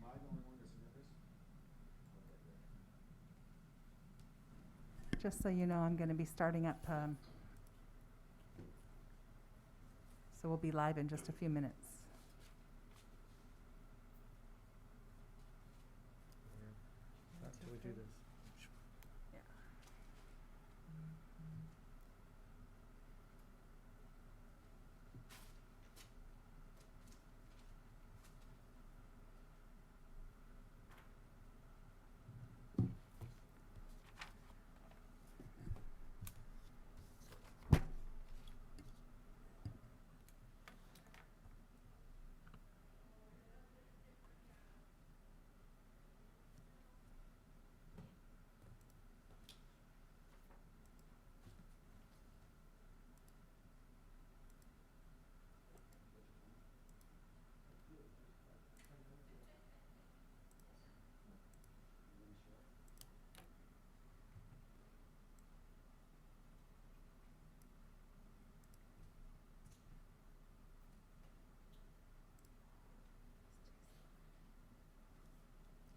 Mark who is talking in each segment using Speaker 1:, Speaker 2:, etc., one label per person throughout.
Speaker 1: Am I the only one that's nervous?
Speaker 2: Just so you know, I'm going to be starting up, so we'll be live in just a few minutes.
Speaker 3: Not until we do this.
Speaker 2: Yeah.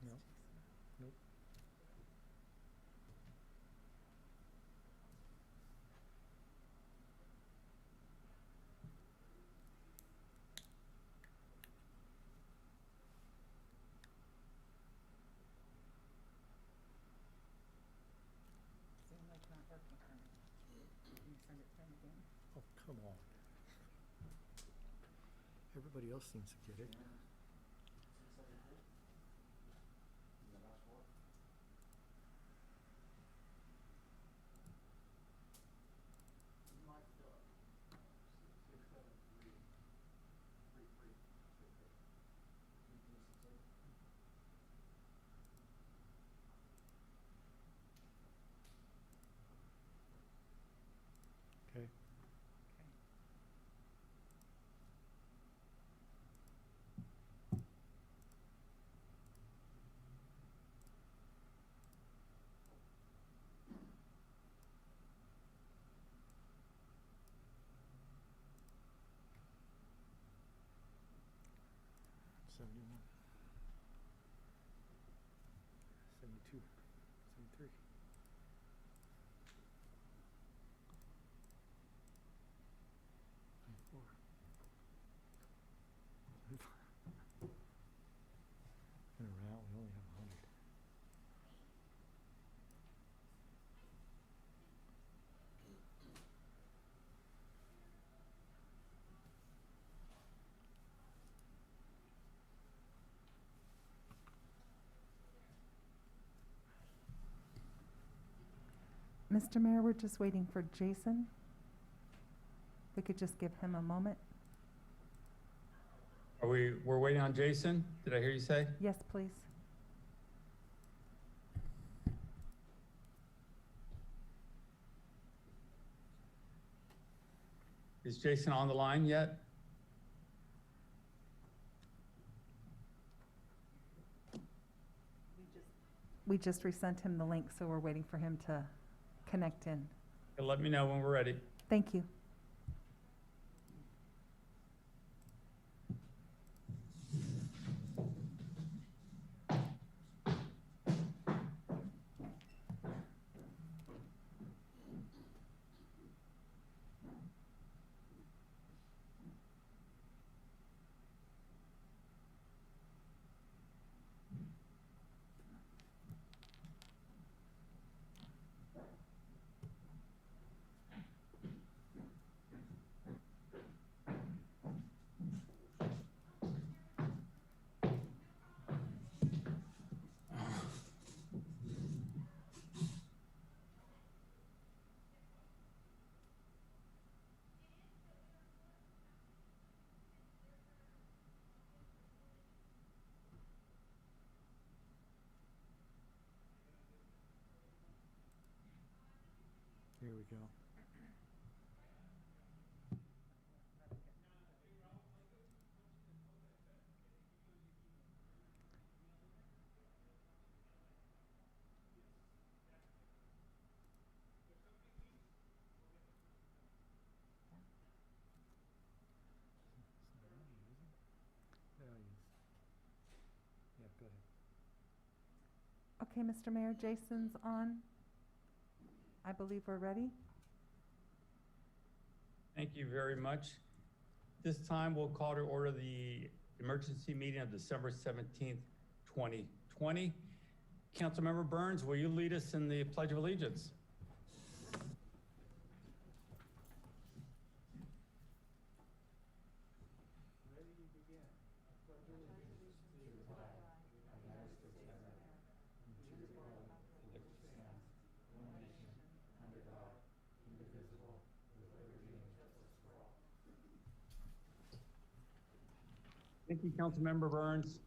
Speaker 3: No. Nope.
Speaker 2: Zoom like not working for me. Can you send it to him again?
Speaker 3: Oh, come on. Everybody else seems to get it. Okay. $71, $72, $73. $94. In a round, we only have 100.
Speaker 2: Mr. Mayor, we're just waiting for Jason. We could just give him a moment.
Speaker 4: We're waiting on Jason? Did I hear you say?
Speaker 2: Yes, please.
Speaker 4: Is Jason on the line yet?
Speaker 2: We just resent him the link, so we're waiting for him to connect in.
Speaker 4: Let me know when we're ready.
Speaker 2: Thank you.
Speaker 3: Here we go. Values. Yeah. go ahead.
Speaker 2: Okay, Mr. Mayor, Jason's on. I believe we're ready.
Speaker 4: Thank you very much. This time we'll call to order the emergency meeting of December 17th, 2020. Councilmember Burns, will you lead us in the Pledge of Allegiance? Thank you, Councilmember Burns.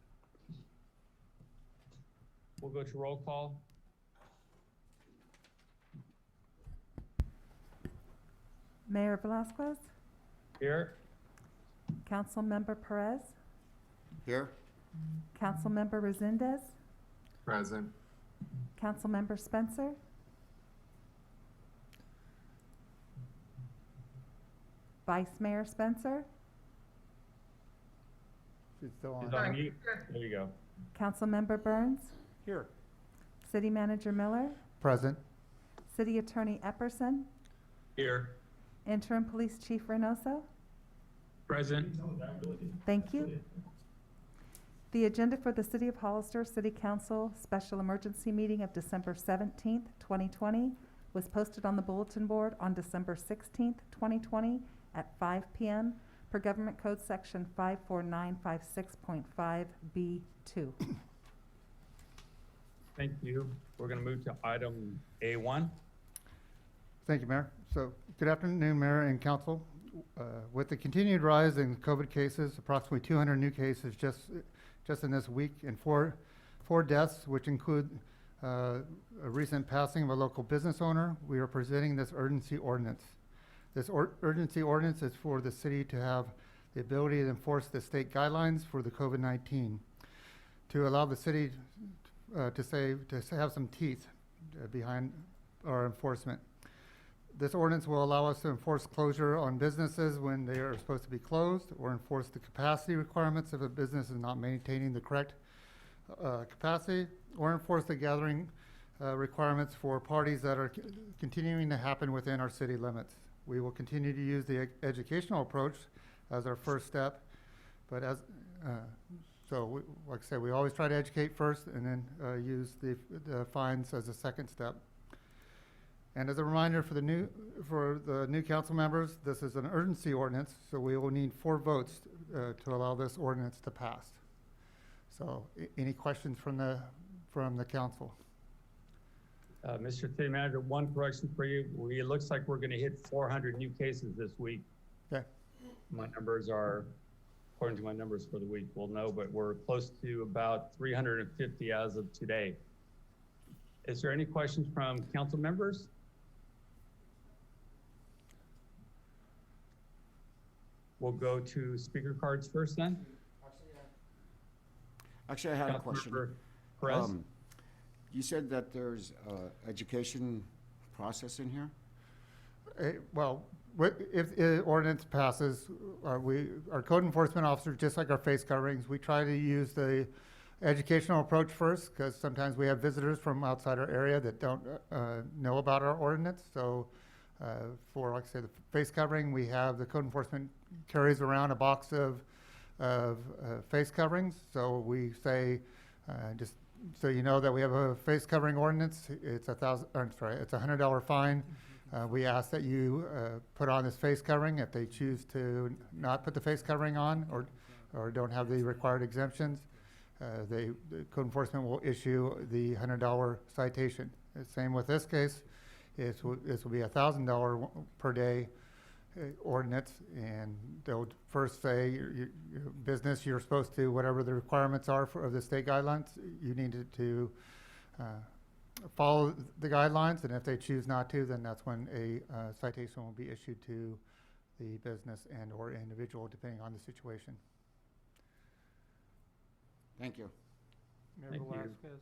Speaker 4: We'll go to roll call.
Speaker 2: Mayor Velazquez,
Speaker 4: Here.
Speaker 2: Councilmember Perez,
Speaker 1: Here?
Speaker 2: Councilmember Resendez,
Speaker 1: Present.
Speaker 2: Councilmember Spencer, Vice Mayor Spencer,
Speaker 3: She's still
Speaker 4: She's
Speaker 3: on.
Speaker 4: on mute. There you go.
Speaker 2: Councilmember Burns,
Speaker 3: Here.
Speaker 2: City Manager Miller,
Speaker 3: Present.
Speaker 2: City Attorney Epperson,
Speaker 4: Here.
Speaker 2: Interim Police Chief Reynoso.
Speaker 4: Present.
Speaker 2: Thank you. The agenda for the City of Hollister City Council Special Emergency Meeting of December 17th, 2020 was posted on the bulletin board on December 16th, 2020 at 5 p.m. per Government Code Section 54956.5B2.
Speaker 4: Thank you. We're going to move to item A1.
Speaker 5: Thank you, Mayor. So, good afternoon, Mayor and Council. With the continued rise in COVID cases, approximately 200 new cases just in this week, and four deaths, which include a recent passing of a local business owner, we are presenting this urgency ordinance. This urgency ordinance is for the city to have the ability to enforce the state guidelines for the COVID-19, to allow the city to have some teeth behind our enforcement. This ordinance will allow us to enforce closure on businesses when they are supposed to be closed, or enforce the capacity requirements if a business is not maintaining the correct capacity, or enforce the gathering requirements for parties that are continuing to happen within our city limits. We will continue to use the educational approach as our first step, but like I said, we always try to educate first and then use the fines as a second step. And as a reminder for the new council members, this is an urgency ordinance, so we will need 4 votes to allow this ordinance to pass. So, any questions from the council?
Speaker 4: Mr. City Manager, one correction for you. It looks like we're going to hit 400 new cases this week.
Speaker 5: Okay.
Speaker 4: My numbers are, according to my numbers for the week, we'll know, but we're close to about 350 as of today. Is there any questions from council members? We'll go to speaker cards first then.
Speaker 1: Actually, I had a question.
Speaker 4: Councilmember Perez?
Speaker 1: You said that there's education process in here?
Speaker 5: Well, if the ordinance passes, our code enforcement officers, just like our face coverings, we try to use the educational approach first, because sometimes we have visitors from outside our area that don't know about our ordinance. So for, like I say, the face covering, we have the code enforcement carries around a box of face coverings. So we say, just so you know that we have a face covering ordinance, it's it's a $100 fine. We ask that you put on this face covering. If they choose to not put the face covering on or don't have the required exemptions, the code enforcement will issue the $100 citation. Same with this case. This will be $1,000 per day ordinance, and they'll first say your business, you're supposed to, whatever the requirements are of the state guidelines, you need to follow the guidelines, and if they choose not to, then that's when a citation will be issued to the business and or individual, depending on the situation.
Speaker 1: Thank you.
Speaker 6: Mayor
Speaker 4: Thank you.
Speaker 6: Velazquez.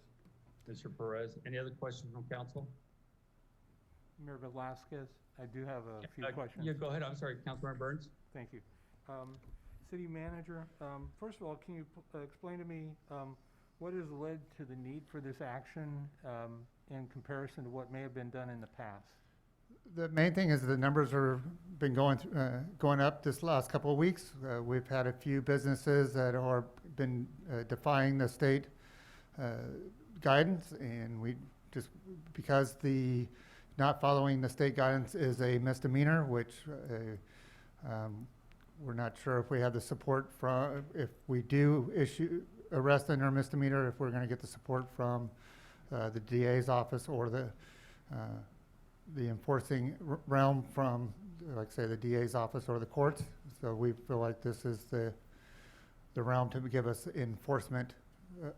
Speaker 4: Mr. Perez, any other questions from council?
Speaker 6: Mayor Velazquez, I do have a few questions.
Speaker 4: Yeah, go ahead. I'm sorry, Councilmember Burns.
Speaker 6: Thank you. City Manager, first of all, can you explain to me What has led to the need for this action in comparison to what may have been done in the past?
Speaker 5: The main thing is the numbers are been going up this last couple of weeks. We've had a few businesses that are been defying the state guidance, and we just, because the not following the state guidance is a misdemeanor, which we're not sure if we have the support from, if we do arrest under misdemeanor, if we're going to get the support from the DA's office or the enforcing realm from, like say, the DA's office or the courts. So we feel like this is the realm to give us enforcement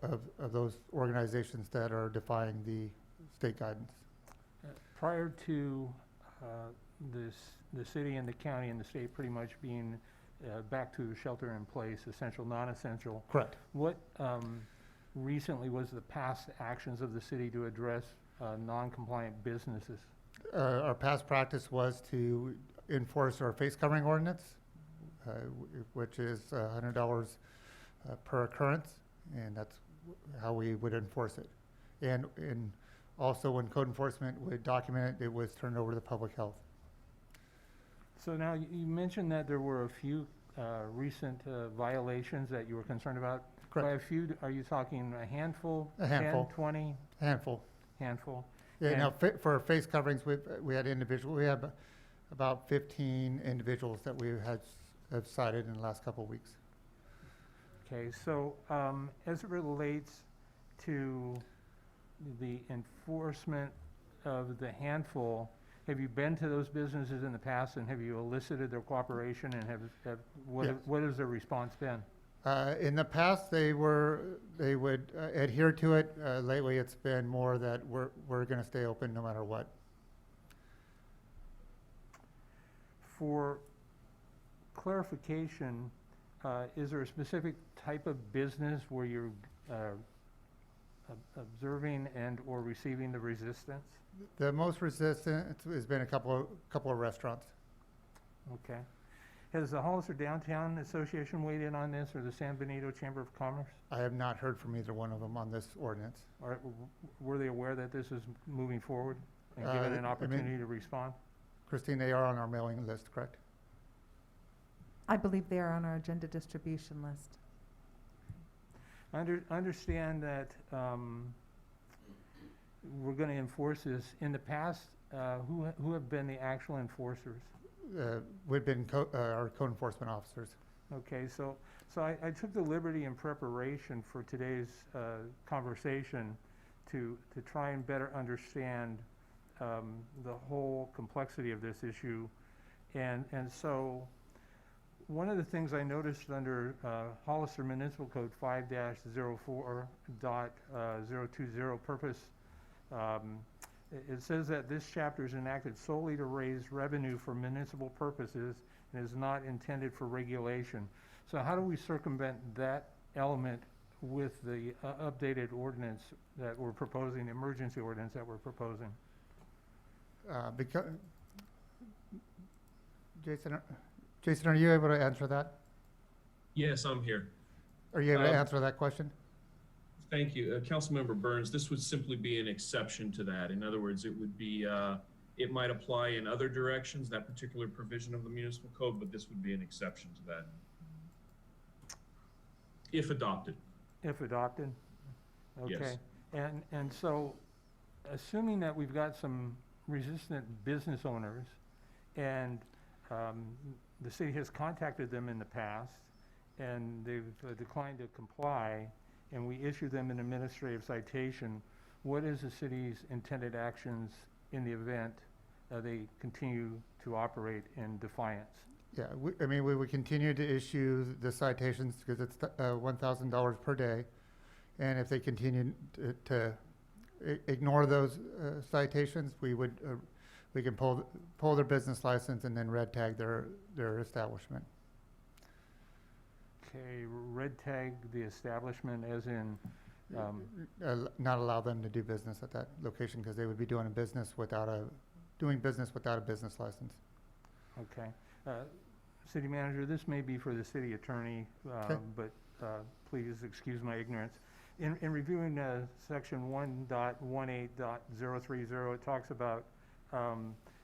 Speaker 5: of those organizations that are defying the state guidance.
Speaker 6: Prior to the city and the county and the state pretty much being back to shelter in place, essential, non-essential,
Speaker 5: Correct.
Speaker 6: what recently was the past actions of the city to address non-compliant businesses?
Speaker 5: Our past practice was to enforce our face covering ordinance, which is $100 per occurrence, and that's how we would enforce it. And also when code enforcement would document it, it was turned over to the public health.
Speaker 6: So now you mentioned that there were a few recent violations that you were concerned about.
Speaker 5: Correct.
Speaker 6: By a few, are you talking a handful?
Speaker 5: A handful.
Speaker 6: 10, 20?
Speaker 5: Handful.
Speaker 6: Handful.
Speaker 5: Yeah,
Speaker 6: And-
Speaker 5: now, for face coverings, we had we have about 15 individuals that we have cited in the last couple of weeks.
Speaker 6: Okay, so as it relates to the enforcement of the handful, have you been to those businesses in the past and have you elicited their cooperation and
Speaker 5: Yes.
Speaker 6: what has their response been?
Speaker 5: In the past, they would adhere to it. Lately, it's been more that we're going to stay open no matter what.
Speaker 6: For clarification, is there a specific type of business where you're observing and/or receiving the resistance?
Speaker 5: The most resistant has been a couple of restaurants.
Speaker 6: Okay. Has the Hollister Downtown Association weighed in on this, or the San Benito Chamber of Commerce?
Speaker 5: I have not heard from either one of them on this ordinance.
Speaker 6: Or were they aware that this is moving forward and
Speaker 5: I
Speaker 6: given
Speaker 5: mean-
Speaker 6: an opportunity to respond?
Speaker 5: Christine, they are on our mailing list, correct?
Speaker 2: I believe they are on our agenda distribution list.
Speaker 6: Understand that we're going to enforce this. In the past, who have been the actual enforcers?
Speaker 5: We've been our code enforcement officers.
Speaker 6: Okay, so I took the liberty in preparation for today's conversation to try and better understand the whole complexity of this issue. And so one of the things I noticed under Hollister Municipal Code 5-04.020 purpose, it says that this chapter is enacted solely to raise revenue for municipal purposes and is not intended for regulation. So how do we circumvent that element with the updated ordinance that we're proposing, emergency ordinance that we're proposing?
Speaker 5: Because, Jason, are you able to answer that?
Speaker 7: Yes, I'm here.
Speaker 5: Are you able to
Speaker 7: Um,
Speaker 5: answer that question?
Speaker 7: Thank you. Councilmember Burns, this would simply be an exception to that. In other words, it would be, it might apply in other directions, that particular provision of the municipal code, but this would be an exception to that. If adopted.
Speaker 6: If adopted?
Speaker 7: Yes.
Speaker 6: Okay. And so, assuming that we've got some resistant business owners, and the city has contacted them in the past, and they've declined to comply, and we issue them an administrative citation, what is the city's intended actions in the event they continue to operate in defiance?
Speaker 5: Yeah, I mean, we would continue to issue the citations because it's $1,000 per day. And if they continue to ignore those citations, we can pull their business license and then red tag their establishment.
Speaker 6: Okay, red tag the establishment as in,
Speaker 5: Not allow them to do business at that location because they would be doing business without a business license.
Speaker 6: okay. City manager, this may be for the city attorney,
Speaker 5: Okay.
Speaker 6: but please excuse my ignorance. In reviewing section 1.18.030, it talks about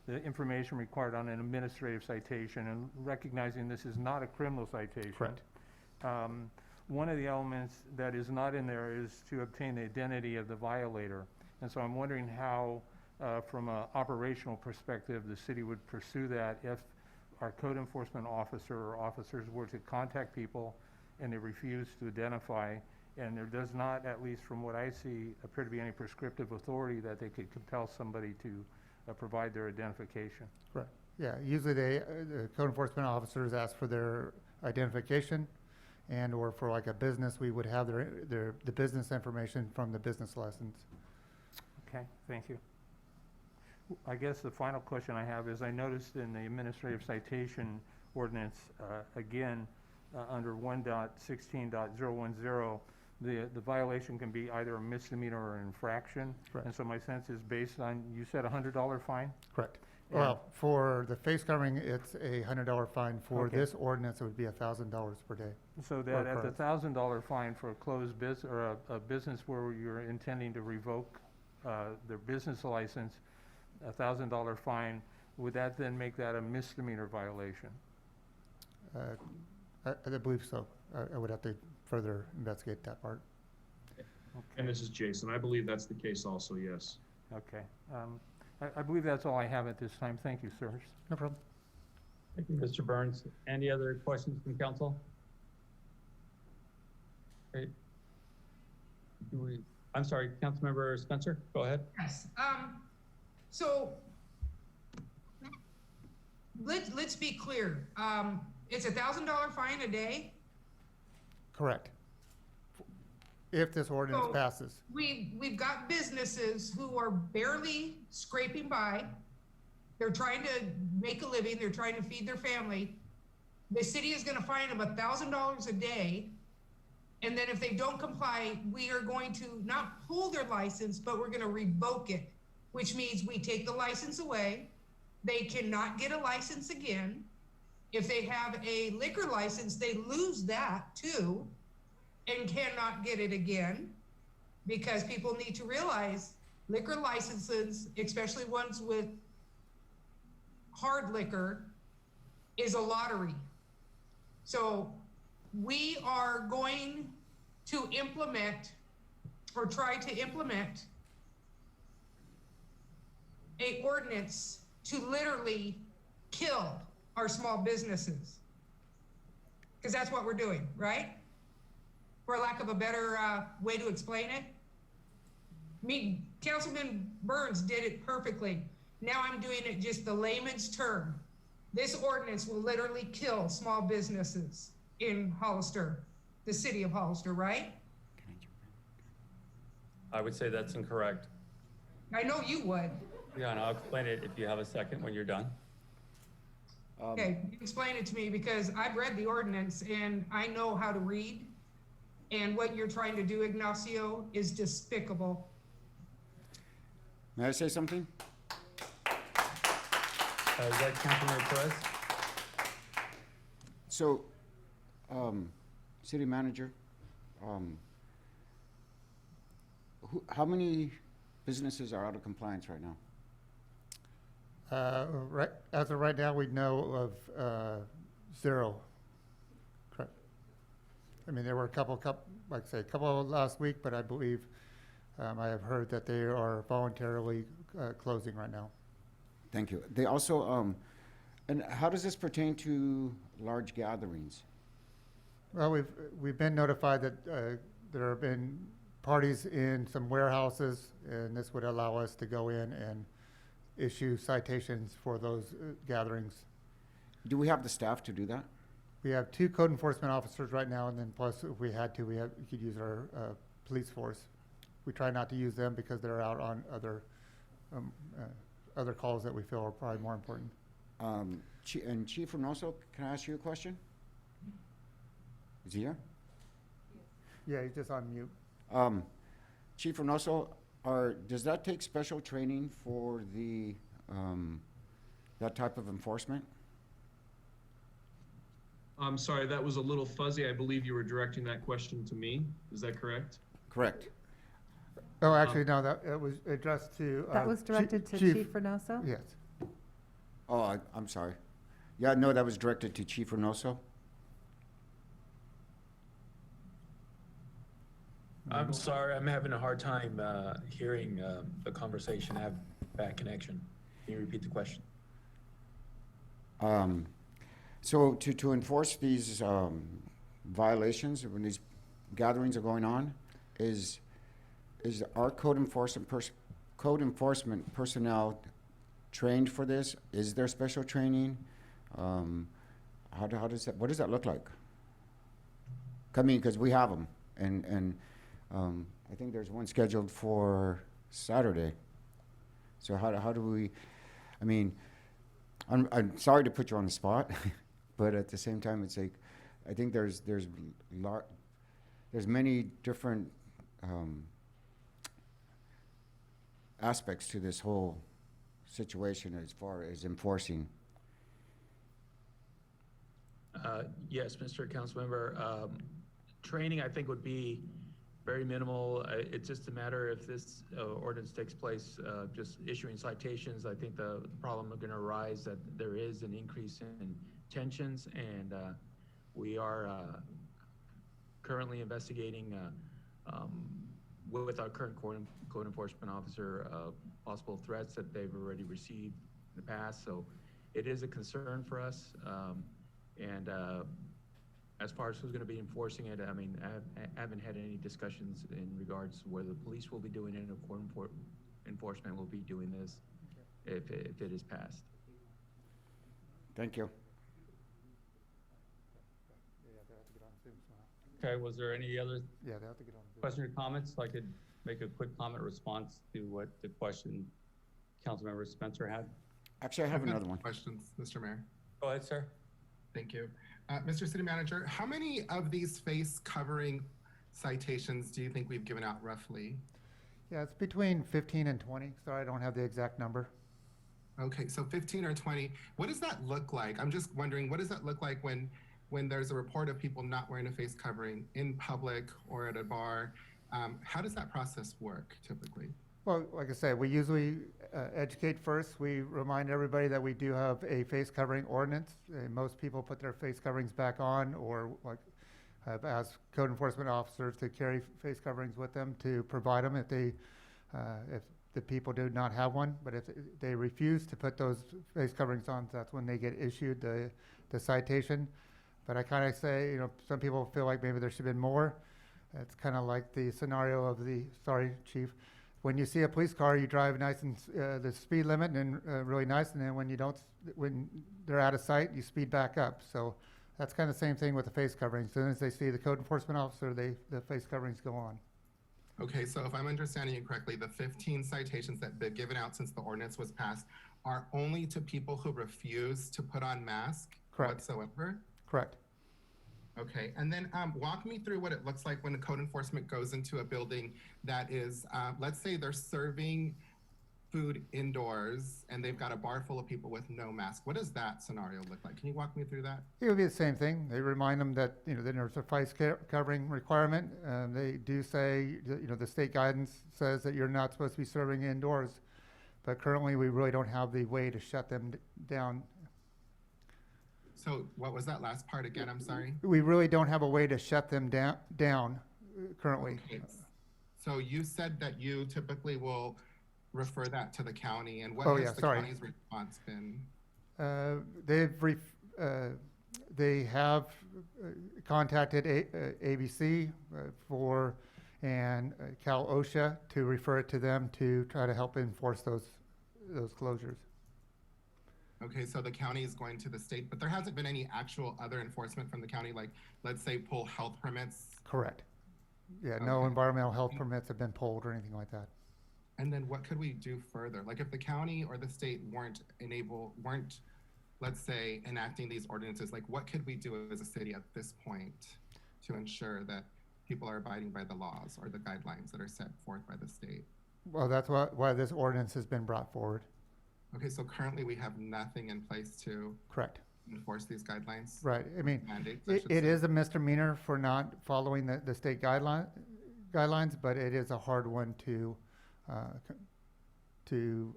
Speaker 6: the information required on an administrative citation, and recognizing this is not a criminal citation.
Speaker 5: Correct.
Speaker 6: One of the elements that is not in there is to obtain the identity of the violator. And so I'm wondering how, from an operational perspective, the city would pursue that if our code enforcement officer or officers were to contact people and they refuse to identify, and there does not, at least from what I see, appear to be any prescriptive authority that they could compel somebody to provide their identification.
Speaker 5: Right. Yeah, usually the code enforcement officers ask for their identification, and or for like a business, we would have the business information from the business license.
Speaker 6: Okay, thank you. I guess the final question I have is, I noticed in the administrative citation ordinance, again, under 1.16.010, the violation can be either a misdemeanor or an infraction.
Speaker 5: Correct.
Speaker 6: And so my sense is based on, you said $100 fine?
Speaker 5: Correct.
Speaker 6: And-
Speaker 5: Well, for the face covering, it's a $100 fine. For
Speaker 6: Okay.
Speaker 5: this ordinance, it would be $1,000 per day.
Speaker 6: So that at the
Speaker 5: correct.
Speaker 6: $1,000 fine for a closed business, or a business where you're intending to revoke their business license, $1,000 fine, would that then make that a misdemeanor violation?
Speaker 5: I believe so. I would have to further investigate that part.
Speaker 7: And this is Jason. I believe that's the case also, yes.
Speaker 6: Okay. I believe that's all I have at this time. Thank you, sirs.
Speaker 5: No problem.
Speaker 4: Thank you, Mr. Burns. Any other questions from council? Great. I'm sorry, Councilmember Spencer, go ahead.
Speaker 8: Yes, so let's be clear. It's $1,000 fine a day.
Speaker 5: Correct. If this ordinance
Speaker 8: So-
Speaker 5: passes.
Speaker 8: We've got businesses who are barely scraping by. They're trying to make a living. They're trying to feed their family. The city is gonna fine them $1,000 a day. And then if they don't comply, we are going to not pull their license, but we're gonna revoke it, which means we take the license away. They cannot get a license again. If they have a liquor license, they lose that too and cannot get it again, because people need to realize liquor licenses, especially ones with hard liquor, is a lottery. So we are going to implement, or try to implement, a ordinance to literally kill our small businesses. Because that's what we're doing, right? For lack of a better way to explain it. Councilman Burns did it perfectly. Now I'm doing it just the layman's term. This ordinance will literally kill small businesses in Hollister, the city of Hollister, right?
Speaker 4: I would say that's incorrect.
Speaker 8: I know you would.
Speaker 4: Yeah, and I'll explain it if you have a second when you're done.
Speaker 8: Okay, you explain it to me, because I've read the ordinance and I know how to read. And what you're trying to do, Ignacio, is despicable.
Speaker 1: May I say something?
Speaker 4: Is that Councilmember Perez?
Speaker 1: So, city manager, how many businesses are out of compliance right now?
Speaker 5: Right, as of right now, we know of 0. Correct. I mean, there were a couple last week, but I believe I have heard that they are voluntarily closing right now.
Speaker 1: Thank you. They also, and how does this pertain to large gatherings?
Speaker 5: Well, we've been notified that there have been parties in some warehouses, and this would allow us to go in and issue citations for those gatherings.
Speaker 1: Do we have the staff to do that?
Speaker 5: We have 2 code enforcement officers right now, and then plus, if we had to, we could use our police force. We try not to use them because they're out on other calls that we feel are probably more important.
Speaker 1: And Chief Reynoso, can I ask you a question? Is he here?
Speaker 5: Yeah, he's just on mute.
Speaker 1: Chief Reynoso, does that take special training for the that type of enforcement?
Speaker 7: I'm sorry, that was a little fuzzy. I believe you were directing that question to me. Is that correct?
Speaker 1: Correct.
Speaker 5: Oh, actually, no, that, it was addressed to.
Speaker 2: That was directed to Chief Reynoso?
Speaker 5: Yes.
Speaker 1: Oh, I'm sorry. Yeah, no, that was directed to Chief Reynoso.
Speaker 9: I'm sorry, I'm having a hard time hearing the conversation. I have bad connection. Can you repeat the question?
Speaker 1: So to enforce these violations when these gatherings are going on, is our code enforcement personnel trained for this? Is there special training? How does that, what does that look like? I mean, because we have them, and I think there's one scheduled for Saturday. So how do we, I mean, I'm sorry to put you on the spot, but at the same time, it's like, I think there's many different aspects to this whole situation as far as enforcing.
Speaker 9: Yes, Mr. Councilmember. Training, I think, would be very minimal. It's just a matter if this ordinance takes place, just issuing citations. I think the problem is going to arise that there is an increase in tensions, and we are currently investigating with our current code enforcement officer possible threats that they've already received in the past. So it is a concern for us. And as far as who's going to be enforcing it, I mean, I haven't had any discussions in regards to whether the police will be doing it or court enforcement will be doing this if it is passed.
Speaker 1: Thank you.
Speaker 4: Okay, was there any other
Speaker 5: Yeah, they have to get on Zoom.
Speaker 4: question or comments? So I could make a quick comment response to what the question Councilmember Spencer had.
Speaker 1: Actually, I have another one.
Speaker 10: Questions, Mr. Mayor.
Speaker 4: Go ahead, sir.
Speaker 10: Thank you. Mr. City Manager, how many of these face covering citations do you think we've given out roughly?
Speaker 5: Yeah, it's between 15 and 20. Sorry, I don't have the exact number.
Speaker 10: Okay, so 15 or 20. What does that look like? I'm just wondering, what does that look like when there's a report of people not wearing a face covering in public or at a bar? How does that process work typically?
Speaker 5: Well, like I said, we usually educate first. We remind everybody that we do have a face covering ordinance. Most people put their face coverings back on, or like have asked code enforcement officers to carry face coverings with them to provide them if the people do not have one. But if they refuse to put those face coverings on, that's when they get issued the citation. But I kind of say, you know, some people feel like maybe there should have been more. It's kind of like the scenario of sorry, Chief. When you see a police car, you drive nice and the speed limit and really nice, and then when they're out of sight, you speed back up. So that's kind of the same thing with the face covering. As soon as they see the code enforcement officer, the face coverings go on.
Speaker 10: Okay, so if I'm understanding you correctly, the 15 citations that have been given out since the ordinance was passed are only to people who refuse to put on masks whatsoever?
Speaker 5: Correct.
Speaker 10: Okay, and then walk me through what it looks like when the code enforcement goes into a building that is, let's say they're serving food indoors and they've got a bar full of people with no mask. What does that scenario look like? Can you walk me through that?
Speaker 5: It would be the same thing. They remind them that, you know, that there's a face covering requirement. They do say, that, you know, the state guidance says that you're not supposed to be serving indoors, but currently we really don't have the way to shut them down.
Speaker 10: So what was that last part again? I'm sorry.
Speaker 5: We really don't have a way to shut them down currently.
Speaker 10: Okay. So you said that you typically will refer that to the county, and what has the county's response been?
Speaker 5: They have contacted ABC and Cal OSHA to refer it to them to try to help enforce those closures.
Speaker 10: Okay, so the county is going to the state, but there hasn't been any actual other enforcement from the county, like, let's say, pull health permits?
Speaker 5: Correct. Yeah, no environmental health permits have been pulled or anything like that.
Speaker 10: And then what could we do further? Like, if the county or the state weren't, let's say, enacting these ordinances, like, what could we do as a city at this point to ensure that people are abiding by the laws or the guidelines that are set forth by the state?
Speaker 5: Well, that's why this ordinance has been brought forward.
Speaker 10: Okay, so currently we have nothing in place to
Speaker 5: Correct.
Speaker 10: enforce these guidelines?
Speaker 5: Right. I mean,
Speaker 10: Mandates,
Speaker 5: it is a misdemeanor for not following the state guidelines, guidelines, but it is a hard one to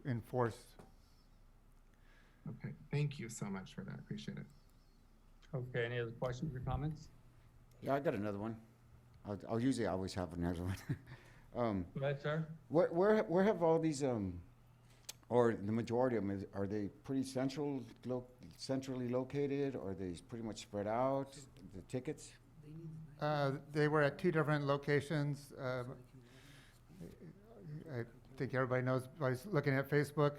Speaker 5: enforce.
Speaker 10: Okay, thank you so much for that. Appreciate it.
Speaker 4: Okay, any other questions or comments?
Speaker 1: Yeah, I got another one. I'll usually always have another one.
Speaker 4: Go ahead, sir.
Speaker 1: Where have all these, or the majority of them, are they pretty centrally located, or are they pretty much spread out, the tickets?
Speaker 5: They were at 2 different locations. I think everybody knows by looking at Facebook.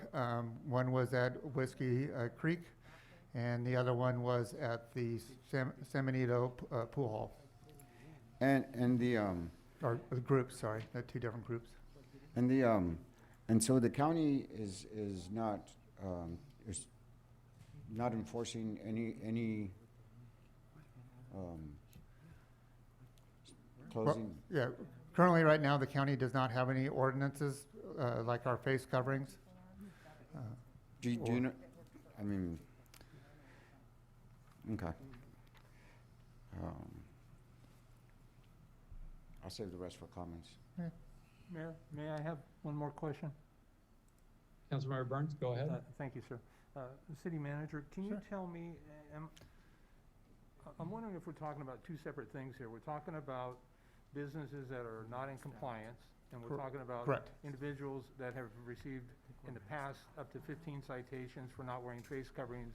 Speaker 5: One was at Whiskey Creek, and the other one was at the San Benito Pool Hall.
Speaker 1: And the,
Speaker 5: Or the groups, sorry, 2 different groups.
Speaker 1: and the, and so the county is not enforcing any closing?
Speaker 5: Yeah, currently, right now, the county does not have any ordinances like our face coverings.
Speaker 1: Do you know, I mean, okay. I'll save the rest for comments.
Speaker 6: Mayor, may I have one more question?
Speaker 4: Councilmember Burns, go ahead.
Speaker 6: Thank you, sir. City Manager, can you tell me, I'm wondering if we're talking about 2 separate things here. We're talking about businesses that are not in compliance, and we're talking about
Speaker 5: Correct.
Speaker 6: individuals that have received in the past up to 15 citations for not wearing face coverings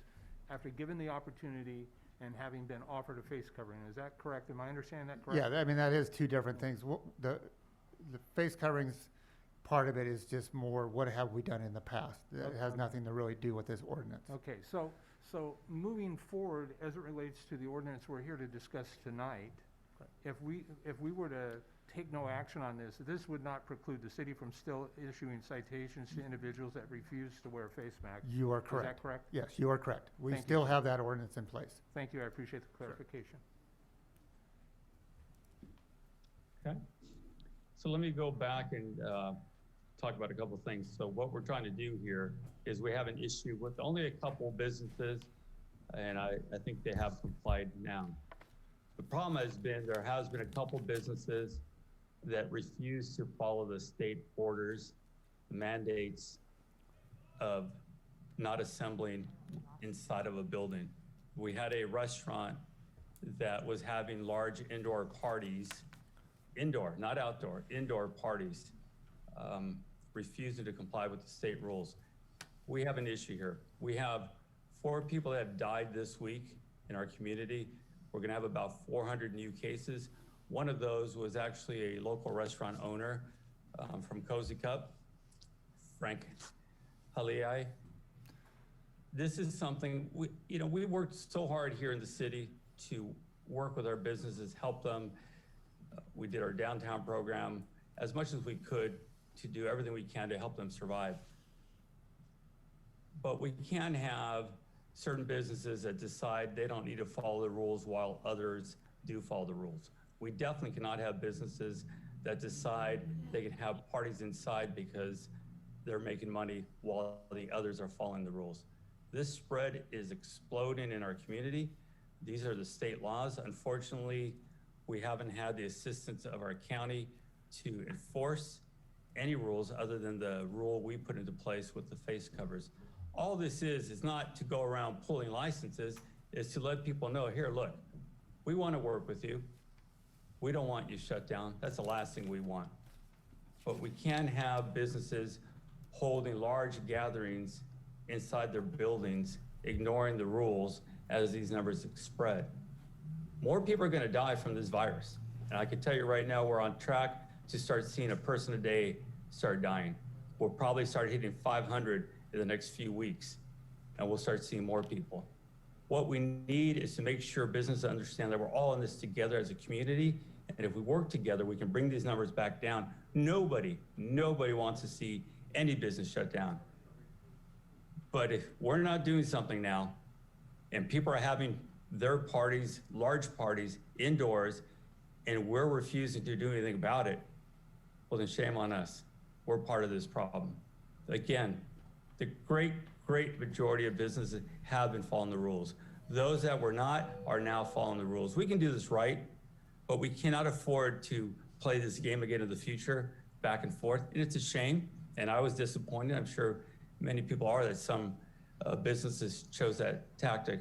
Speaker 6: after given the opportunity and having been offered a face covering. Is that correct? Am I understanding that correct?
Speaker 5: Yeah, I mean, that is 2 different things. The face coverings part of it is just more, what have we done in the past? It has nothing to really do with this ordinance.
Speaker 6: Okay, so moving forward, as it relates to the ordinance we're here to discuss tonight, if we were to take no action on this, this would not preclude the city from still issuing citations to individuals that refuse to wear a face mask.
Speaker 5: You are correct.
Speaker 6: Is that correct?
Speaker 5: Yes, you are correct. We
Speaker 6: Thank you,
Speaker 5: still
Speaker 6: sir.
Speaker 5: have that ordinance in place.
Speaker 6: Thank you, I appreciate the clarification.
Speaker 4: Okay. So let me go back and talk about a couple of things. So what we're trying to do here is we have an issue with only a couple businesses, and I think they have complied now. The problem has been, there has been a couple businesses that refuse to follow the state orders, mandates of not assembling inside of a building. We had a restaurant that was having large indoor parties, indoor, not outdoor, indoor parties, refusing to comply with the state rules. We have an issue here. We have 4 people that have died this week in our community. We're gonna have about 400 new cases. One of those was actually a local restaurant owner from Cozy Cup, Frank Halii. This is something, we worked so hard here in the city to work with our businesses, help them. We did our downtown program as much as we could to do everything we can to help them survive. But we can have certain businesses that decide they don't need to follow the rules while others do follow the rules. We definitely cannot have businesses that decide they can have parties inside because they're making money while the others are following the rules. This spread is exploding in our community. These are the state laws. Unfortunately, we haven't had the assistance of our county to enforce any rules other than the rule we put into place with the face covers. All this is not to go around pulling licenses, is to let people know, here, look, we want to work with you. We don't want you shut down. That's the last thing we want. But we can have businesses holding large gatherings inside their buildings, ignoring the rules as these numbers spread. More people are going to die from this virus. And I can tell you right now, we're on track to start seeing a person a day start dying. We'll probably start hitting 500 in the next few weeks, and we'll start seeing more people. What we need is to make sure businesses understand that we're all in this together as a community, and if we work together, we can bring these numbers back down. Nobody wants to see any business shut down. But if we're not doing something now, and people are having their parties, large parties, indoors, and we're refusing to do anything about it, well, then shame on us. We're part of this problem. Again, the great majority of businesses have been following the rules. Those that were not are now following the rules. We can do this right, but we cannot afford to play this game again in the future, back and forth. And it's a shame, and I was disappointed. I'm sure many people are that some businesses chose that tactic.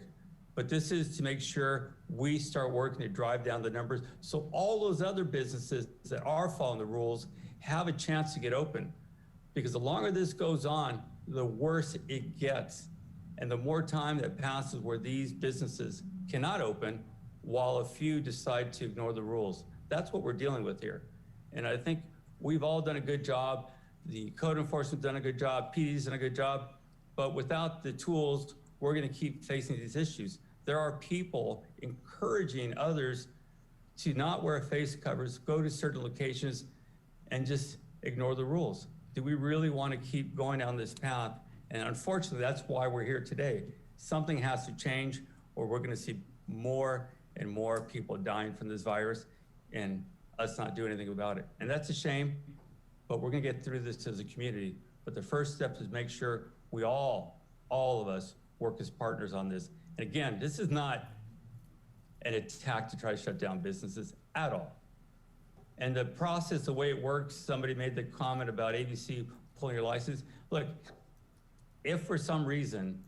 Speaker 4: But this is to make sure we start working to drive down the numbers so all those other businesses that are following the rules have a chance to get open. Because the longer this goes on, the worse it gets. And the more time that passes where these businesses cannot open while a few decide to ignore the rules. That's what we're dealing with here. And I think we've all done a good job. The code enforcement done a good job, PD's done a good job, but without the tools, we're gonna keep facing these issues. There are people encouraging others to not wear face covers, go to certain locations, and just ignore the rules. Do we really wanna keep going down this path? And unfortunately, that's why we're here today. Something has to change, or we're gonna see more and more people dying from this virus and us not doing anything about it. And that's a shame, but we're gonna get through this as a community. But the first step is make sure we all of us work as partners on this. And again, this is not an attack to try to shut down businesses at all. And the process, the way it works, somebody made the comment about ABC pulling your license. Look, if for some reason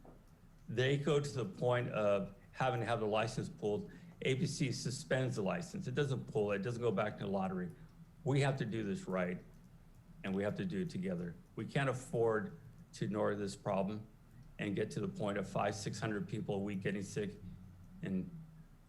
Speaker 4: they go to the point of having to have the license pulled, ABC suspends the license. It doesn't pull it, doesn't go back to the lottery. We have to do this right, and we have to do it together. We can't afford to ignore this problem and get to the point of 500-600 people a week getting sick and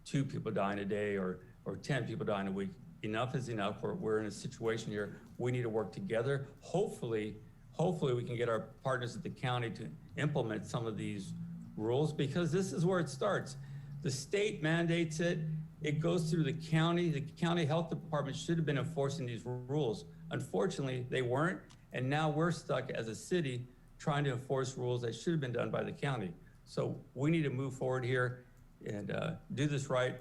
Speaker 4: 2 people dying a day or 10 people dying a week. Enough is enough. We're in a situation here. We need to work together. Hopefully we can get our partners at the county to implement some of these rules, because this is where it starts. The state mandates it. It goes through the county. The county health department should have been enforcing these rules. Unfortunately, they weren't. And now we're stuck as a city trying to enforce rules that should have been done by the county. So we need to move forward here and do this right,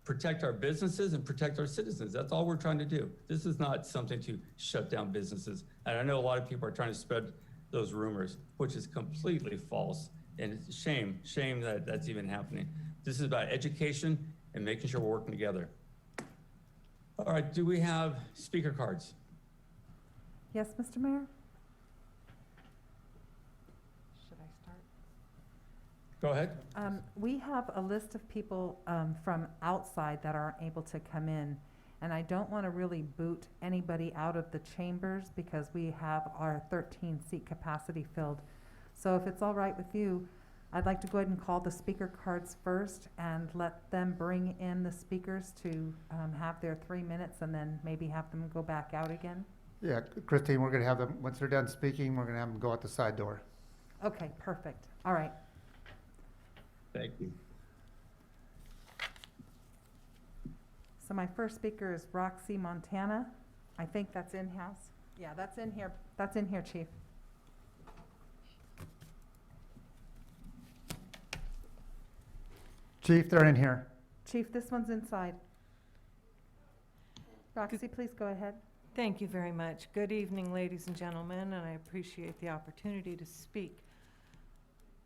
Speaker 4: protect our businesses and protect our citizens. That's all we're trying to do. This is not something to shut down businesses. And I know a lot of people are trying to spread those rumors, which is completely false. And it's a shame that that's even happening. This is about education and making sure we're working together. All right, do we have speaker cards?
Speaker 2: Yes, Mr. Mayor? Should I start?
Speaker 4: Go ahead.
Speaker 2: We have a list of people from outside that aren't able to come in, and I don't want to really boot anybody out of the chambers because we have our 13-seat capacity filled. So if it's all right with you, I'd like to go ahead and call the speaker cards first and let them bring in the speakers to have their 3 minutes, and then maybe have them go back out again.
Speaker 5: Yeah, Christine, we're gonna have them, once they're done speaking, we're gonna have them go out the side door.
Speaker 2: Okay, perfect. All right.
Speaker 4: Thank you.
Speaker 2: So my first speaker is Roxy Montana. I think that's in-house. Yeah, that's in here. That's in here, Chief.
Speaker 5: Chief, they're in here.
Speaker 2: Chief, this one's inside. Roxy, please go ahead.
Speaker 11: Thank you very much. Good evening, ladies and gentlemen, and I appreciate the opportunity to speak.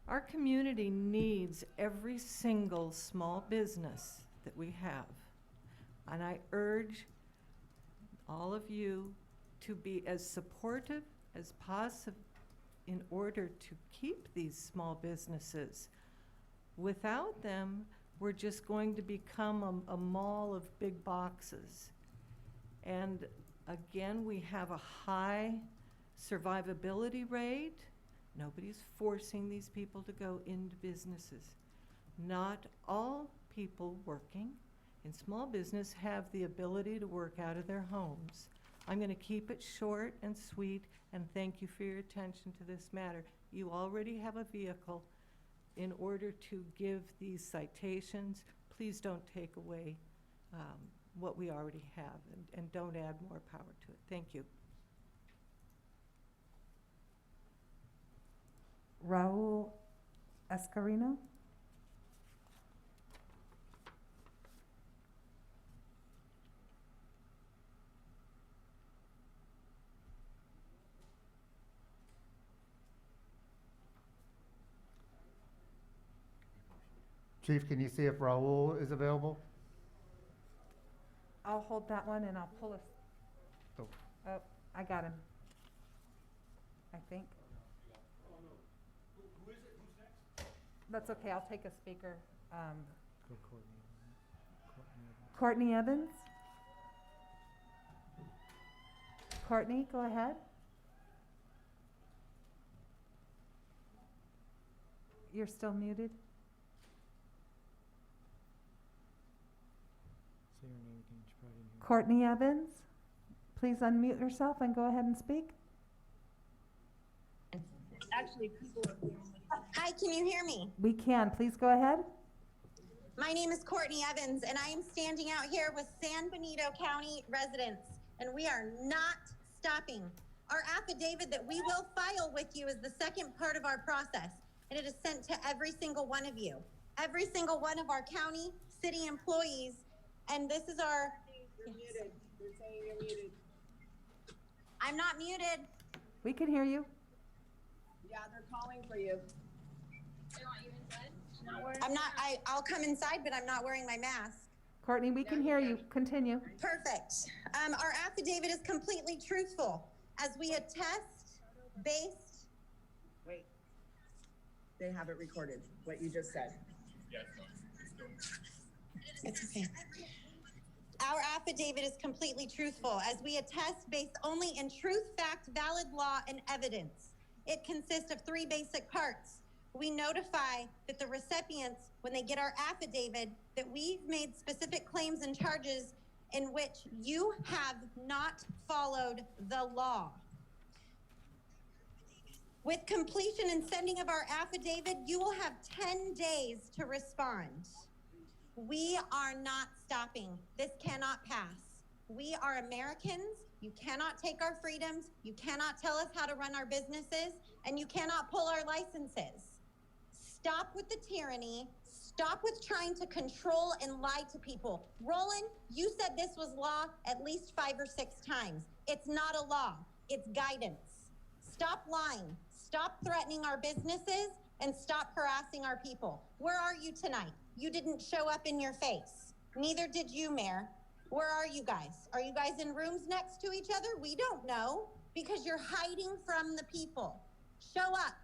Speaker 11: Our community needs every single small business that we have, and I urge all of you to be as supportive as possible in order to keep these small businesses. Without them, we're just going to become a mall of big boxes. And again, we have a high survivability rate. Nobody's forcing these people to go into businesses. Not all people working in small business have the ability to work out of their homes. I'm going to keep it short and sweet, and thank you for your attention to this matter. You already have a vehicle in order to give these citations. Please don't take away what we already have, and don't add more power to it. Thank you.
Speaker 2: Raul Escarino.
Speaker 5: Chief, can you see if Raul is available?
Speaker 2: I'll hold that one and I'll pull us. Oh, I got him. I think. That's okay, I'll take a speaker.
Speaker 3: Go Courtney.
Speaker 2: Courtney Evans? Courtney, go ahead. You're still muted.
Speaker 3: Say your name again, she probably didn't hear.
Speaker 2: Courtney Evans, please unmute yourself and go ahead and speak.
Speaker 12: Actually, people are. Hi, can you hear me?
Speaker 2: We can, please go ahead.
Speaker 12: My name is Courtney Evans, and I am standing out here with San Benito County residents, and we are not stopping. Our affidavit that we will file with you is the second part of our process, and it is sent to every single one of you, every single one of our county, city employees, and this is our.
Speaker 13: You're muted. You're saying you're muted.
Speaker 12: I'm not muted.
Speaker 2: We can hear you.
Speaker 13: Yeah, they're calling for you.
Speaker 12: They want you inside? I'm not. I'll come inside, but I'm not wearing my mask.
Speaker 2: Courtney, we can hear you. Continue.
Speaker 12: Perfect. Our affidavit is completely truthful, as we attest based.
Speaker 13: Wait. They have it recorded, what you just said.
Speaker 12: It's okay. Our affidavit is completely truthful, as we attest based only in truth, fact, valid law, and evidence. It consists of 3 basic parts. We notify that the recipients, when they get our affidavit, that we've made specific claims and charges in which you have not followed the law. With completion and sending of our affidavit, you will have 10 days to respond. We are not stopping. This cannot pass. We are Americans. You cannot take our freedoms. You cannot tell us how to run our businesses, and you cannot pull our licenses. Stop with the tyranny. Stop with trying to control and lie to people. Roland, you said this was law at least 5 or 6 times. It's not a law. It's guidance. Stop lying. Stop threatening our businesses, and stop harassing our people. Where are you tonight? You didn't show up in your face. Neither did you, Mayor. Where are you guys? Are you guys in rooms next to each other? We don't know, because you're hiding from the people. Show up.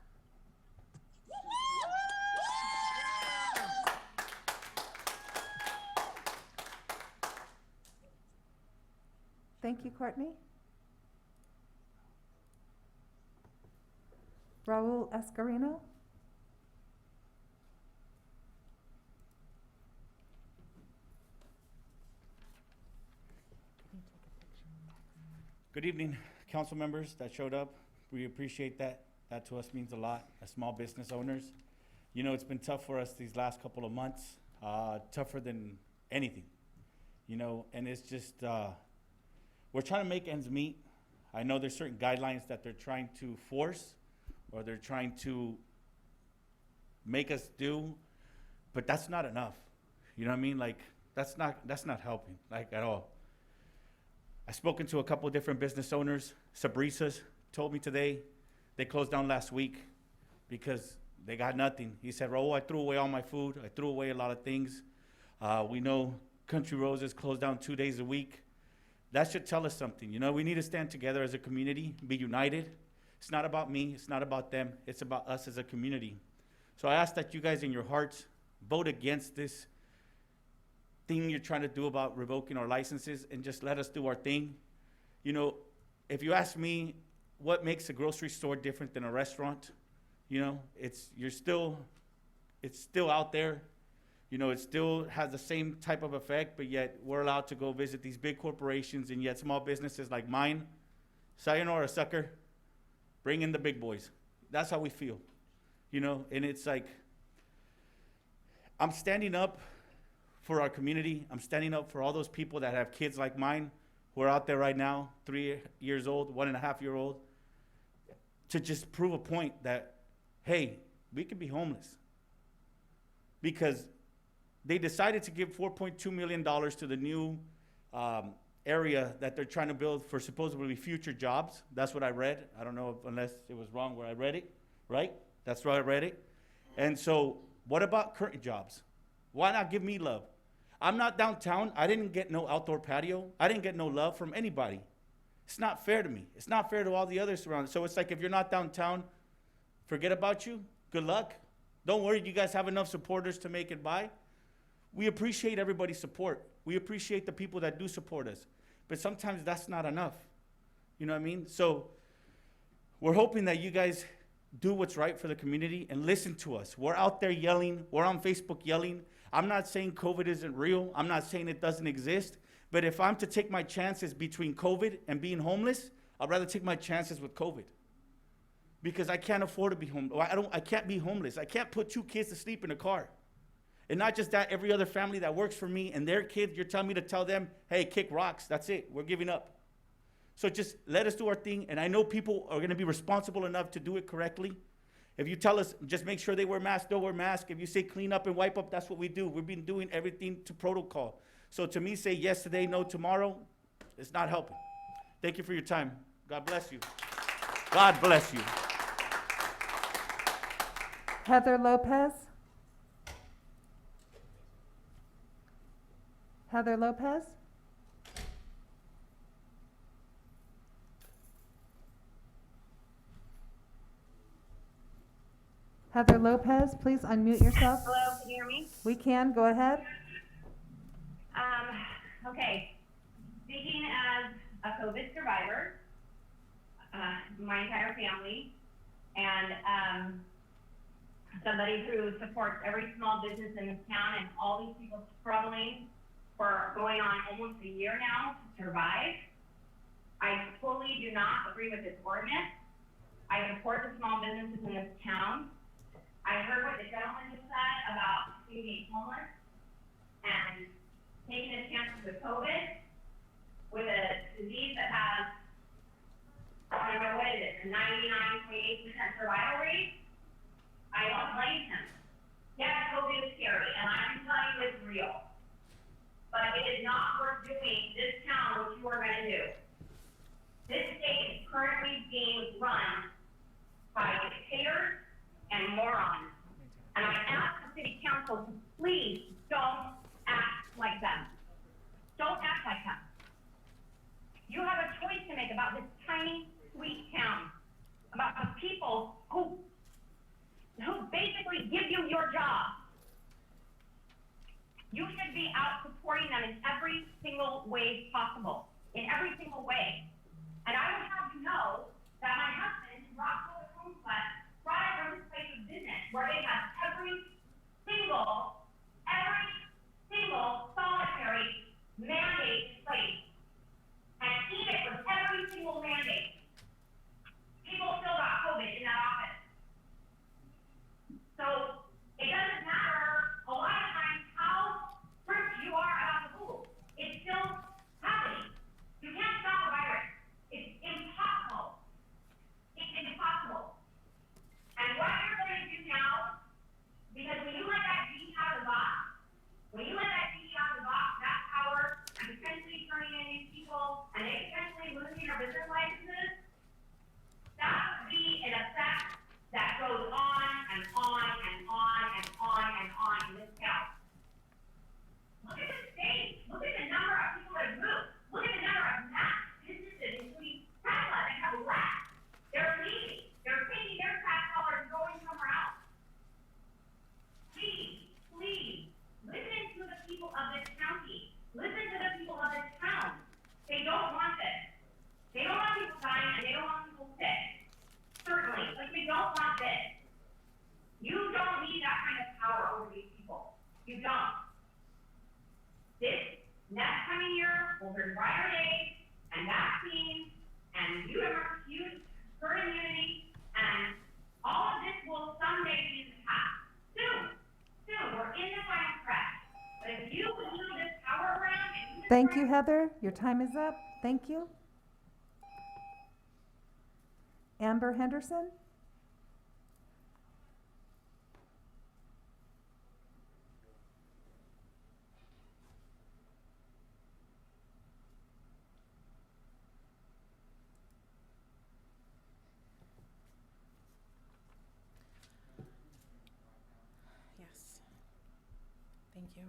Speaker 2: Thank you, Courtney. Raul Escarino?
Speaker 14: Good evening, council members that showed up. We appreciate that. That to us means a lot as small business owners. You know, it's been tough for us these last couple of months, tougher than anything, you know, and it's just, we're trying to make ends meet. I know there's certain guidelines that they're trying to force or they're trying to make us do, but that's not enough. You know what I mean? Like, that's not helping, like, at all. I've spoken to a couple of different business owners. Sabrisa's told me today they closed down last week because they got nothing. He said, Raul, I threw away all my food. I threw away a lot of things. We know Country Roses closed down 2 days a week. That should tell us something. You know, we need to stand together as a community, be united. It's not about me. It's not about them. It's about us as a community. So I ask that you guys in your hearts vote against this thing you're trying to do about revoking our licenses and just let us do our thing. You know, if you ask me what makes a grocery store different than a restaurant, you know, it's still out there. You know, it still has the same type of effect, but yet we're allowed to go visit these big corporations, and yet small businesses like mine, sayonara, sucker, bring in the big boys. That's how we feel, you know, and it's like, I'm standing up for our community. I'm standing up for all those people that have kids like mine who are out there right now, 3 years old, 1.5-year-old, to just prove a point that, hey, we could be homeless. Because they decided to give $4.2 million to the new area that they're trying to build for supposedly future jobs. That's what I read. I don't know unless it was wrong where I read it, right? That's where I read it. And so what about current jobs? Why not give me love? I'm not downtown. I didn't get no outdoor patio. I didn't get no love from anybody. It's not fair to me. It's not fair to all the others around. So it's like, if you're not downtown, forget about you. Good luck. Don't worry, you guys have enough supporters to make it by. We appreciate everybody's support. We appreciate the people that do support us. But sometimes that's not enough. You know what I mean? So we're hoping that you guys do what's right for the community and listen to us. We're out there yelling. We're on Facebook yelling. I'm not saying COVID isn't real. I'm not saying it doesn't exist. But if I'm to take my chances between COVID and being homeless, I'd rather take my chances with COVID. Because I can't afford to be homeless. I can't be homeless. I can't put 2 kids to sleep in a car. And not just that, every other family that works for me and their kids, you're telling me to tell them, hey, kick rocks. That's it. We're giving up. So just let us do our thing. And I know people are going to be responsible enough to do it correctly. If you tell us, just make sure they wear masks, they'll wear masks. If you say clean up and wipe up, that's what we do. We've been doing everything to protocol. So to me, say yes today, no tomorrow, it's not helping. Thank you for your time. God bless you. God bless you.
Speaker 2: Heather Lopez? Heather Lopez? Heather Lopez, please unmute yourself.
Speaker 15: Hello, can you hear me?
Speaker 2: We can, go ahead.
Speaker 15: Okay. Speaking as a COVID survivor, my entire family, and somebody who supports every small business in this town and all these people struggling for going on almost a year now to survive, I fully do not agree with this ordinance. I support the small businesses in this town. I heard what the gentleman just said about being homeless and taking a chance with COVID, with a disease that has, I don't know, what is it, a 99.8% survival rate. I don't blame him. Yes, COVID is scary, and I can tell you it's real. But it is not worth doing this town what you are going to do. This state is currently being run by dictators and morons. And I ask the city council to please don't act like them. Don't act like them. You have a choice to make about this tiny, sweet town, about the people who basically give you your job. You should be out supporting them in every single way possible, in every single way. And I would have you know that my husband, Rockville Homestead, brought it from his place of business where they have every single solitary mandate in place. And even with every single mandate, people still got COVID in that office. So it doesn't matter a lot of times how strict you are about the rules. It's still happening. You can't stop a virus. It's impossible. It's impossible. And what you're going to do now, because when you let that genie out of the box, that power, and potentially turning in these people, and they potentially losing their business licenses, that would be an effect that goes on and on and on and on and on in this town. Look at the state. Look at the number of people that have moved. Look at the number of mass businesses, including Tesla, that have left. They're leaving. They're taking their tax dollars and going somewhere else. Please, listen to the people of this county. Listen to the people of this town. They don't want this. They don't want people dying and they don't want people sick. Certainly, but they don't want this. You don't need that kind of power over these people. You don't. This next coming year will bring brighter days and vaccines and herd immunity, and all of this will someday be in the past. Soon, we're in the final stretch. But if you move this power around and
Speaker 2: Thank you, Heather. Your time is up. Thank you. Amber Henderson?
Speaker 16: Yes. Thank you.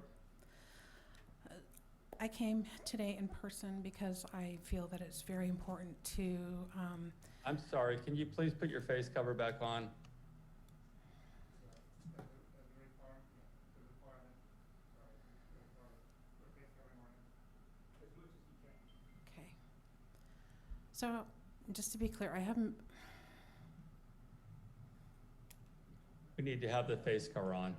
Speaker 16: I came today in person because I feel that it's very important to,
Speaker 4: I'm sorry, can you please put your face cover back on?
Speaker 16: okay. So, just to be clear, I haven't,
Speaker 4: We need to have the face cover on.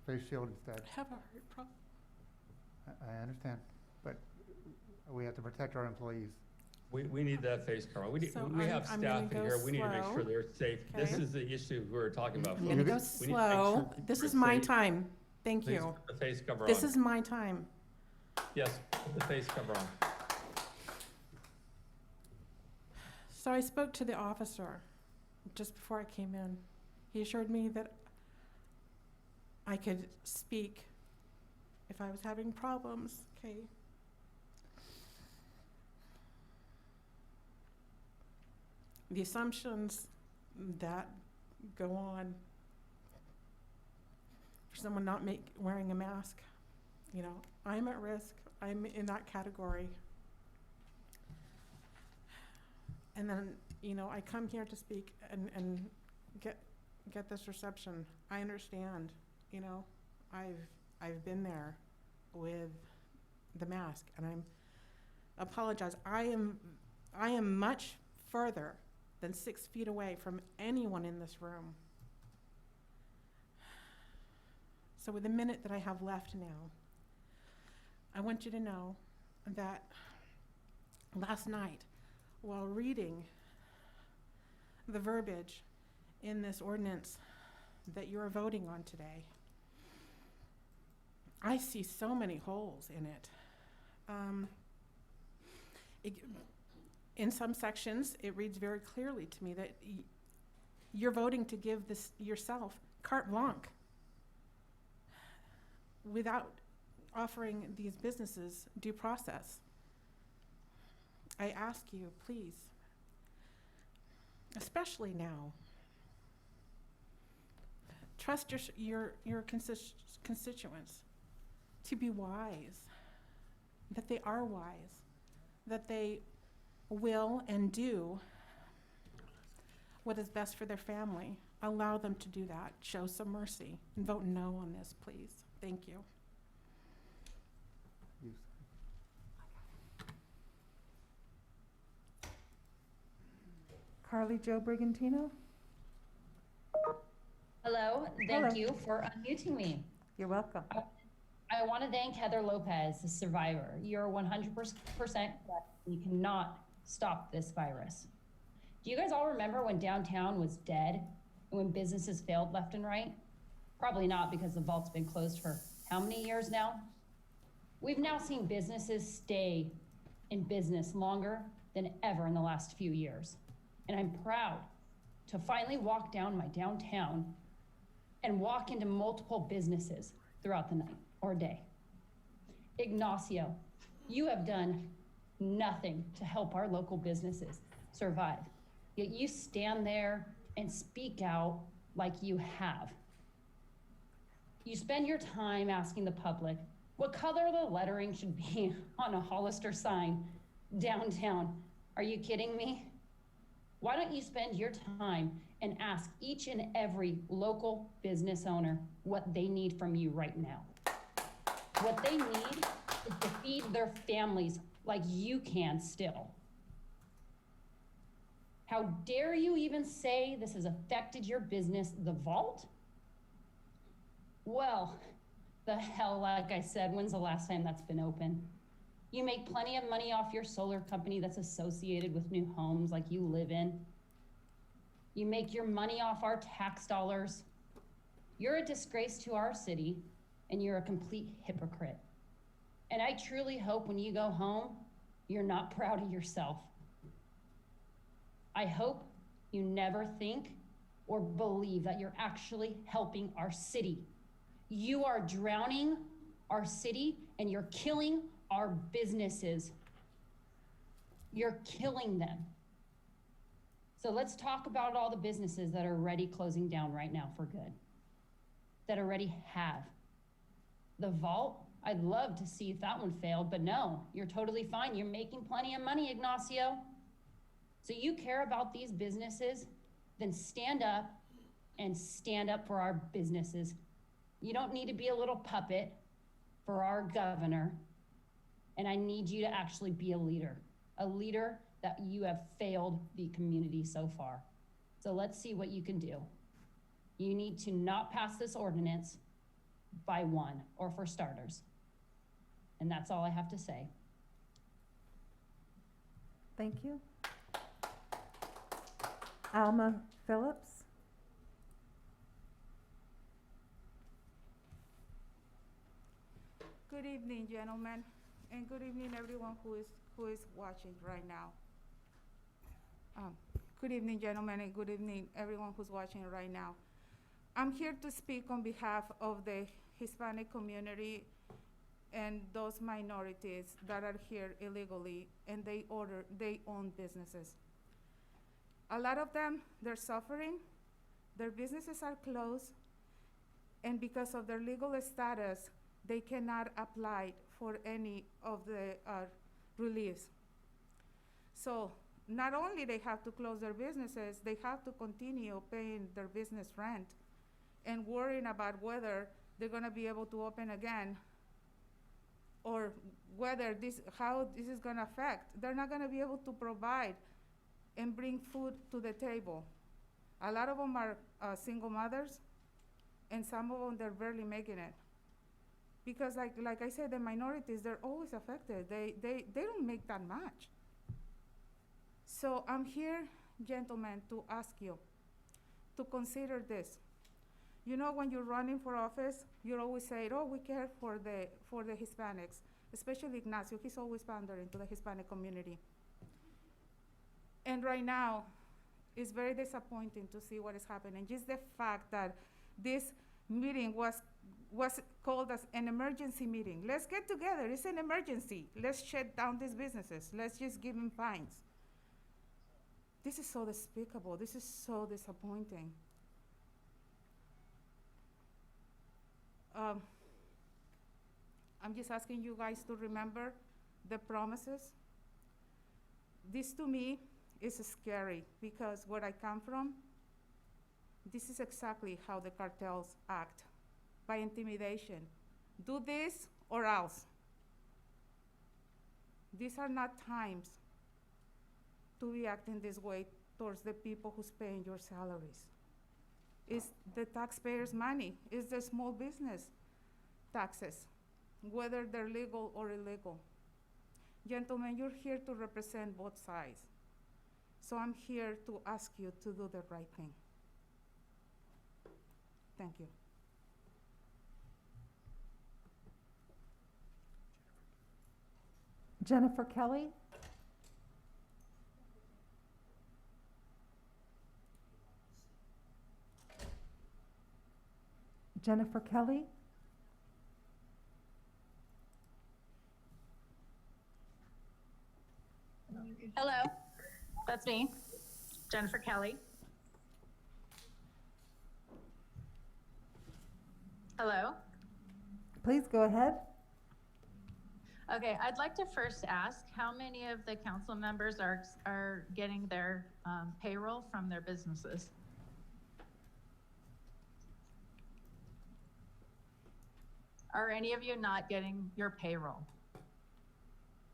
Speaker 5: Face shield instead.
Speaker 16: I have a heart problem.
Speaker 5: I understand, but we have to protect our employees.
Speaker 4: We need that face cover. We
Speaker 16: So
Speaker 4: have
Speaker 16: I'm
Speaker 4: staff
Speaker 16: gonna
Speaker 4: in
Speaker 16: go
Speaker 4: here. We need to make
Speaker 16: slow.
Speaker 4: sure they're safe. This
Speaker 16: Okay.
Speaker 4: is the issue we're talking about.
Speaker 16: I'm
Speaker 4: folks.
Speaker 16: gonna go
Speaker 4: We need to make
Speaker 16: slow.
Speaker 4: sure
Speaker 16: This
Speaker 4: people
Speaker 16: is
Speaker 4: are
Speaker 16: my
Speaker 4: safe.
Speaker 16: time. Thank
Speaker 4: Please
Speaker 16: you.
Speaker 4: put the face cover
Speaker 16: This
Speaker 4: on.
Speaker 16: is my time.
Speaker 4: Yes, put the face cover on.
Speaker 16: So I spoke to the officer just before I came in. He assured me that I could speak if I was having problems, okay? The assumptions that go on for someone not wearing a mask, you know, I'm at risk. I'm in that category. And then, you know, I come here to speak and get this reception. I understand, you know, I've been there with the mask, and I'm apologize. I am much further than 6 feet away from anyone in this room. So with the minute that I have left now, I want you to know that last night, while reading the verbiage in this ordinance that you're voting on today, I see so many holes in it. In some sections, it reads very clearly to me that you're voting to give this yourself carte blanche without offering these businesses due process. I ask you, please, especially now, trust your constituents to be wise, that they are wise, that they will and do what is best for their family. Allow them to do that. Show some mercy and vote no on this, please. Thank you.
Speaker 2: Carly Jo Brigantino?
Speaker 17: Hello,
Speaker 2: Hello.
Speaker 17: thank you for unmuting me.
Speaker 2: You're welcome.
Speaker 17: I want to thank Heather Lopez, the survivor. You're 100% correct. You cannot stop this virus. Do you guys all remember when downtown was dead and when businesses failed left and right? Probably not, because the vault's been closed for how many years now? We've now seen businesses stay in business longer than ever in the last few years. And I'm proud to finally walk down my downtown and walk into multiple businesses throughout the night or day. Ignacio, you have done nothing to help our local businesses survive. Yet you stand there and speak out like you have. You spend your time asking the public what color the lettering should be on a Hollister sign downtown. Are you kidding me? Why don't you spend your time and ask each and every local business owner what they need from you right now? What they need is to feed their families like you can still. How dare you even say this has affected your business, the vault? Well, the hell, like I said, when's the last time that's been open? You make plenty of money off your solar company that's associated with new homes like you live in. You make your money off our tax dollars. You're a disgrace to our city, and you're a complete hypocrite. And I truly hope when you go home, you're not proud of yourself. I hope you never think or believe that you're actually helping our city. You are drowning our city and you're killing our businesses. You're killing them. So let's talk about all the businesses that are already closing down right now for good, that already have. The vault, I'd love to see if that one failed, but no, you're totally fine. You're making plenty of money, Ignacio. So you care about these businesses, then stand up and stand up for our businesses. You don't need to be a little puppet for our governor. And I need you to actually be a leader that you have failed the community so far. So let's see what you can do. You need to not pass this ordinance by one, or for starters. And that's all I have to say.
Speaker 2: Thank you. Alma Phillips.
Speaker 18: Good evening, gentlemen, and good evening, everyone who is watching right now. Good evening, gentlemen, and good evening, everyone who's watching right now. I'm here to speak on behalf of the Hispanic community and those minorities that are here illegally, and they own businesses. A lot of them, they're suffering, their businesses are closed, and because of their legal status, they cannot apply for any of the reliefs. So not only they have to close their businesses, they have to continue paying their business rent and worrying about whether they're gonna be able to open again, or whether how this is gonna affect. They're not gonna be able to provide and bring food to the table. A lot of them are single mothers, and some of them, they're barely making it. Because like I said, the minorities, they're always affected. They don't make that much. So I'm here, gentlemen, to ask you to consider this. You know, when you're running for office, you're always saying, oh, we care for the Hispanics, especially Ignacio. He's always pandering to the Hispanic community. And right now, it's very disappointing to see what is happening. Just the fact that this meeting was called as an emergency meeting. Let's get together, it's an emergency. Let's shut down these businesses. Let's just give them fines. This is so despicable, this is so disappointing. I'm just asking you guys to remember the promises. This to me is scary because where I come from, this is exactly how the cartels act, by intimidation. Do this or else. These are not times to be acting this way towards the people who's paying your salaries. It's the taxpayers' money, it's the small business taxes, whether they're legal or illegal. Gentlemen, you're here to represent both sides. So I'm here to ask you to do the right thing. Thank you.
Speaker 2: Jennifer Kelly. Jennifer Kelly.
Speaker 19: Hello, that's me, Jennifer Kelly. Hello.
Speaker 2: Please go ahead.
Speaker 19: Okay, I'd like to first ask how many of the council members are getting their payroll from their businesses? Are any of you not getting your payroll?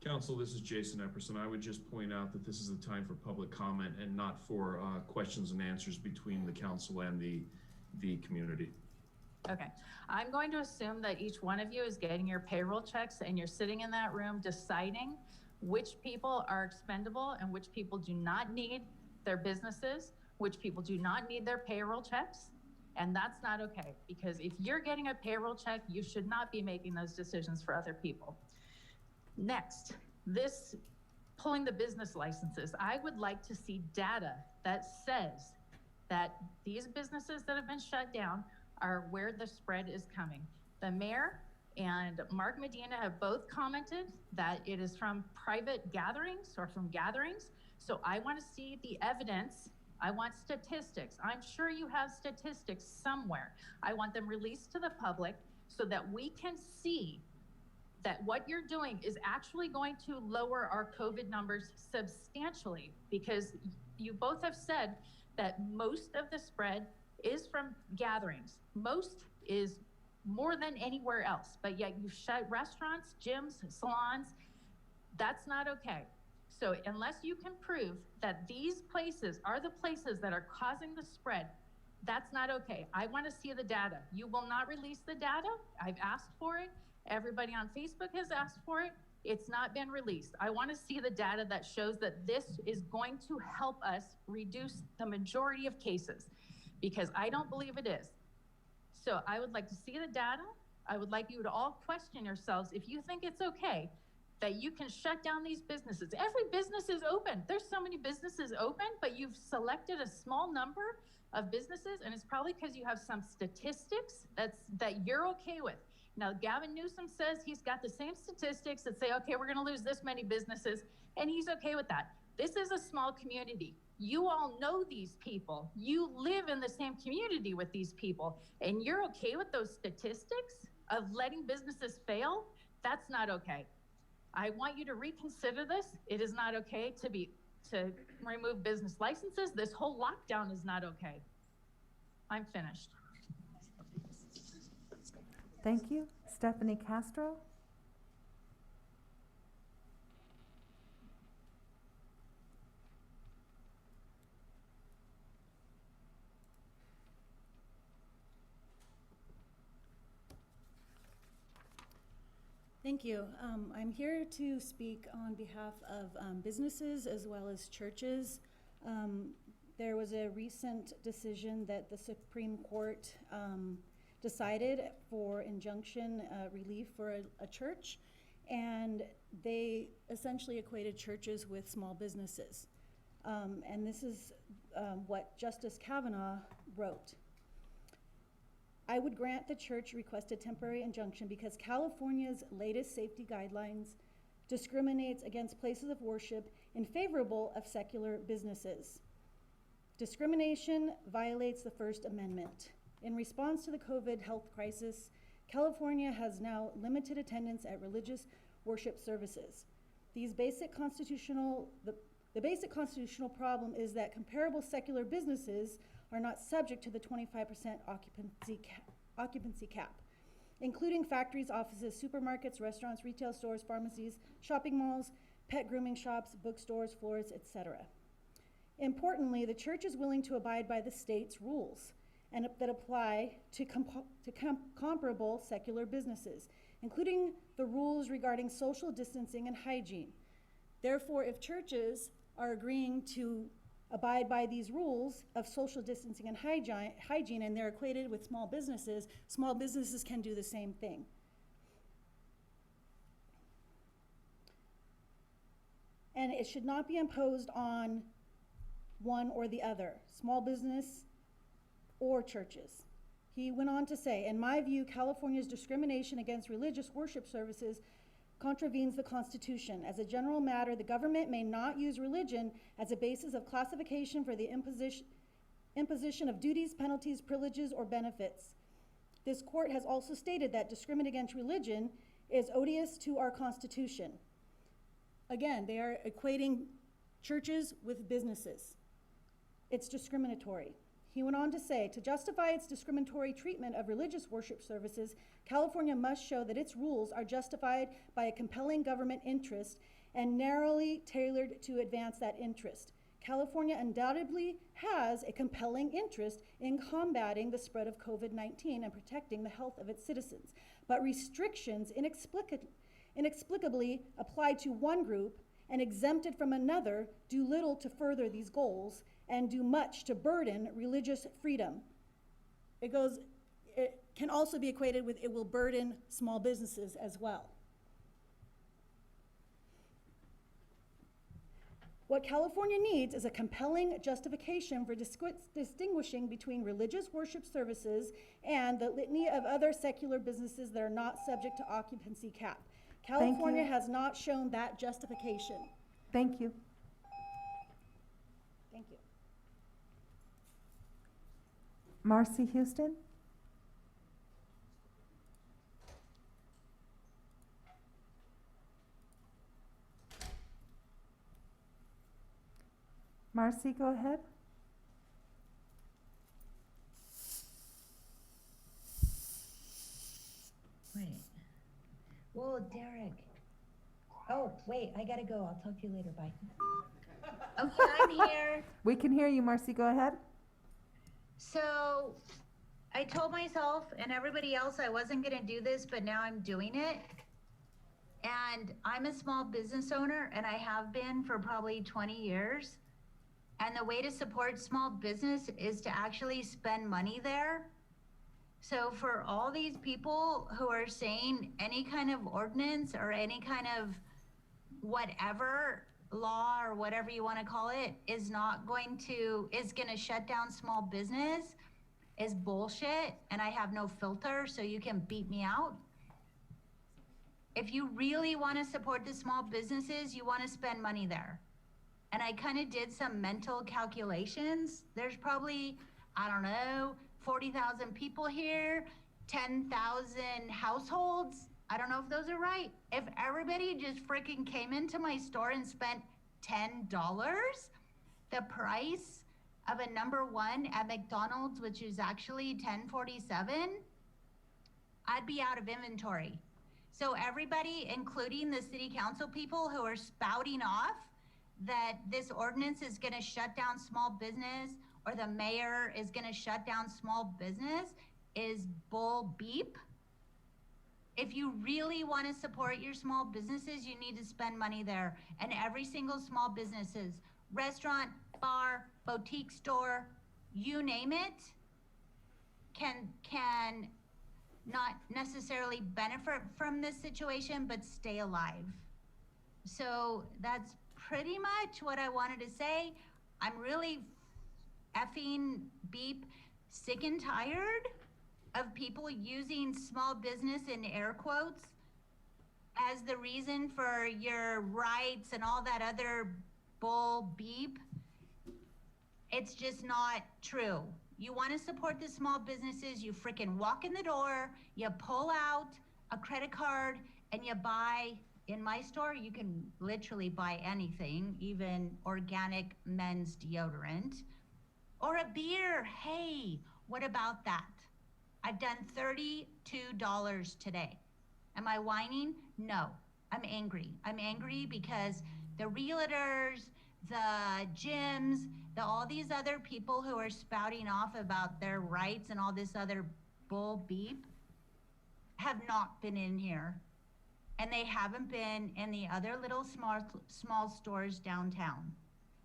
Speaker 7: Council, this is Jason Epperson. I would just point out that this is the time for public comment and not for questions and answers between the council and the community.
Speaker 19: Okay, I'm going to assume that each one of you is getting your payroll checks and you're sitting in that room deciding which people are expendable and which people do not need their businesses, which people do not need their payroll checks. And that's not okay, because if you're getting a payroll check, you should not be making those decisions for other people. Next, this pulling the business licenses. I would like to see data that says that these businesses that have been shut down are where the spread is coming. The mayor and Mark Medina have both commented that it is from private gatherings or from gatherings. So I want to see the evidence. I want statistics. I'm sure you have statistics somewhere. I want them released to the public so that we can see that what you're doing is actually going to lower our COVID numbers substantially, because you both have said that most of the spread is from gatherings. Most is more than anywhere else, but yet you shut restaurants, gyms, salons. That's not okay. So unless you can prove that these places are the places that are causing the spread, that's not okay. I want to see the data. You will not release the data. I've asked for it. Everybody on Facebook has asked for it. It's not been released. I want to see the data that shows that this is going to help us reduce the majority of cases, because I don't believe it is. So I would like to see the data. I would like you to all question yourselves if you think it's okay that you can shut down these businesses. Every business is open. There's so many businesses open, but you've selected a small number of businesses, and it's probably because you have some statistics that you're okay with. Now, Gavin Newsom says he's got the same statistics that say, okay, we're gonna lose this many businesses, and he's okay with that. This is a small community. You all know these people. You live in the same community with these people, and you're okay with those statistics of letting businesses fail? That's not okay. I want you to reconsider this. It is not okay to remove business licenses. This whole lockdown is not okay. I'm finished.
Speaker 2: Thank you. Stephanie Castro?
Speaker 20: Thank you. I'm here to speak on behalf of businesses as well as churches. There was a recent decision that the Supreme Court decided for injunction relief for a church, and they essentially equated churches with small businesses. And this is what Justice Kavanaugh wrote. I would grant the church requested temporary injunction because California's latest safety guidelines discriminates against places of worship in favorable of secular businesses. Discrimination violates the First Amendment. In response to the COVID health crisis, California has now limited attendance at religious worship services. The basic constitutional problem is that comparable secular businesses are not subject to the 25% occupancy cap, including factories, offices, supermarkets, restaurants, retail stores, pharmacies, shopping malls, pet grooming shops, bookstores, floors, etc. Importantly, the church is willing to abide by the state's rules and that apply to comparable secular businesses, including the rules regarding social distancing and hygiene. Therefore, if churches are agreeing to abide by these rules of social distancing and hygiene, and they're equated with small businesses can do the same thing. And it should not be imposed on one or the other, small business or churches. He went on to say, in my view, California's discrimination against religious worship services contravenes the Constitution. As a general matter, the government may not use religion as a basis of classification for the imposition of duties, penalties, privileges, or benefits. This court has also stated that discrimination against religion is odious to our Constitution. Again, they are equating churches with businesses. It's discriminatory. He went on to say, to justify its discriminatory treatment of religious worship services, California must show that its rules are justified by a compelling government interest and narrowly tailored to advance that interest. California undoubtedly has a compelling interest in combating the spread of COVID-19 and protecting the health of its citizens. But restrictions inexplicably applied to one group and exempted from another do little to further these goals and do much to burden religious freedom. It can also be equated with it will burden small businesses as well. What California needs is a compelling justification for distinguishing between religious worship services and the litany of other secular businesses that are not subject to occupancy cap. California has not shown that justification.
Speaker 2: Thank you.
Speaker 20: Thank you.
Speaker 2: Marcy Houston? Marcy, go ahead.
Speaker 21: Wait. Whoa, Derek. Oh, wait, I gotta go. I'll talk to you later. Bye. Okay, I'm here.
Speaker 2: We can hear you, Marcy. Go ahead.
Speaker 21: So I told myself and everybody else I wasn't gonna do this, but now I'm doing it. And I'm a small business owner, and I have been for probably 20 years. And the way to support small business is to actually spend money there. So for all these people who are saying any kind of ordinance or any kind of whatever law or whatever you want to call it is gonna shut down small business is bullshit, and I have no filter, so you can beat me out. If you really want to support the small businesses, you want to spend money there. And I kind of did some mental calculations. There's probably, I don't know, 40,000 people here, 10,000 households. I don't know if those are right. If everybody just freaking came into my store and spent $10, the price of a number one at McDonald's, which is actually $10.47, I'd be out of inventory. So everybody, including the city council people who are spouting off that this ordinance is gonna shut down small business or the mayor is gonna shut down small business is bull beep. If you really wanna support your small businesses, you need to spend money there. And every single small businesses, restaurant, bar, boutique store, you name it, can not necessarily benefit from this situation, but stay alive. So that's pretty much what I wanted to say. I'm really effing beep sick and tired of people using small business in air quotes as the reason for your rights and all that other bull beep. It's just not true. You want to support the small businesses, you freaking walk in the door, you pull out a credit card, and you buy. In my store, you can literally buy anything, even organic men's deodorant, or a beer. Hey, what about that? I've done $32 today. Am I whining? No, I'm angry. I'm angry because the realtors, the gyms, all these other people who are spouting off about their rights and all this other bull beep have not been in here. And they haven't been in the other little small stores downtown.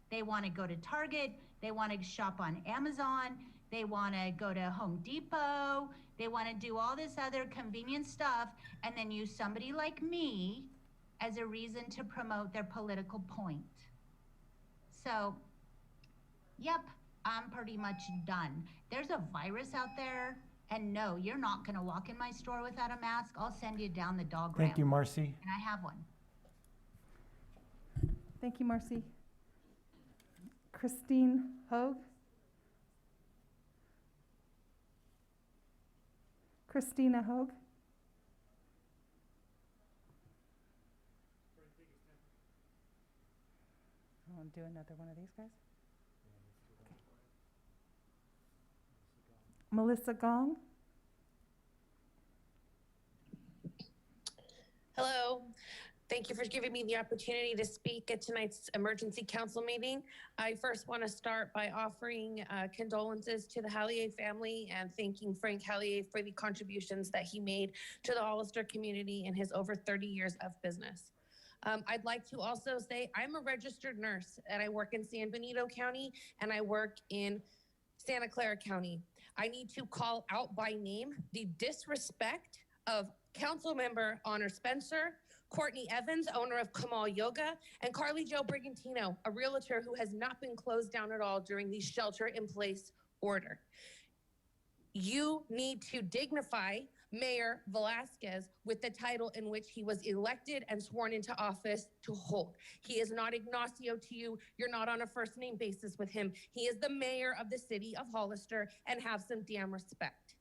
Speaker 21: They want to go to Target, they want to shop on Amazon, they want to go to Home Depot, they want to do all this other convenient stuff and then use somebody like me as a reason to promote their political point. So, yep, I'm pretty much done. There's a virus out there. And no, you're not gonna walk in my store without a mask. I'll send you down the dog ramp.
Speaker 3: Thank you, Marcy.
Speaker 21: And I have one.
Speaker 2: Thank you, Marcy. Christine Hoag? Christina Hoag? I want to do another one of these guys. Okay. Melissa Gong?
Speaker 22: Hello. Thank you for giving me the opportunity to speak at tonight's emergency council meeting. I first want to start by offering condolences to the Hallier family and thanking Frank Hallier for the contributions that he made to the Hollister community in his over 30 years of business. I'd like to also say I'm a registered nurse and I work in San Benito County and I work in Santa Clara County. I need to call out by name the disrespect of Councilmember Honor Spencer, Courtney Evans, owner of Kamal Yoga, and Carly Jo Brigantino, a realtor who has not been closed down at all during the shelter-in-place order. You need to dignify Mayor Velasquez with the title in which he was elected and sworn into office to hold. He is not Ignacio to you. You're not on a first name basis with him. He is the mayor of the city of Hollister, and have some damn respect.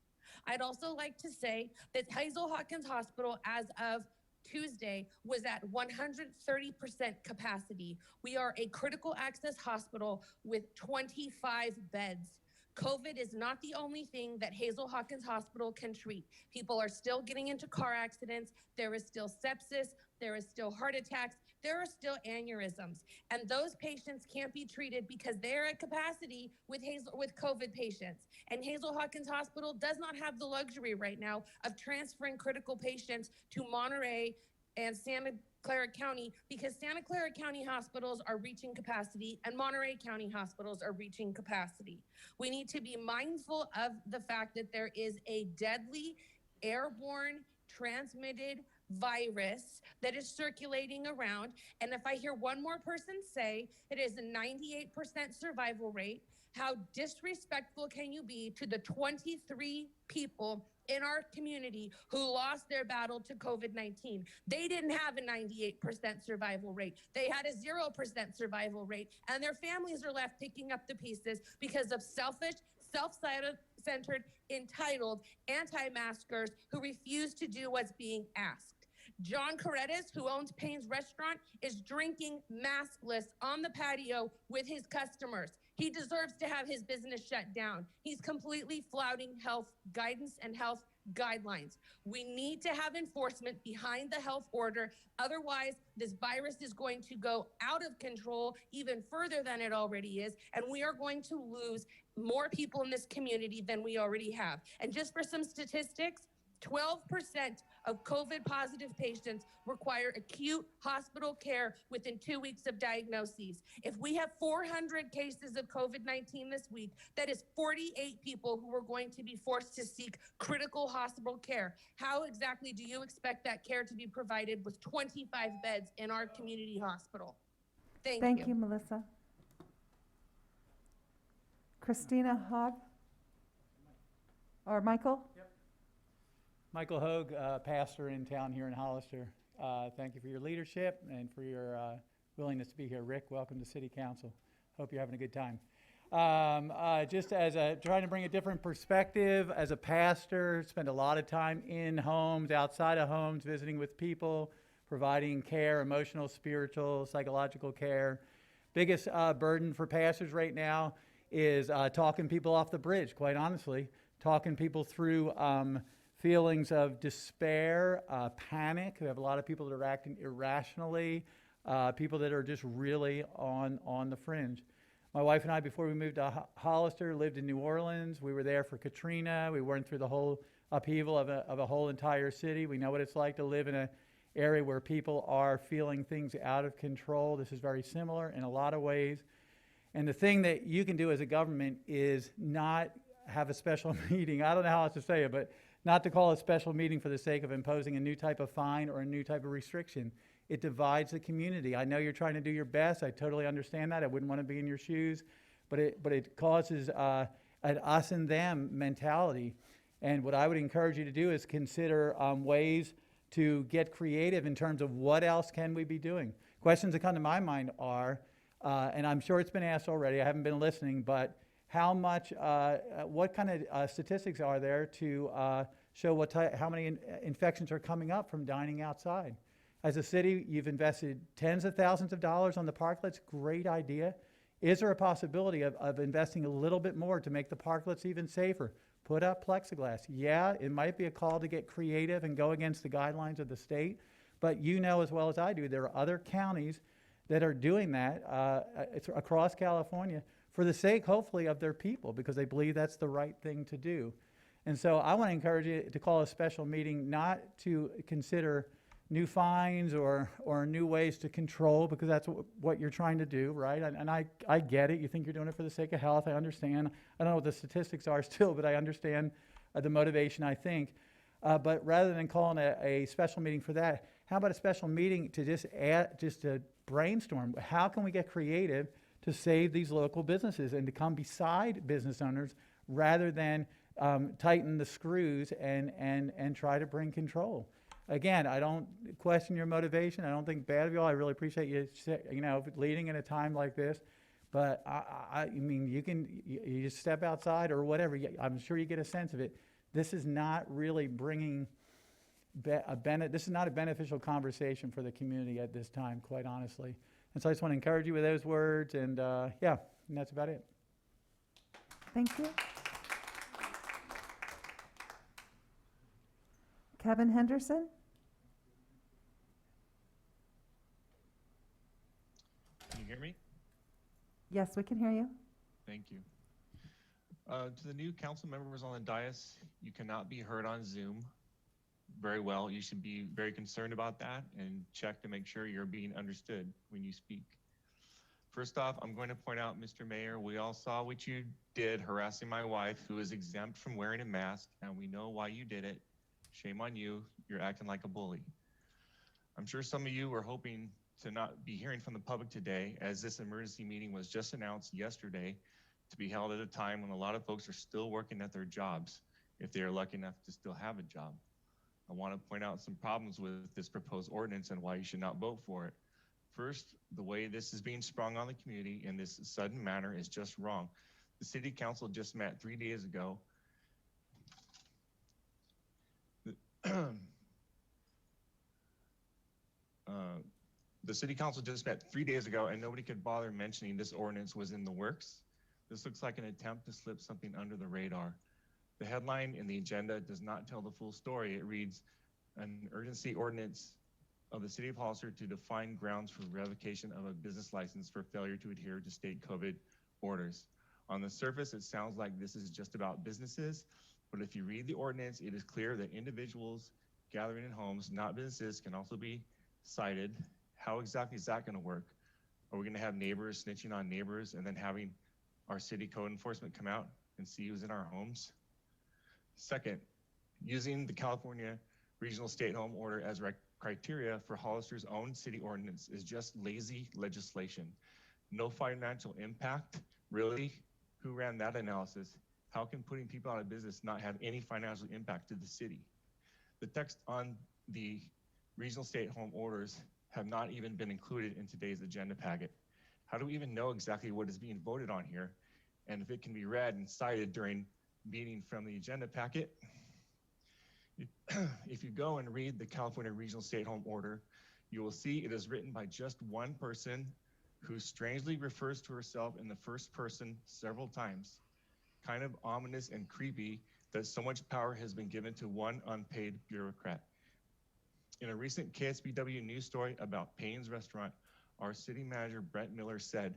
Speaker 22: I'd also like to say that Hazel Hawkins Hospital, as of Tuesday, was at 130% capacity. We are a critical access hospital with 25 beds. COVID is not the only thing that Hazel Hawkins Hospital can treat. People are still getting into car accidents. There is still sepsis. There is still heart attacks. There are still aneurysms. And those patients can't be treated because they're at capacity with COVID patients. And Hazel Hawkins Hospital does not have the luxury right now of transferring critical patients to Monterey and Santa Clara County, because Santa Clara County hospitals are reaching capacity and Monterey County hospitals are reaching capacity. We need to be mindful of the fact that there is a deadly airborne transmitted virus that is circulating around. And if I hear one more person say it is a 98% survival rate, how disrespectful can you be to the 23 people in our community who lost their battle to COVID-19? They didn't have a 98% survival rate. They had a 0% survival rate, and their families are left picking up the pieces because of selfish, self-centered, entitled anti-maskers who refuse to do what's being asked. John Corredes, who owns Payne's Restaurant, is drinking maskless on the patio with his customers. He deserves to have his business shut down. He's completely flouting health guidance and health guidelines. We need to have enforcement behind the health order. Otherwise, this virus is going to go out of control even further than it already is, and we are going to lose more people in this community than we already have. And just for some statistics, 12% of COVID positive patients require acute hospital care within 2 weeks of diagnoses. If we have 400 cases of COVID-19 this week, that is 48 people who are going to be forced to seek critical hospital care. How exactly do you expect that care to be provided with 25 beds in our community hospital?
Speaker 2: Thank you, Melissa. Christina Hogg? Or Michael?
Speaker 8: Michael Hogue, pastor in town here in Hollister. Thank you for your leadership and for your willingness to be here. Rick, welcome to City Council. Hope you're having a good time. Just as trying to bring a different perspective, as a pastor, spend a lot of time in homes, outside of homes, visiting with people, providing care, emotional, spiritual, psychological care. Biggest burden for pastors right now is talking people off the bridge, quite honestly, talking people through feelings of despair, panic. We have a lot of people that are acting irrationally, people that are just really on the fringe. My wife and I, before we moved to Hollister, lived in New Orleans. We were there for Katrina. We went through the whole upheaval of a whole entire city. We know what it's like to live in an area where people are feeling things out of control. This is very similar in a lot of ways. And the thing that you can do as a government is not have a special meeting. I don't know how else to say it, but not to call a special meeting for the sake of imposing a new type of fine or a new type of restriction. It divides the community. I know you're trying to do your best. I totally understand that. I wouldn't want to be in your shoes, but it causes an us and them mentality. And what I would encourage you to do is consider ways to get creative in terms of what else can we be doing. Questions that come to my mind are, and I'm sure it's been asked already, I haven't been listening, but how much, what kind of statistics are there to show how many infections are coming up from dining outside? As a city, you've invested tens of thousands of dollars on the parklets. Great idea. Is there a possibility of investing a little bit more to make the parklets even safer? Put up plexiglass. Yeah, it might be a call to get creative and go against the guidelines of the state, but you know as well as I do, there are other counties that are doing that it's across California, for the sake, hopefully, of their people, because they believe that's the right thing to do. And so I want to encourage you to call a special meeting, not to consider new fines or new ways to control, because that's what you're trying to do, right? And I get it. You think you're doing it for the sake of health. I understand. I don't know what the statistics are still, but I understand the motivation, I think. But rather than calling a special meeting for that, how about a special meeting to just to brainstorm? How can we get creative to save these local businesses and to come beside business owners rather than tighten the screws and try to bring control? Again, I don't question your motivation. I don't think bad of you all. I really appreciate you, leading in a time like this. But I mean, you just step outside or whatever. I'm sure you get a sense of it. This is not really bringing this is not a beneficial conversation for the community at this time, quite honestly. And so I just want to encourage you with those words. And and that's about it.
Speaker 2: Thank you. Kevin Henderson?
Speaker 9: Can you hear me?
Speaker 2: Yes, we can hear you.
Speaker 9: Thank you. To the new council members on the dais, you cannot be heard on Zoom very well. You should be very concerned about that and check to make sure you're being understood when you speak. First off, I'm going to point out, Mr. Mayor, we all saw what you did harassing my wife, who is exempt from wearing a mask, and we know why you did it. Shame on you. You're acting like a bully. I'm sure some of you were hoping to not be hearing from the public today, as this emergency meeting was just announced yesterday to be held at a time when a lot of folks are still working at their jobs, if they are lucky enough to still have a job. I want to point out some problems with this proposed ordinance and why you should not vote for it. First, the way this is being sprung on the community in this sudden manner is just wrong. The city council just met 3 days ago. The city council just met 3 days ago and nobody could bother mentioning this ordinance was in the works. This looks like an attempt to slip something under the radar. The headline in the agenda does not tell the full story. It reads, an urgency ordinance of the city of Hollister to define grounds for revocation of a business license for failure to adhere to state COVID orders. On the surface, it sounds like this is just about businesses, but if you read the ordinance, it is clear that individuals gathering in homes, not businesses, can also be cited. How exactly is that going to work? Are we going to have neighbors snitching on neighbors and then having our city code enforcement come out and see who's in our homes? Second, using the California Regional Stay-at-Home Order as criteria for Hollister's own city ordinance is just lazy legislation. No financial impact, really? Who ran that analysis? How can putting people out of business not have any financial impact to the city? The text on the regional stay-at-home orders have not even been included in today's agenda packet. How do we even know exactly what is being voted on here? And if it can be read and cited during meeting from the agenda packet? If you go and read the California Regional Stay-at-Home Order, you will see it is written by just one person who strangely refers to herself in the first person several times. Kind of ominous and creepy that so much power has been given to one unpaid bureaucrat. In a recent KSBW news story about Payne's Restaurant, our city manager, Brent Miller, said,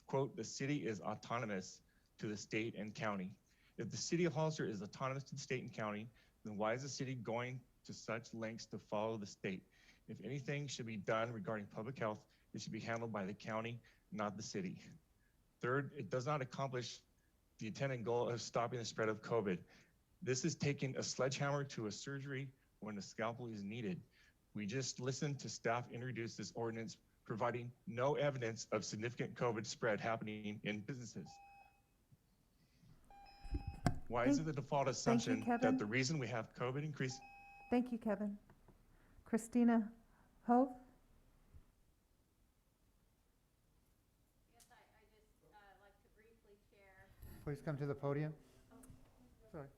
Speaker 9: quote, the city is autonomous to the state and county. If the city of Hollister is autonomous to the state and county, then why is the city going to such lengths to follow the state? If anything should be done regarding public health, it should be handled by the county, not the city. Third, it does not accomplish the intended goal of stopping the spread of COVID. This is taking a sledgehammer to a surgery when a scalpel is needed. We just listened to staff introduce this ordinance, providing no evidence of significant COVID spread happening in businesses. Why is it the default assumption that the reason we have COVID increase?
Speaker 2: Thank you, Kevin. Christina Hove?
Speaker 10: Yes, I just like to briefly share.
Speaker 5: Please come to the podium. Sorry.
Speaker 10: Okay.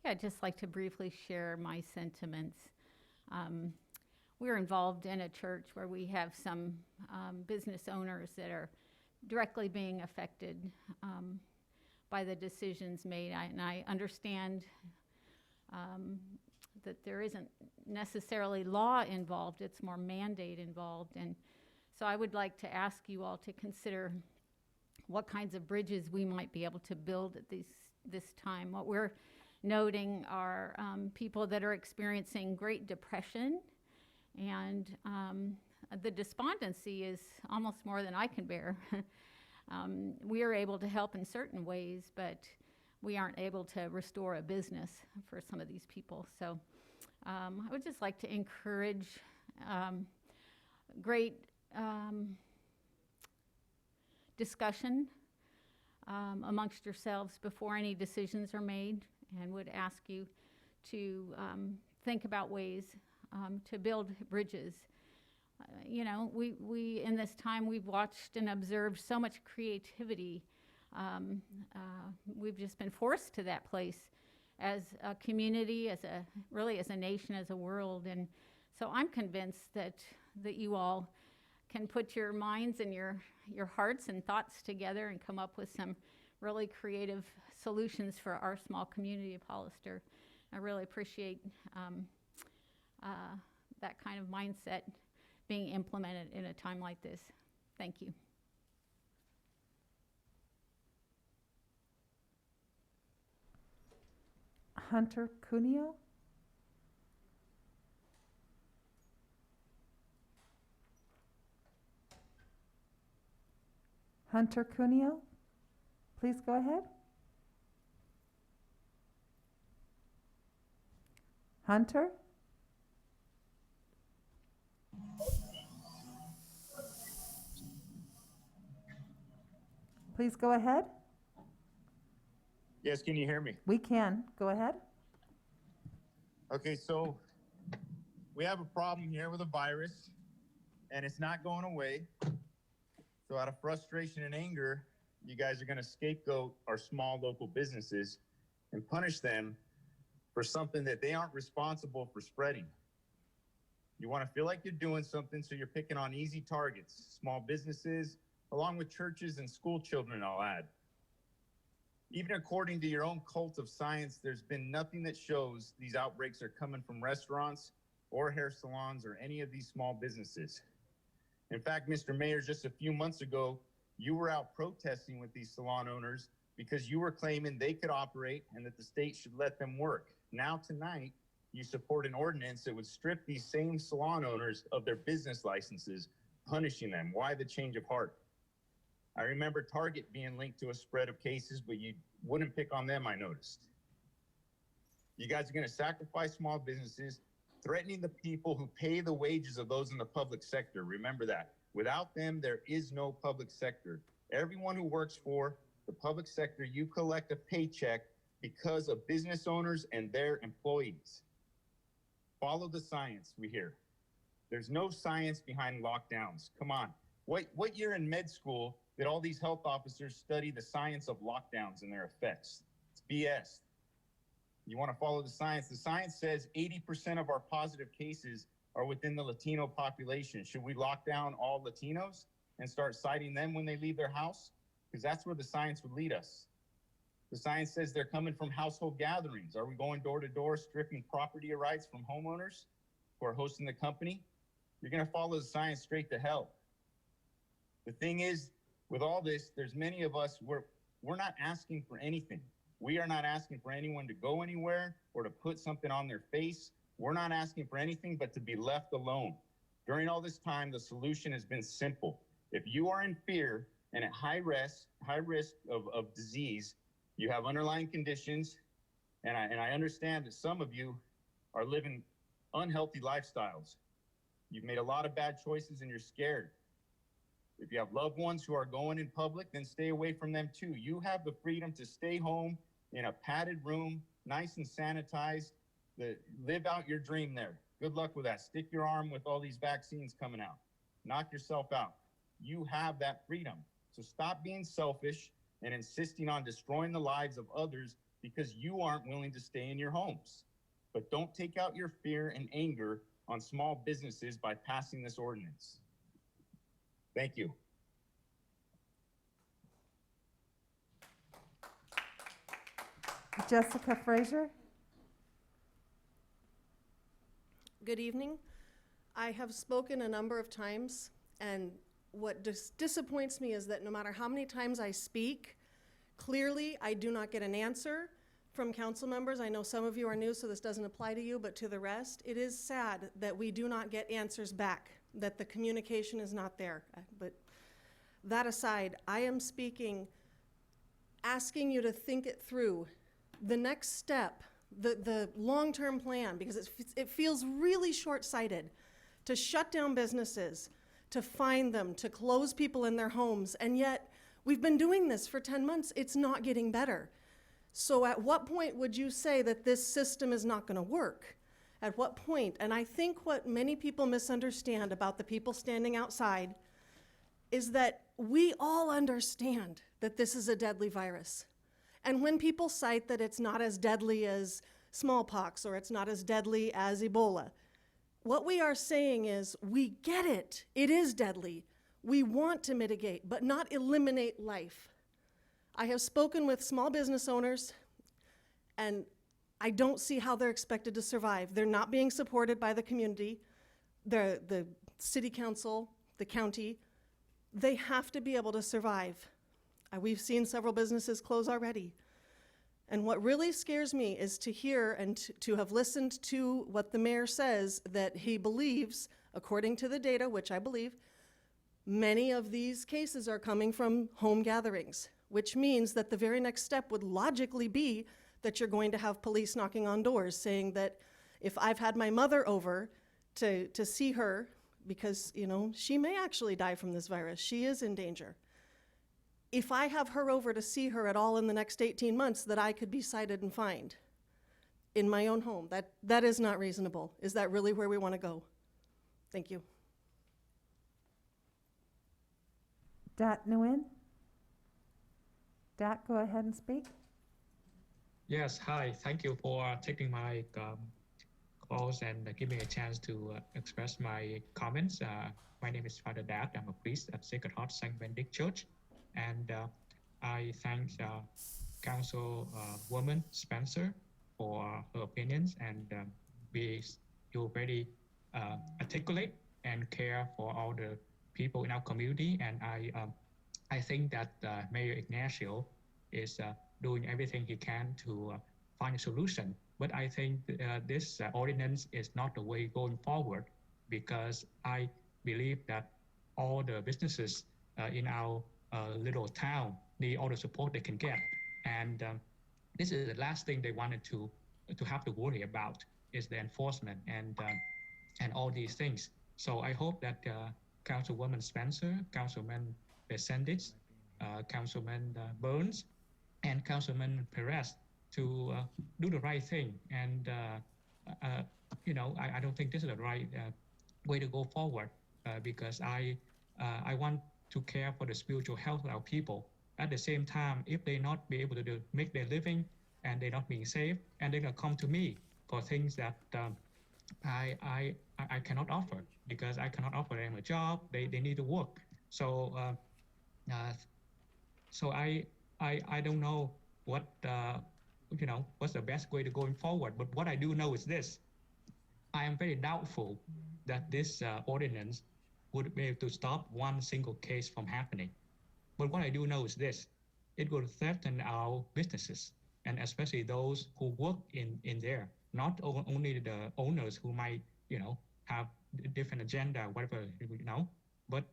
Speaker 10: Yeah, I'd just like to briefly share my sentiments. We're involved in a church where we have some business owners that are directly being affected by the decisions made. And I understand that there isn't necessarily law involved, it's more mandate involved. And so I would like to ask you all to consider what kinds of bridges we might be able to build at this time. What we're noting are people that are experiencing Great Depression, and the despondency is almost more than I can bear. We are able to help in certain ways, but we aren't able to restore a business for some of these people. So I would just like to encourage great discussion amongst yourselves before any decisions are made, and would ask you to think about ways to build bridges. You know, we in this time, we've watched and observed so much creativity. We've just been forced to that place as a community, as a nation, as a world. And so I'm convinced that you all can put your minds and your hearts and thoughts together and come up with some really creative solutions for our small community of Hollister. I really appreciate that kind of mindset being implemented in a time like this. Thank you.
Speaker 2: Hunter Cuneo? Hunter Cuneo, please go ahead. Hunter? Please go ahead.
Speaker 1: Yes, can you hear me?
Speaker 2: We can. Go ahead.
Speaker 1: Okay, so we have a problem here with a virus, and it's not going away. So out of frustration and anger, you guys are going to scapegoat our small local businesses and punish them for something that they aren't responsible for spreading. You want to feel like you're doing something, so you're picking on easy targets, small businesses, along with churches and school children, I'll add. Even according to your own cult of science, there's been nothing that shows these outbreaks are coming from restaurants or hair salons or any of these small businesses. In fact, Mr. Mayor, just a few months ago, you were out protesting with these salon owners because you were claiming they could operate and that the state should let them work. Now tonight, you support an ordinance that would strip these same salon owners of their business licenses, punishing them. Why the change of heart? I remember Target being linked to a spread of cases, but you wouldn't pick on them, I noticed. You guys are going to sacrifice small businesses, threatening the people who pay the wages of those in the public sector. Remember that. Without them, there is no public sector. Everyone who works for the public sector, you collect a paycheck because of business owners and their employees. Follow the science, we hear. There's no science behind lockdowns. Come on. What year in med school did all these health officers study the science of lockdowns and their effects? It's BS. You want to follow the science. The science says 80% of our positive cases are within the Latino population. Should we lock down all Latinos and start citing them when they leave their house? Because that's where the science would lead us. The science says they're coming from household gatherings. Are we going door to door, stripping property rights from homeowners who are hosting the company? You're going to follow the science straight to hell. The thing is, with all this, there's many of us, we're not asking for anything. We are not asking for anyone to go anywhere or to put something on their face. We're not asking for anything but to be left alone. During all this time, the solution has been simple. If you are in fear and at high risk of disease, you have underlying conditions, and I understand that some of you are living unhealthy lifestyles. You've made a lot of bad choices and you're scared. If you have loved ones who are going in public, then stay away from them too. You have the freedom to stay home in a padded room, nice and sanitized, live out your dream there. Good luck with that. Stick your arm with all these vaccines coming out. Knock yourself out. You have that freedom. So stop being selfish and insisting on destroying the lives of others because you aren't willing to stay in your homes. But don't take out your fear and anger on small businesses by passing this ordinance. Thank you.
Speaker 2: Jessica Frazier?
Speaker 6: Good evening. I have spoken a number of times, and what disappoints me is that no matter how many times I speak, clearly I do not get an answer from council members. I know some of you are new, so this doesn't apply to you, but to the rest, it is sad that we do not get answers back, that the communication is not there. But That aside, I am speaking, asking you to think it through. The next step, the long-term plan, because it feels really short-sighted to shut down businesses, to fine them, to close people in their homes, and yet we've been doing this for 10 months. It's not getting better. So at what point would you say that this system is not going to work? At what point? And I think what many people misunderstand about the people standing outside is that we all understand that this is a deadly virus. And when people cite that it's not as deadly as smallpox or it's not as deadly as Ebola, what we are saying is we get it. It is deadly. We want to mitigate, but not eliminate life. I have spoken with small business owners, and I don't see how they're expected to survive. They're not being supported by the community, the city council, the county. They have to be able to survive. We've seen several businesses close already. And what really scares me is to hear and to have listened to what the mayor says, that he believes, according to the data, which I believe, many of these cases are coming from home gatherings, which means that the very next step would logically be that you're going to have police knocking on doors saying that if I've had my mother over to see her, because, you know, she may actually die from this virus, she is in danger. If I have her over to see her at all in the next 18 months, that I could be cited and fined in my own home. That is not reasonable. Is that really where we want to go? Thank you.
Speaker 2: Dat Nguyen? Dat, go ahead and speak.
Speaker 11: Yes, hi. Thank you for taking my calls and giving me a chance to express my comments. My name is Father Dat. I'm a priest at Sacred Heart St. Benedict Church. And I thank Councilwoman Spencer for her opinions, and you're very articulate and care for all the people in our community. And I think that Mayor Ignacio is doing everything he can to find a solution. But I think this ordinance is not the way going forward, because I believe that all the businesses in our little town need all the support they can get. And this is the last thing they wanted to have to worry about, is the enforcement and all these things. So I hope that Councilwoman Spencer, Councilman Besendis, Councilman Burns, and Councilman Perez to do the right thing. And you know, I don't think this is the right way to go forward, because I want to care for the spiritual health of our people. At the same time, if they not be able to make their living and they're not being safe, and they're gonna come to me for things that I cannot offer, because I cannot offer them a job. They need to work. So so I don't know what you know, what's the best way to going forward. But what I do know is this: I am very doubtful that this ordinance would be able to stop one single case from happening. But what I do know is this: it will threaten our businesses, and especially those who work in there, not only the owners who might, you know, have a different agenda, whatever, you know, but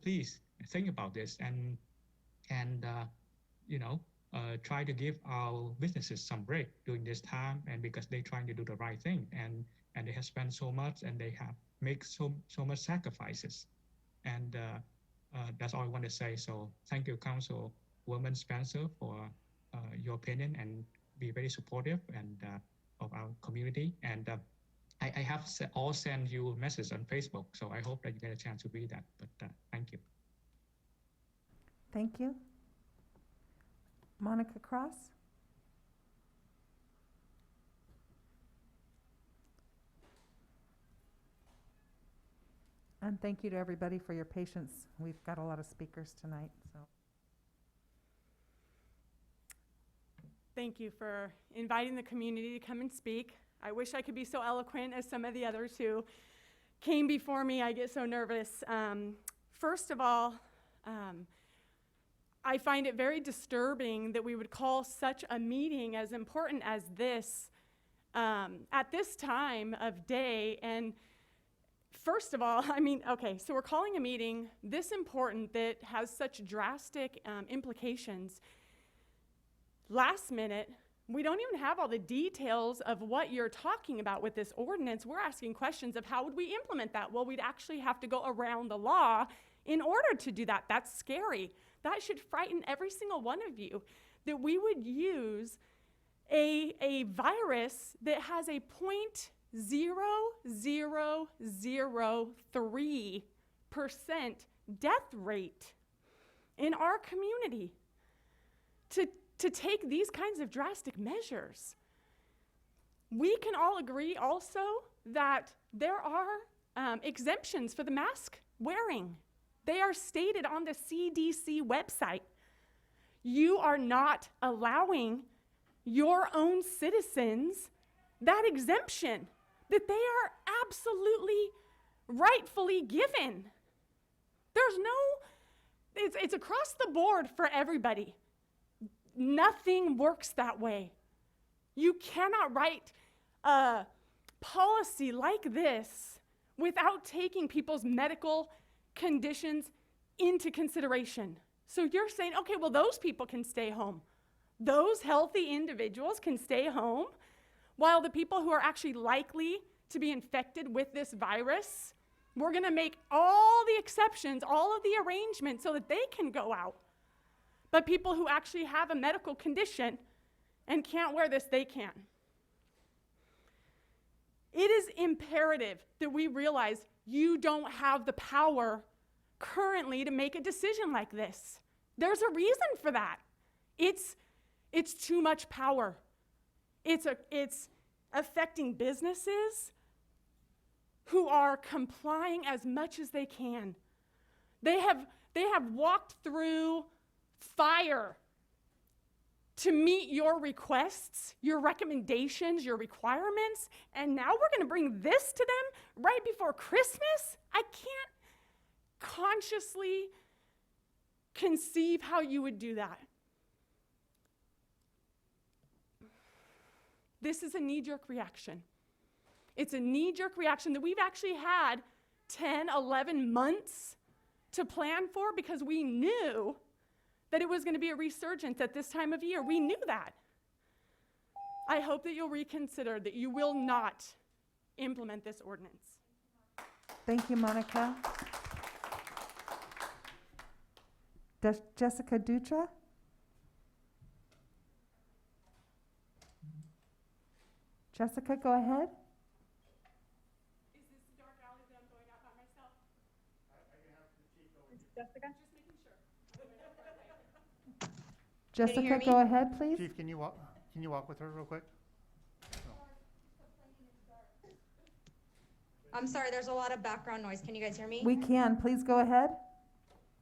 Speaker 11: please think about this and you know, try to give our businesses some break during this time, and because they're trying to do the right thing, and they have spent so much, and they have make so much sacrifices. And that's all I want to say. So thank you, Councilwoman Spencer, for your opinion, and be very supportive and of our community. And I have all sent you a message on Facebook, so I hope that you get a chance to read that. But thank you.
Speaker 2: Thank you. Monica Cross? And thank you to everybody for your patience. We've got a lot of speakers tonight, so.
Speaker 13: Thank you for inviting the community to come and speak. I wish I could be so eloquent as some of the others who came before me. I get so nervous. First of all, I find it very disturbing that we would call such a meeting as important as this at this time of day. And First of all, I mean, okay, so we're calling a meeting this important that has such drastic implications. Last minute, we don't even have all the details of what you're talking about with this ordinance. We're asking questions of how would we implement that? Well, we'd actually have to go around the law in order to do that. That's scary. That should frighten every single one of you, that we would use a virus that has a 0.0003% death rate in our community to take these kinds of drastic measures. We can all agree also that there are exemptions for the mask wearing. They are stated on the CDC website. You are not allowing your own citizens that exemption that they are absolutely rightfully given. There's it's across the board for everybody. Nothing works that way. You cannot write a policy like this without taking people's medical conditions into consideration. So you're saying, okay, well, those people can stay home. Those healthy individuals can stay home, while the people who are actually likely to be infected with this virus, we're going to make all the exceptions, all of the arrangements so that they can go out. But people who actually have a medical condition and can't wear this, they can. It is imperative that we realize you don't have the power currently to make a decision like this. There's a reason for that. It's too much power. It's affecting businesses who are complying as much as they can. They have walked through fire to meet your requests, your recommendations, your requirements, and now we're going to bring this to them right before Christmas? I can't consciously conceive how you would do that. This is a knee-jerk reaction. It's a knee-jerk reaction that we've actually had 10, 11 months to plan for because we knew that it was going to be a resurgence at this time of year. We knew that. I hope that you'll reconsider that you will not implement this ordinance.
Speaker 2: Thank you, Monica. Jessica Dutra? Jessica, go ahead.
Speaker 13: Is this the dark alley that I'm going out by myself?
Speaker 12: Jessica?
Speaker 13: Just making sure.
Speaker 2: Jessica, go ahead, please.
Speaker 5: Chief, can you walk with her real quick?
Speaker 12: I'm sorry, there's a lot of background noise. Can you guys hear me?
Speaker 2: We can. Please go ahead.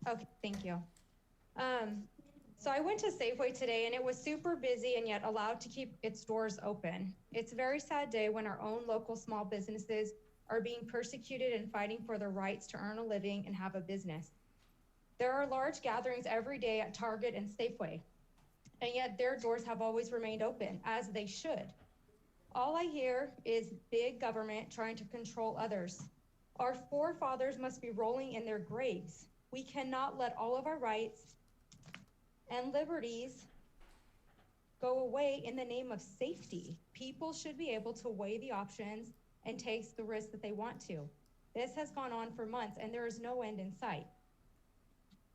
Speaker 12: Okay, thank you. So I went to Safeway today and it was super busy and yet allowed to keep its doors open. It's a very sad day when our own local small businesses are being persecuted and fighting for their rights to earn a living and have a business. There are large gatherings every day at Target and Safeway, and yet their doors have always remained open, as they should. All I hear is big government trying to control others. Our forefathers must be rolling in their graves. We cannot let all of our rights and liberties go away in the name of safety. People should be able to weigh the options and take the risks that they want to. This has gone on for months and there is no end in sight.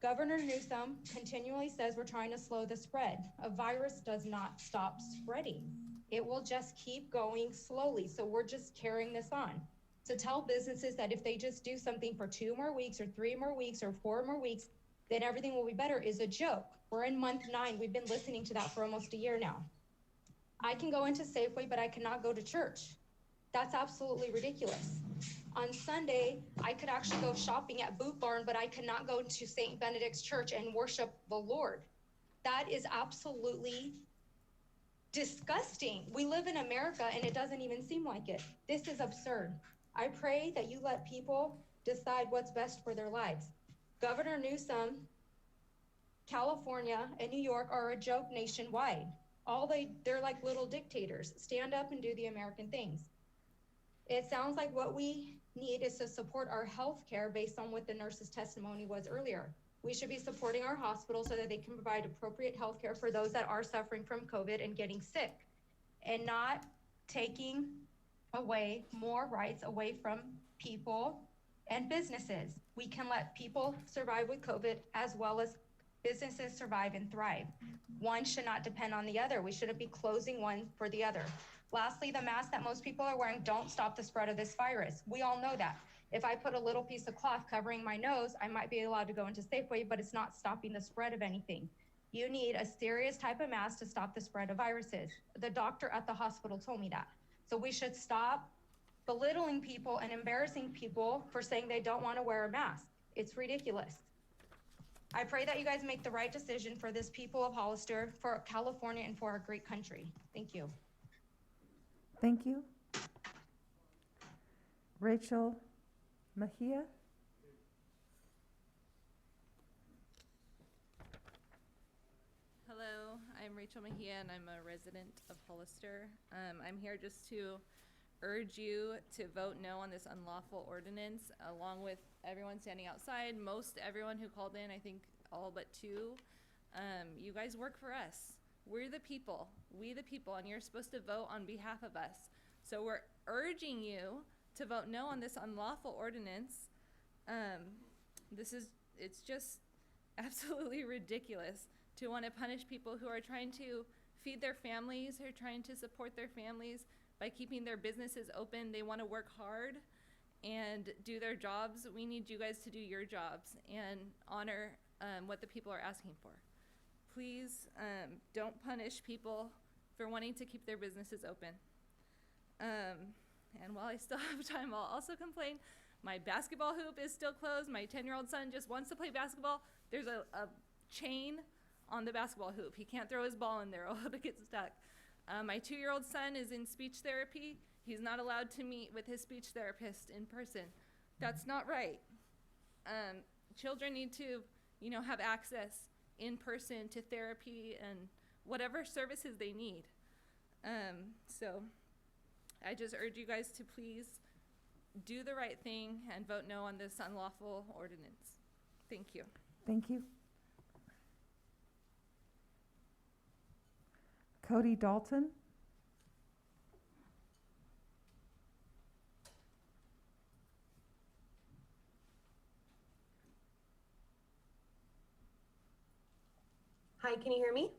Speaker 12: Governor Newsom continually says we're trying to slow the spread. A virus does not stop spreading. It will just keep going slowly. So we're just carrying this on. To tell businesses that if they just do something for 2 more weeks or 3 more weeks or 4 more weeks, then everything will be better is a joke. We're in month 9. We've been listening to that for almost a year now. I can go into Safeway, but I cannot go to church. That's absolutely ridiculous. On Sunday, I could actually go shopping at Boot Barn, but I cannot go to St. Benedict's Church and worship the Lord. That is absolutely disgusting. We live in America and it doesn't even seem like it. This is absurd. I pray that you let people decide what's best for their lives. Governor Newsom, California and New York are a joke nationwide. They're like little dictators. Stand up and do the American things. It sounds like what we need is to support our healthcare based on what the nurse's testimony was earlier. We should be supporting our hospitals so that they can provide appropriate healthcare for those that are suffering from COVID and getting sick, and not taking away more rights away from people and businesses. We can let people survive with COVID as well as businesses survive and thrive. One should not depend on the other. We shouldn't be closing one for the other. Lastly, the masks that most people are wearing don't stop the spread of this virus. We all know that. If I put a little piece of cloth covering my nose, I might be allowed to go into Safeway, but it's not stopping the spread of anything. You need a serious type of mask to stop the spread of viruses. The doctor at the hospital told me that. So we should stop belittling people and embarrassing people for saying they don't want to wear a mask. It's ridiculous. I pray that you guys make the right decision for this people of Hollister, for California, and for our great country. Thank you.
Speaker 2: Thank you. Rachel Mejia?
Speaker 14: Hello, I'm Rachel Mejia and I'm a resident of Hollister. I'm here just to urge you to vote no on this unlawful ordinance, along with everyone standing outside, most everyone who called in, I think all but two. You guys work for us. We're the people, we the people, and you're supposed to vote on behalf of us. So we're urging you to vote no on this unlawful ordinance. It's just absolutely ridiculous to want to punish people who are trying to feed their families, who are trying to support their families by keeping their businesses open. They want to work hard and do their jobs. We need you guys to do your jobs and honor what the people are asking for. Please don't punish people for wanting to keep their businesses open. And while I still have time, I'll also complain. My basketball hoop is still closed. My 10-year-old son just wants to play basketball. There's a chain on the basketball hoop. He can't throw his ball in there or it'll get stuck. My 2-year-old son is in speech therapy. He's not allowed to meet with his speech therapist in person. That's not right. Children need to, have access in person to therapy and whatever services they need. So I just urge you guys to please do the right thing and vote no on this unlawful ordinance. Thank you.
Speaker 2: Thank you. Cody Dalton?
Speaker 15: Hi, can you hear me?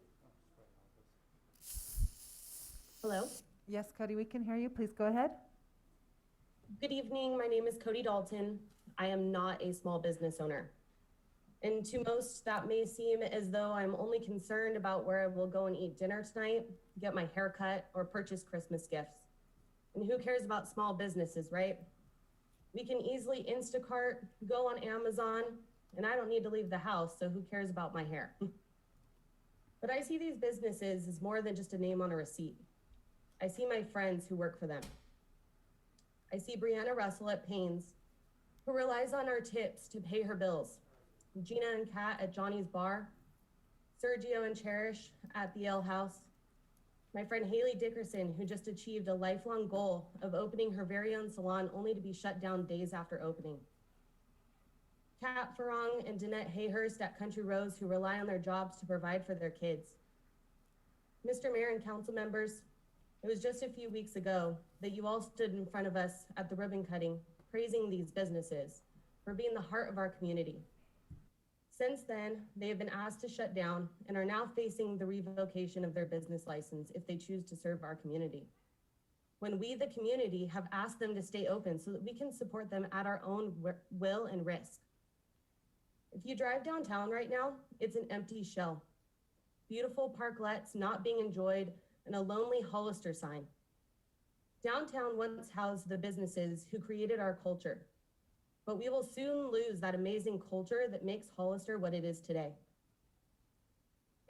Speaker 15: Hello?
Speaker 2: Yes, Cody, we can hear you. Please go ahead.
Speaker 15: Good evening. My name is Cody Dalton. I am not a small business owner. And to most, that may seem as though I'm only concerned about where I will go and eat dinner tonight, get my hair cut, or purchase Christmas gifts. And who cares about small businesses, right? We can easily Instacart, go on Amazon, and I don't need to leave the house, so who cares about my hair? But I see these businesses as more than just a name on a receipt. I see my friends who work for them. I see Brianna Russell at Payne's, who relies on our tips to pay her bills. Gina and Kat at Johnny's Bar, Sergio and Cherish at the Ale House, my friend Haley Dickerson, who just achieved a lifelong goal of opening her very own salon only to be shut down days after opening. Kat Farong and Danette Hayhurst at Country Rose, who rely on their jobs to provide for their kids. Mr. Mayor and council members, it was just a few weeks ago that you all stood in front of us at the ribbon cutting, praising these businesses for being the heart of our community. Since then, they have been asked to shut down and are now facing the revocation of their business license if they choose to serve our community. When we, the community, have asked them to stay open so that we can support them at our own will and risk. If you drive downtown right now, it's an empty shell. Beautiful parklets not being enjoyed and a lonely Hollister sign. Downtown once housed the businesses who created our culture. But we will soon lose that amazing culture that makes Hollister what it is today.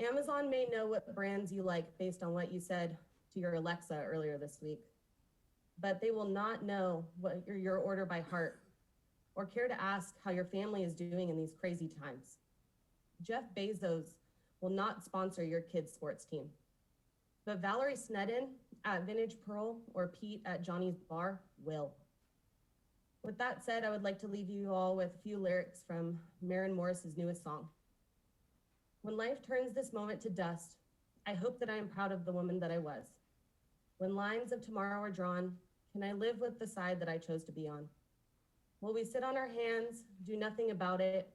Speaker 15: Amazon may know what brands you like based on what you said to your Alexa earlier this week, but they will not know what your order by heart or care to ask how your family is doing in these crazy times. Jeff Bezos will not sponsor your kids' sports team, but Valerie Snedden at Vintage Pearl or Pete at Johnny's Bar will. With that said, I would like to leave you all with a few lyrics from Maren Morris's newest song. When life turns this moment to dust, I hope that I am proud of the woman that I was. When lines of tomorrow are drawn, can I live with the side that I chose to be on? Will we sit on our hands, do nothing about it,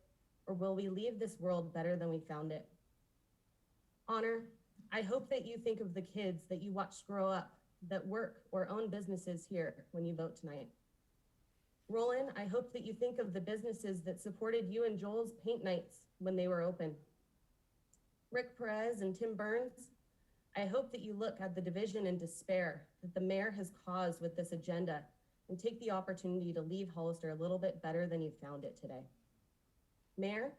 Speaker 15: or will we leave this world better than we found it? Honor, I hope that you think of the kids that you watch grow up, that work or own businesses here when you vote tonight. Roland, I hope that you think of the businesses that supported you and Joel's paint nights when they were open. Rick Perez and Tim Burns, I hope that you look at the division and despair that the mayor has caused with this agenda and take the opportunity to leave Hollister a little bit better than you found it today. Mayor,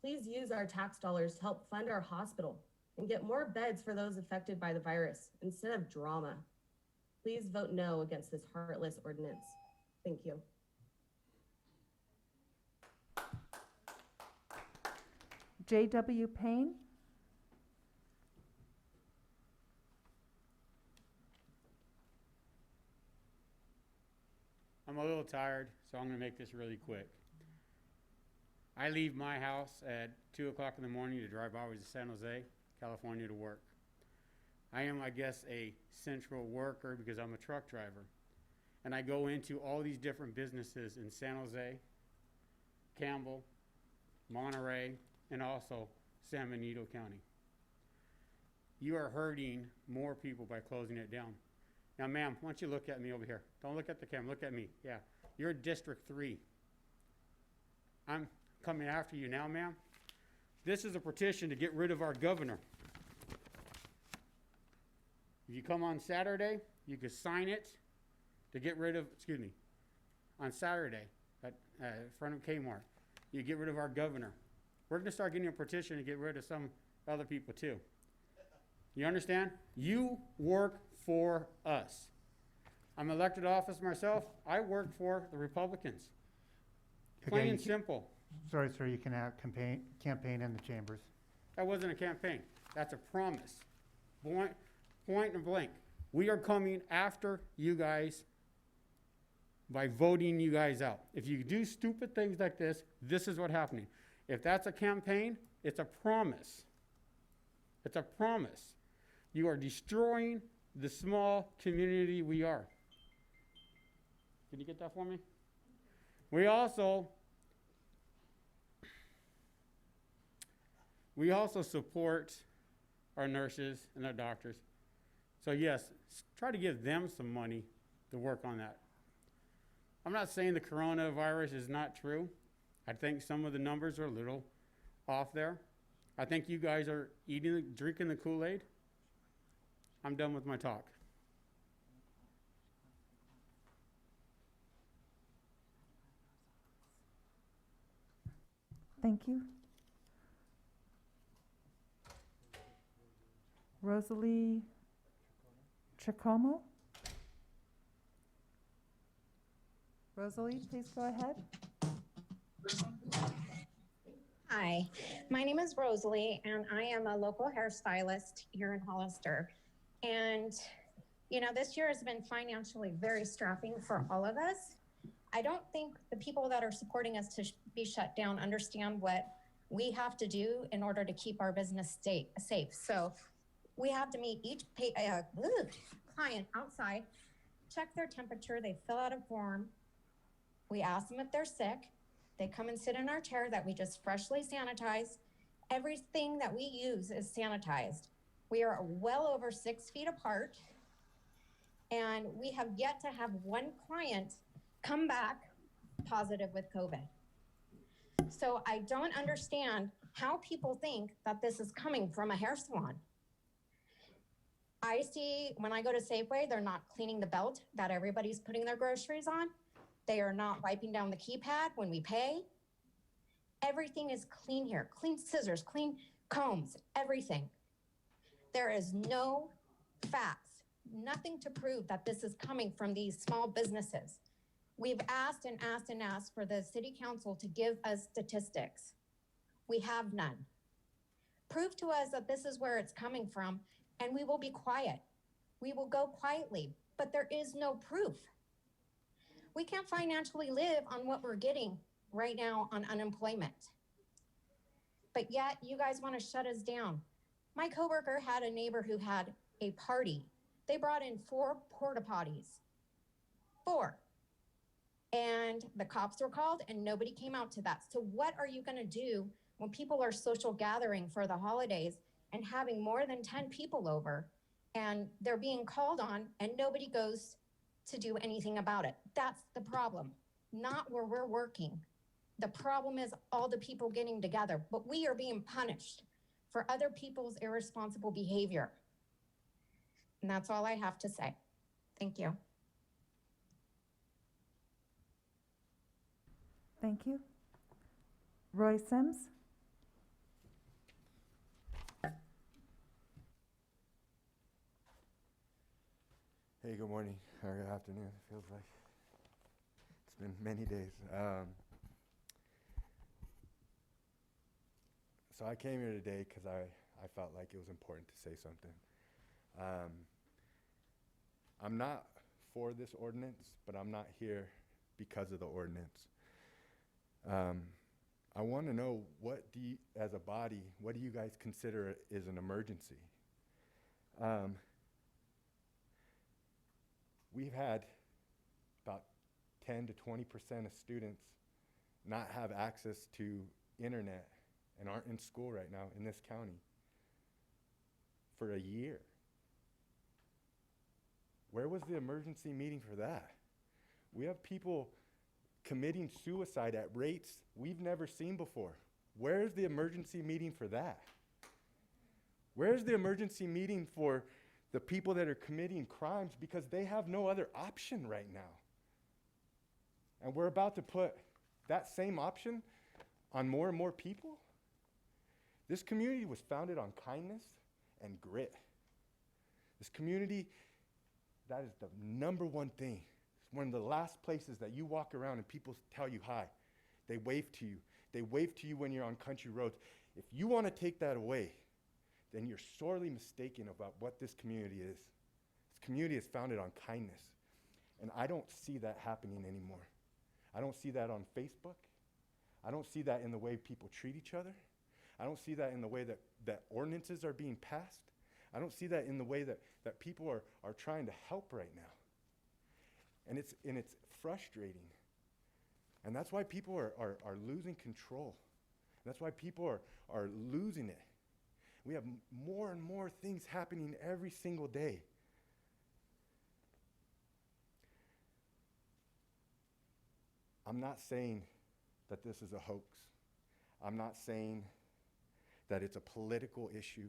Speaker 15: please use our tax dollars to help fund our hospital and get more beds for those affected by the virus instead of drama. Please vote no against this heartless ordinance. Thank you.
Speaker 2: J.W. Payne.
Speaker 4: I'm a little tired, so I'm going to make this really quick. I leave my house at 2 o'clock in the morning to drive always to San Jose, California to work. I am, I guess, a central worker because I'm a truck driver. And I go into all these different businesses in San Jose, Campbell, Monterey, and also San Benito County. You are hurting more people by closing it down. Now, ma'am, why don't you look at me over here? Don't look at the camera, look at me. Yeah, you're District 3. I'm coming after you now, ma'am. This is a petition to get rid of our governor. If you come on Saturday, you can sign it to get rid of, on Saturday at in front of Kmart. You get rid of our governor. We're going to start getting a petition to get rid of some other people too. You understand? You work for us. I'm elected office myself. I work for the Republicans. Plain and simple.
Speaker 5: Sorry, sir, you can have campaign in the chambers.
Speaker 4: That wasn't a campaign. That's a promise. Point and blank. We are coming after you guys by voting you guys out. If you do stupid things like this, this is what's happening. If that's a campaign, it's a promise. It's a promise. You are destroying the small community we are. Can you get that for me? We also support our nurses and our doctors. So yes, try to give them some money to work on that. I'm not saying the coronavirus is not true. I think some of the numbers are a little off there. I think you guys are drinking the Kool-Aid. I'm done with my talk.
Speaker 2: Thank you. Rosalie Chicomo. Rosalie, please go ahead.
Speaker 16: Hi, my name is Rosalie, and I am a local hairstylist here in Hollister. And, you know, this year has been financially very strapping for all of us. I don't think the people that are supporting us to be shut down understand what we have to do in order to keep our business safe. So we have to meet each client outside, check their temperature, they fill out a form. We ask them if they're sick. They come and sit in our chair that we just freshly sanitized. Everything that we use is sanitized. We are well over 6 feet apart, and we have yet to have one client come back positive with COVID. So I don't understand how people think that this is coming from a hair salon. I see when I go to Safeway, they're not cleaning the belt that everybody's putting their groceries on. They are not wiping down the keypad when we pay. Everything is clean here. Clean scissors, clean combs, everything. There is no facts, nothing to prove that this is coming from these small businesses. We've asked and asked and asked for the city council to give us statistics. We have none. Prove to us that this is where it's coming from, and we will be quiet. We will go quietly, but there is no proof. We can't financially live on what we're getting right now on unemployment. But yet you guys want to shut us down. My coworker had a neighbor who had a party. They brought in 4 porta potties. 4. And the cops were called and nobody came out to that. So what are you going to do when people are social gathering for the holidays and having more than 10 people over and they're being called on and nobody goes to do anything about it? That's the problem, not where we're working. The problem is all the people getting together, but we are being punished for other people's irresponsible behavior. And that's all I have to say. Thank you.
Speaker 2: Thank you. Roy Sims?
Speaker 17: Hey, good morning or good afternoon. It feels like it's been many days. So I came here today because I felt like it was important to say something. I'm not for this ordinance, but I'm not here because of the ordinance. I want to know, as a body, what do you guys consider is an emergency? We've had about 10 to 20% of students not have access to internet and aren't in school right now in this county for a year. Where was the emergency meeting for that? We have people committing suicide at rates we've never seen before. Where's the emergency meeting for that? Where's the emergency meeting for the people that are committing crimes because they have no other option right now? And we're about to put that same option on more and more people? This community was founded on kindness and grit. This community, that is the number one thing. It's one of the last places that you walk around and people tell you hi. They wave to you. They wave to you when you're on country roads. If you want to take that away, then you're sorely mistaken about what this community is. This community is founded on kindness. And I don't see that happening anymore. I don't see that on Facebook. I don't see that in the way people treat each other. I don't see that in the way that ordinances are being passed. I don't see that in the way that people are trying to help right now. And it's frustrating. And that's why people are losing control. That's why people are losing it. We have more and more things happening every single day. I'm not saying that this is a hoax. I'm not saying that it's a political issue.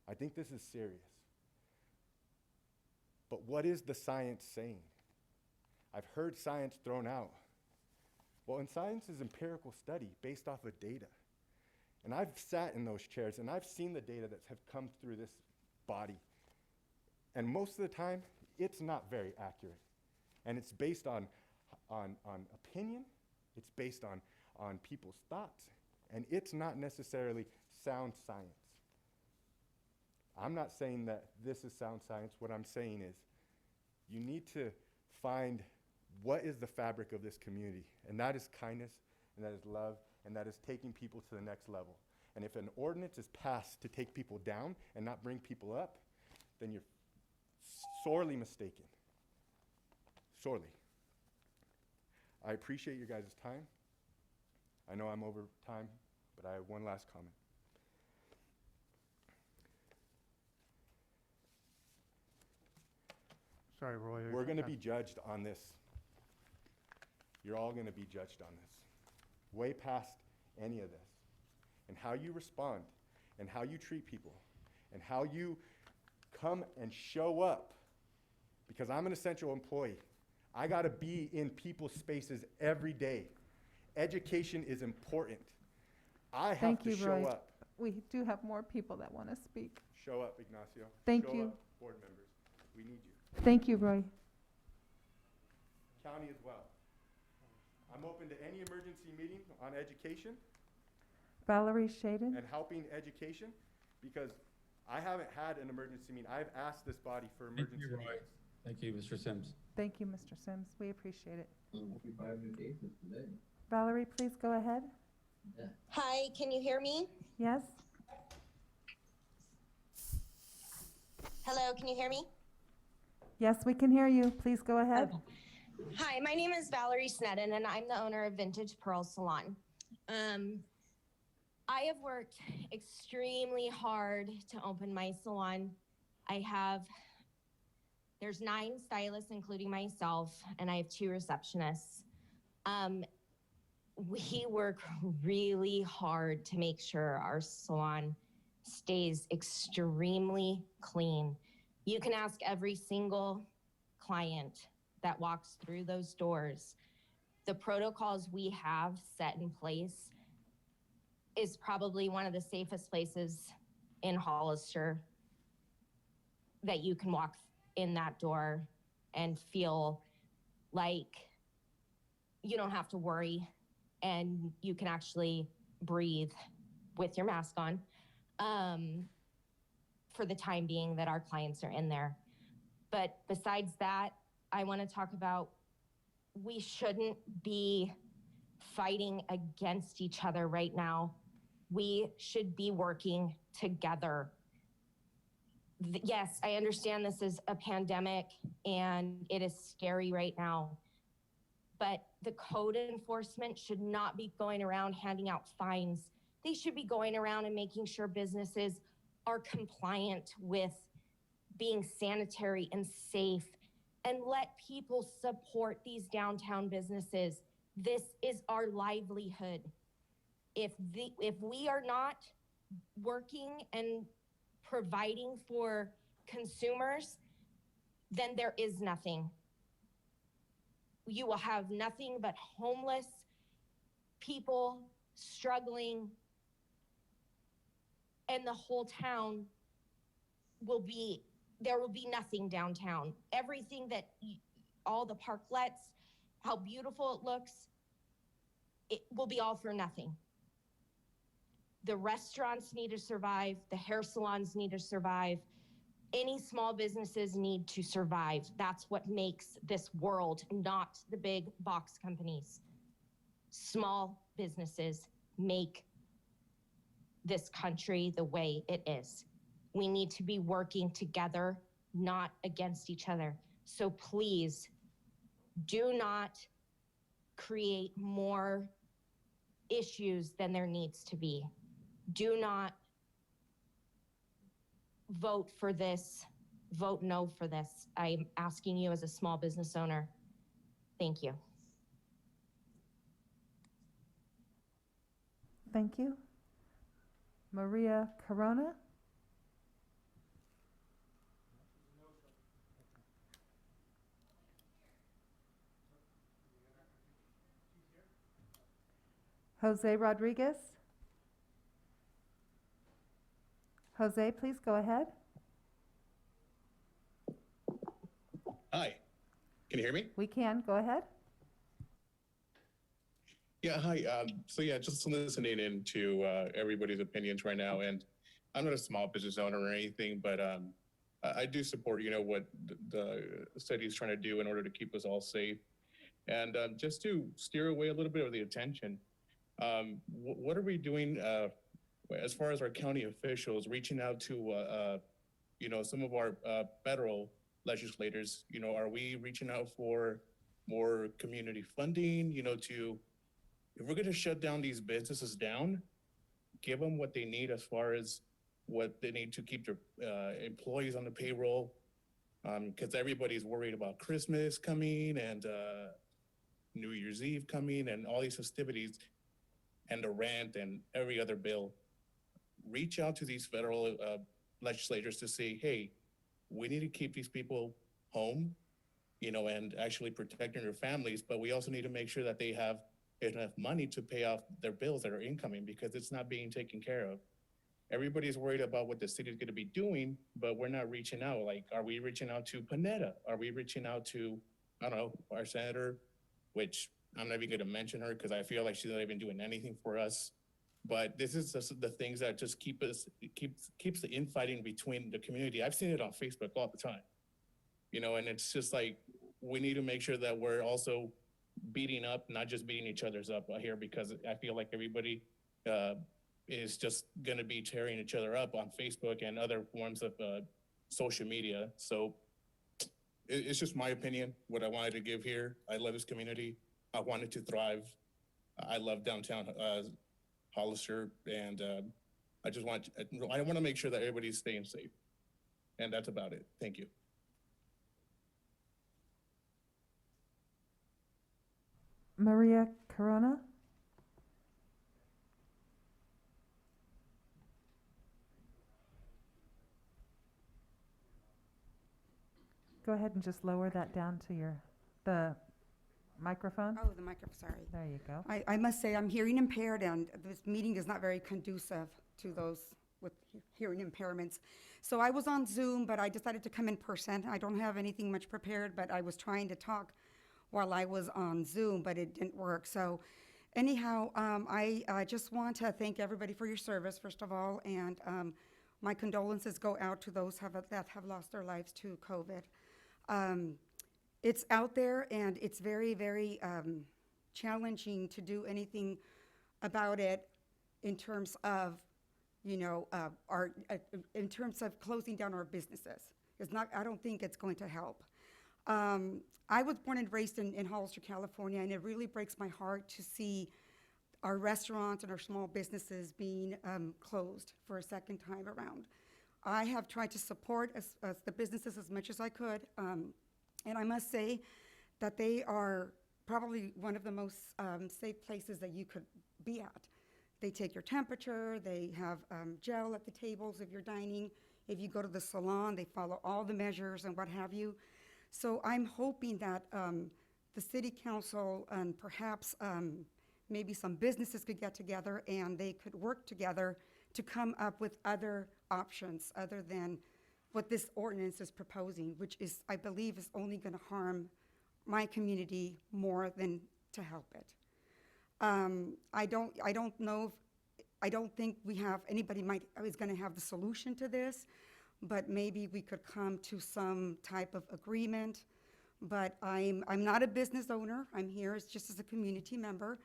Speaker 17: I think this is serious. But what is the science saying? I've heard science thrown out. Well, and science is empirical study based off of data. And I've sat in those chairs and I've seen the data that have come through this body. And most of the time, it's not very accurate. And it's based on opinion, it's based on people's thoughts, and it's not necessarily sound science. I'm not saying that this is sound science. What I'm saying is you need to find what is the fabric of this community, and that is kindness, and that is love, and that is taking people to the next level. And if an ordinance is passed to take people down and not bring people up, then you're sorely mistaken. Sorely. I appreciate your guys' time. I know I'm over time, but I have one last comment.
Speaker 5: Sorry, Roy.
Speaker 17: We're going to be judged on this. You're all going to be judged on this. Way past any of this. And how you respond, and how you treat people, and how you come and show up. Because I'm an essential employee. I got to be in people's spaces every day. Education is important. I have to show up.
Speaker 2: We do have more people that want to speak.
Speaker 17: Show up, Ignacio.
Speaker 2: Thank
Speaker 17: Show
Speaker 2: you.
Speaker 17: up, board members. We need you.
Speaker 2: Thank you, Roy.
Speaker 17: County as well. I'm open to any emergency meeting on education.
Speaker 2: Valerie Shaden.
Speaker 17: And helping education, because I haven't had an emergency meeting. I've asked this body for emergency meetings.
Speaker 7: Thank you, Mr. Sims.
Speaker 2: Thank you, Mr. Sims. We appreciate it.
Speaker 18: We'll be 5 new cases today.
Speaker 2: Valerie, please go ahead.
Speaker 23: Hi, can you hear me?
Speaker 2: Yes?
Speaker 23: Hello, can you hear me?
Speaker 2: Yes, we can hear you. Please go ahead.
Speaker 23: Hi, my name is Valerie Sneddon, and I'm the owner of Vintage Pearl Salon. I have worked extremely hard to open my salon. There's 9 stylists, including myself, and I have 2 receptionists. We work really hard to make sure our salon stays extremely clean. You can ask every single client that walks through those doors. The protocols we have set in place is probably one of the safest places in Hollister that you can walk in that door and feel like you don't have to worry and you can actually breathe with your mask on for the time being that our clients are in there. But besides that, I want to talk about we shouldn't be fighting against each other right now. We should be working together. Yes, I understand this is a pandemic and it is scary right now, but the code enforcement should not be going around handing out fines. They should be going around and making sure businesses are compliant with being sanitary and safe, and let people support these downtown businesses. This is our livelihood. If we are not working and providing for consumers, then there is nothing. You will have nothing but homeless people struggling, and the whole town there will be nothing downtown. Everything that, all the parklets, how beautiful it looks, it will be all for nothing. The restaurants need to survive. The hair salons need to survive. Any small businesses need to survive. That's what makes this world, not the big box companies. Small businesses make this country the way it is. We need to be working together, not against each other. So please do not create more issues than there needs to be. Do not vote for this, vote no for this. I'm asking you as a small business owner. Thank you.
Speaker 2: Thank you. Maria Corona? Jose Rodriguez? Jose, please go ahead.
Speaker 24: Hi, can you hear me?
Speaker 2: We can, go ahead.
Speaker 24: Yeah, hi. So yeah, just listening into everybody's opinions right now, and I'm not a small business owner or anything, but I do support, what the city is trying to do in order to keep us all safe. And just to steer away a little bit of the attention, what are we doing as far as our county officials reaching out to, some of our federal legislators? Are we reaching out for more community funding, if we're going to shut down these businesses down, give them what they need as far as what they need to keep their employees on the payroll, because everybody's worried about Christmas coming and New Year's Eve coming and all these festivities and the rent and every other bill. Reach out to these federal legislators to say, hey, we need to keep these people home, and actually protecting their families, but we also need to make sure that they have enough money to pay off their bills that are incoming, because it's not being taken care of. Everybody's worried about what the city is going to be doing, but we're not reaching out. Like, are we reaching out to Panetta? Are we reaching out to, I don't know, our senator, which I'm not even going to mention her because I feel like she's not even doing anything for us. But this is just the things that just keeps the infighting between the community. I've seen it on Facebook all the time. you know, and it's just like, we need to make sure that we're also beating up, not just beating each other's up here, because I feel like everybody is just gonna be tearing each other up on Facebook and other forms of social media. So it's just my opinion, what I wanted to give here. I love this community. I want it to thrive. I love downtown Hollister, and I want to make sure that everybody's staying safe. And that's about it. Thank you.
Speaker 2: Maria Corona? Go ahead and just lower that down to the microphone.
Speaker 3: Oh, the microphone, sorry.
Speaker 2: There you go.
Speaker 3: I must say, I'm hearing impaired, and this meeting is not very conducive to those with hearing impairments. So I was on Zoom, but I decided to come in person. I don't have anything much prepared, but I was trying to talk while I was on Zoom, but it didn't work. So anyhow, I just want to thank everybody for your service, first of all, and my condolences go out to those that have lost their lives to COVID. It's out there, and it's very, very challenging to do anything about it in terms of, you know, in terms of closing down our businesses. It's not. I don't think it's going to help. I was born and raised in Hollister, California, and it really breaks my heart to see our restaurants and our small businesses being closed for a second time around. I have tried to support the businesses as much as I could, and I must say that they are probably one of the most safe places that you could be at. They take your temperature, they have gel at the tables if you're dining. If you go to the salon, they follow all the measures and what have you. So I'm hoping that the city council and perhaps maybe some businesses could get together and they could work together to come up with other options other than what this ordinance is proposing, which is, I believe, is only going to harm my community more than to help it. I don't know if, I don't think we have, anybody is going to have the solution to this, but maybe we could come to some type of agreement. But I'm not a business owner. I'm here just as a community member.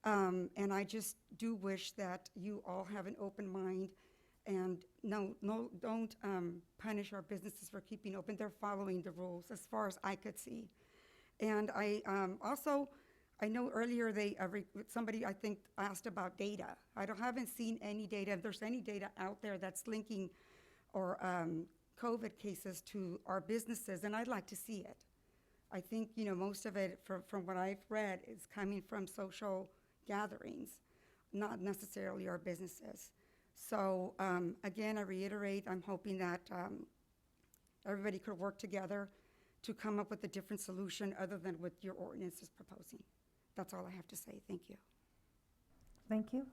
Speaker 3: And I just do wish that you all have an open mind and don't punish our businesses for keeping open. They're following the rules as far as I could see. And I know earlier somebody I think asked about data. I haven't seen any data. If there's any data out there that's linking or COVID cases to our businesses, and I'd like to see it. I think, you know, most of it from what I've read is coming from social gatherings, not necessarily our businesses. So again, I reiterate, I'm hoping that everybody could work together to come up with a different solution other than what your ordinance is proposing. That's all I have to say. Thank you.
Speaker 2: Thank you.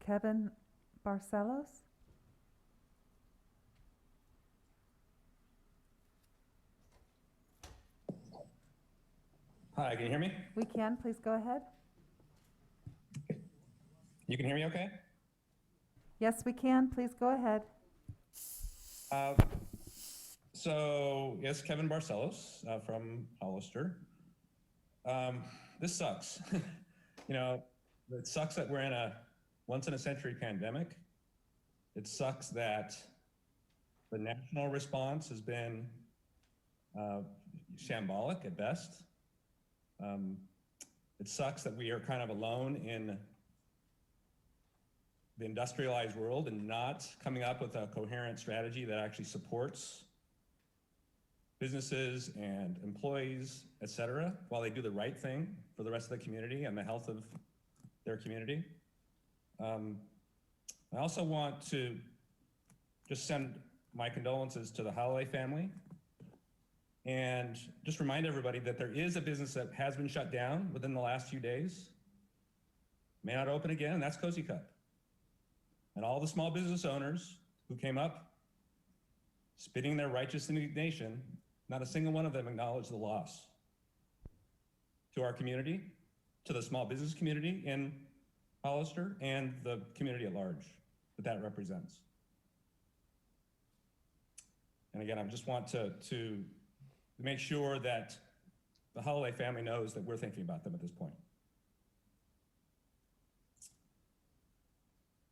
Speaker 2: Kevin Barcelos?
Speaker 7: Hi, can you hear me?
Speaker 2: We can. Please go ahead.
Speaker 7: You can hear me okay?
Speaker 2: Yes, we can. Please go ahead.
Speaker 7: So, yes, Kevin Barcelos from Hollister. This sucks. You know, it sucks that we're in a once-in-a-century pandemic. It sucks that the national response has been shambolic at best. It sucks that we are kind of alone in the industrialized world and not coming up with a coherent strategy that actually supports businesses and employees, et cetera, while they do the right thing for the rest of the community and the health of their community. I also want to just send my condolences to the Holloway family and just remind everybody that there is a business that has been shut down within the last few days, may not open again, and that's Cozy Cup. And all the small business owners who came up spitting their righteous indignation, not a single one of them acknowledged the loss to our community, to the small business community in Hollister, and the community at large that represents. And again, I just want to make sure that the Holloway family knows that we're thinking about them at this point.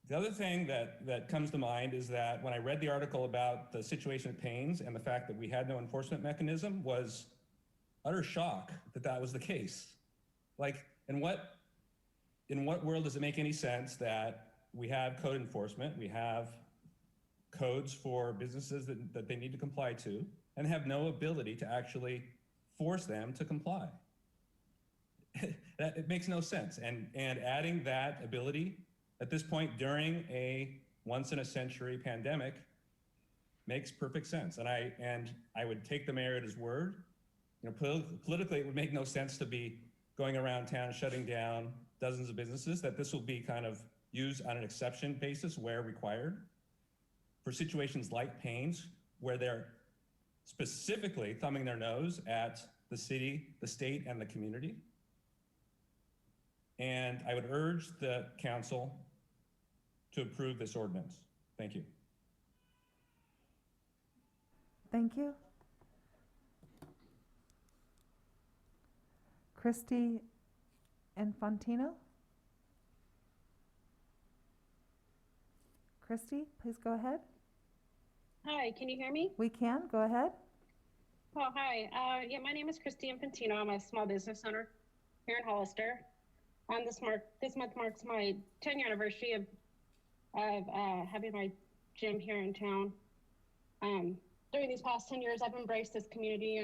Speaker 7: The other thing that comes to mind is that when I read the article about the situation at Payne's and the fact that we had no enforcement mechanism, was utter shock that that was the case. Like, in what world does it make any sense that we have code enforcement, we have codes for businesses that they need to comply to, and have no ability to actually force them to comply? It makes no sense. And adding that ability at this point during a once-in-a-century pandemic makes perfect sense. And I would take the mayor at his word. You know, politically, it would make no sense to be going around town shutting down dozens of businesses, that this will be kind of used on an exception basis where required. For situations like Payne's, where they're specifically thumbing their nose at the city, the state, and the community. And I would urge the council to approve this ordinance. Thank you.
Speaker 2: Thank you. Christy Infantino? Christy, please go ahead.
Speaker 19: Hi, can you hear me?
Speaker 2: We can, go ahead.
Speaker 19: Oh, hi. Yeah, my name is Christy Infantino. I'm a small business owner here in Hollister. This month marks my 10-year anniversary of having my gym here in town. During these past 10 years, I've embraced this community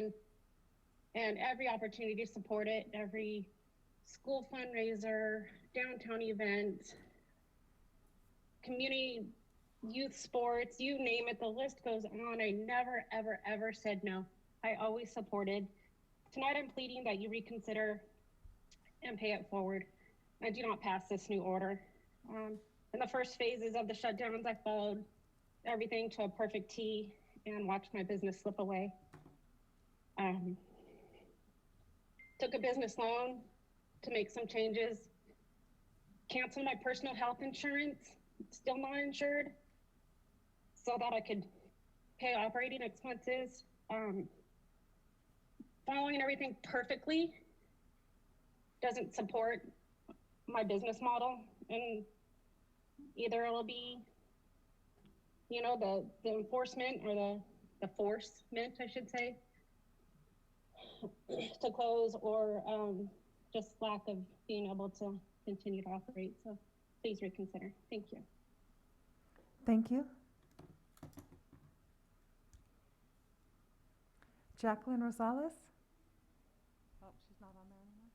Speaker 19: and every opportunity to support it, every school fundraiser, downtown event, community youth sports, you name it, the list goes on. I never, ever, ever said no. I always supported. Tonight I'm pleading that you reconsider and pay it forward and do not pass this new order. In the first phases of the shutdowns, I followed everything to a perfect T and watched my business slip away. Took a business loan to make some changes, canceled my personal health insurance, still not insured, so that I could pay operating expenses. Following everything perfectly doesn't support my business model, and either it'll be, you know, the enforcement or the forcement, I should say, to close, or just lack of being able to continue to operate. So please reconsider. Thank you.
Speaker 2: Thank you. Jacqueline Rosales? Oh, she's not on there anymore.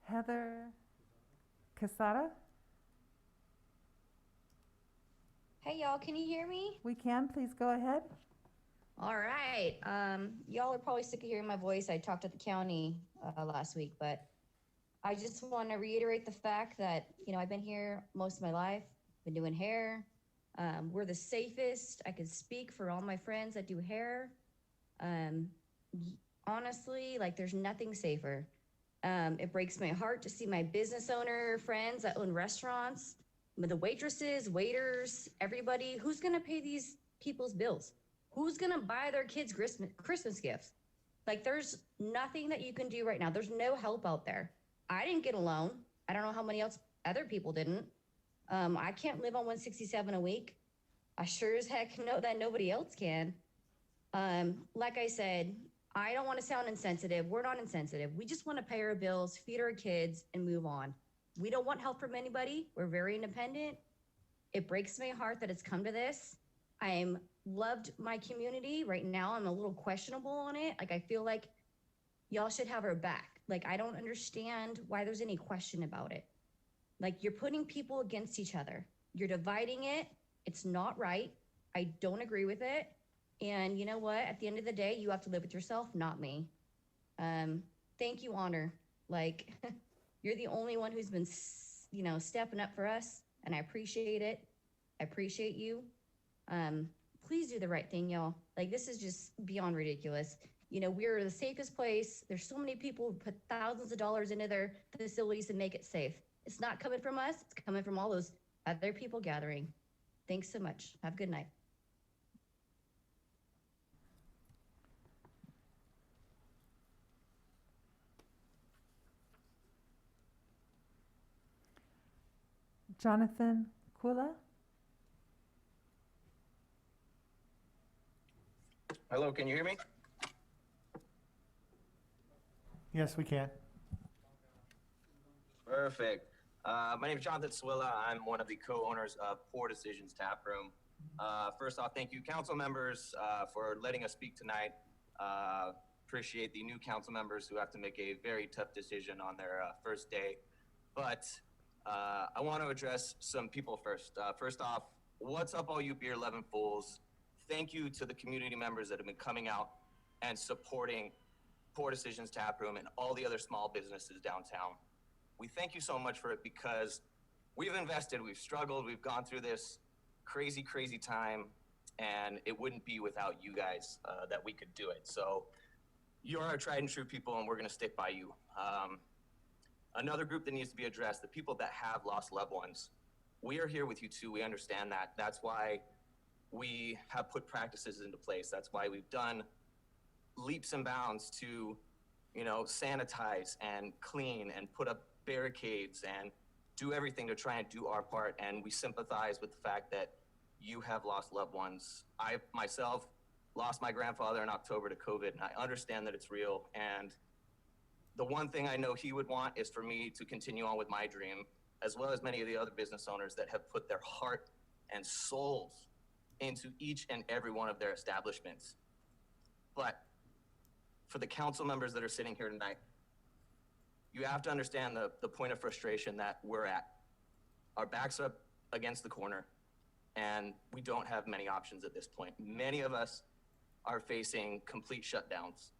Speaker 2: Heather Casada?
Speaker 20: Hey y'all, can you hear me?
Speaker 2: We can, please go ahead.
Speaker 20: All right. Y'all are probably sick of hearing my voice. I talked at the county last week, but I just want to reiterate the fact that, you know, I've been here most of my life, been doing hair. We're the safest. I can speak for all my friends that do hair. Honestly, like, there's nothing safer. It breaks my heart to see my business owner friends that own restaurants, the waitresses, waiters, everybody. Who's going to pay these people's bills? Who's going to buy their kids Christmas gifts? Like, there's nothing that you can do right now. There's no help out there. I didn't get a loan. I don't know how many other people didn't. I can't live on $167 a week. I sure as heck know that nobody else can. Like I said, I don't want to sound insensitive. We're not insensitive. We just want to pay our bills, feed our kids, and move on. We don't want help from anybody. We're very independent. It breaks my heart that it's come to this. I'm loved my community. Right now, I'm a little questionable on it. Like, I feel like y'all should have our back. Like, I don't understand why there's any question about it. Like, you're putting people against each other. You're dividing it. It's not right. I don't agree with it. And you know what? At the end of the day, you have to live with yourself, not me. Thank you, Honor. Like, you're the only one who's been, you know, stepping up for us, and I appreciate it. I appreciate you. Please do the right thing, y'all. Like, this is just beyond ridiculous. You know, we're the safest place. There's so many people who put thousands of dollars into their facilities to make it safe. It's not coming from us. It's coming from all those other people gathering. Thanks so much. Have a good night.
Speaker 2: Jonathan Kula.
Speaker 8: Hello, can you hear me?
Speaker 5: Yes, we can.
Speaker 8: Perfect. My name is Jonathan Swilla. I'm one of the co-owners of Poor Decisions Tap Room. First off, thank you, council members, for letting us speak tonight. Appreciate the new council members who have to make a very tough decision on their first day. But I want to address some people first. First off, what's up, all you Beer 11 fools? Thank you to the community members that have been coming out and supporting Poor Decisions Tap Room and all the other small businesses downtown. We thank you so much for it because we've invested, we've struggled, we've gone through this crazy, crazy time, and it wouldn't be without you guys that we could do it. So you're our tried and true people, and we're gonna stick by you. Another group that needs to be addressed, the people that have lost loved ones. We are here with you too, we understand that. That's why we have put practices into place. That's why we've done leaps and bounds to, you know, sanitize and clean and put up barricades and do everything to try and do our part. And we sympathize with the fact that you have lost loved ones. I myself lost my grandfather in October to COVID, and I understand that it's real. And the one thing I know he would want is for me to continue on with my dream, as well as many of the other business owners that have put their heart and souls into each and every one of their establishments. But for the council members that are sitting here tonight, you have to understand the point of frustration that we're at. Our backs are up against the corner, and we don't have many options at this point. Many of us are facing complete shutdowns.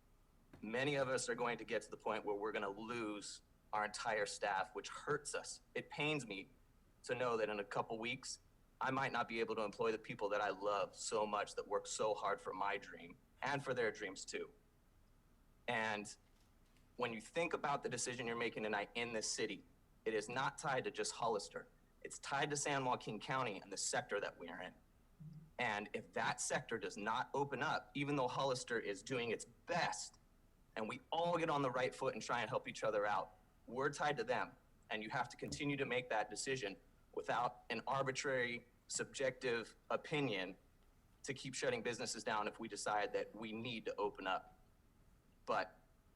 Speaker 8: Many of us are going to get to the point where we're gonna lose our entire staff, which hurts us. It pains me to know that in a couple weeks, I might not be able to employ the people that I love so much, that work so hard for my dream and for their dreams too. And when you think about the decision you're making tonight in this city, it is not tied to just Hollister. It's tied to San Joaquin County and the sector that we are in. And if that sector does not open up, even though Hollister is doing its best, and we all get on the right foot and try and help each other out, we're tied to them. And you have to continue to make that decision without an arbitrary, subjective opinion to keep shutting businesses down if we decide that we need to open up. But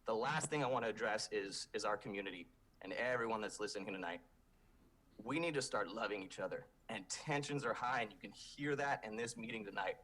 Speaker 8: the last thing I want to address is our community and everyone that's listening tonight. We need to start loving each other, and tensions are high, and you can hear that in this meeting tonight.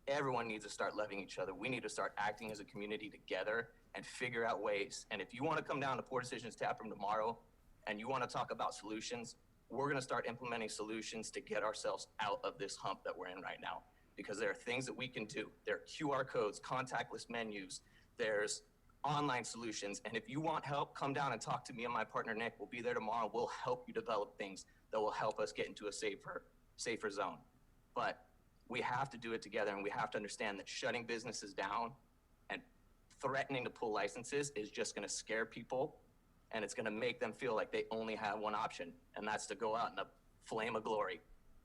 Speaker 8: Everyone needs to start loving each other. We need to start acting as a community together and figure out ways. And if you want to come down to Poor Decisions Tap Room tomorrow and you want to talk about solutions, we're going to start implementing solutions to get ourselves out of this hump that we're in right now. Because there are things that we can do. There are QR codes, contactless menus, there's online solutions. And if you want help, come down and talk to me and my partner, Nick. We'll be there tomorrow. We'll help you develop things that will help us get into a safer zone. But we have to do it together, and we have to understand that shutting businesses down and threatening to pull licenses is just gonna scare people, and it's gonna make them feel like they only have one option, and that's to go out in a flame of glory.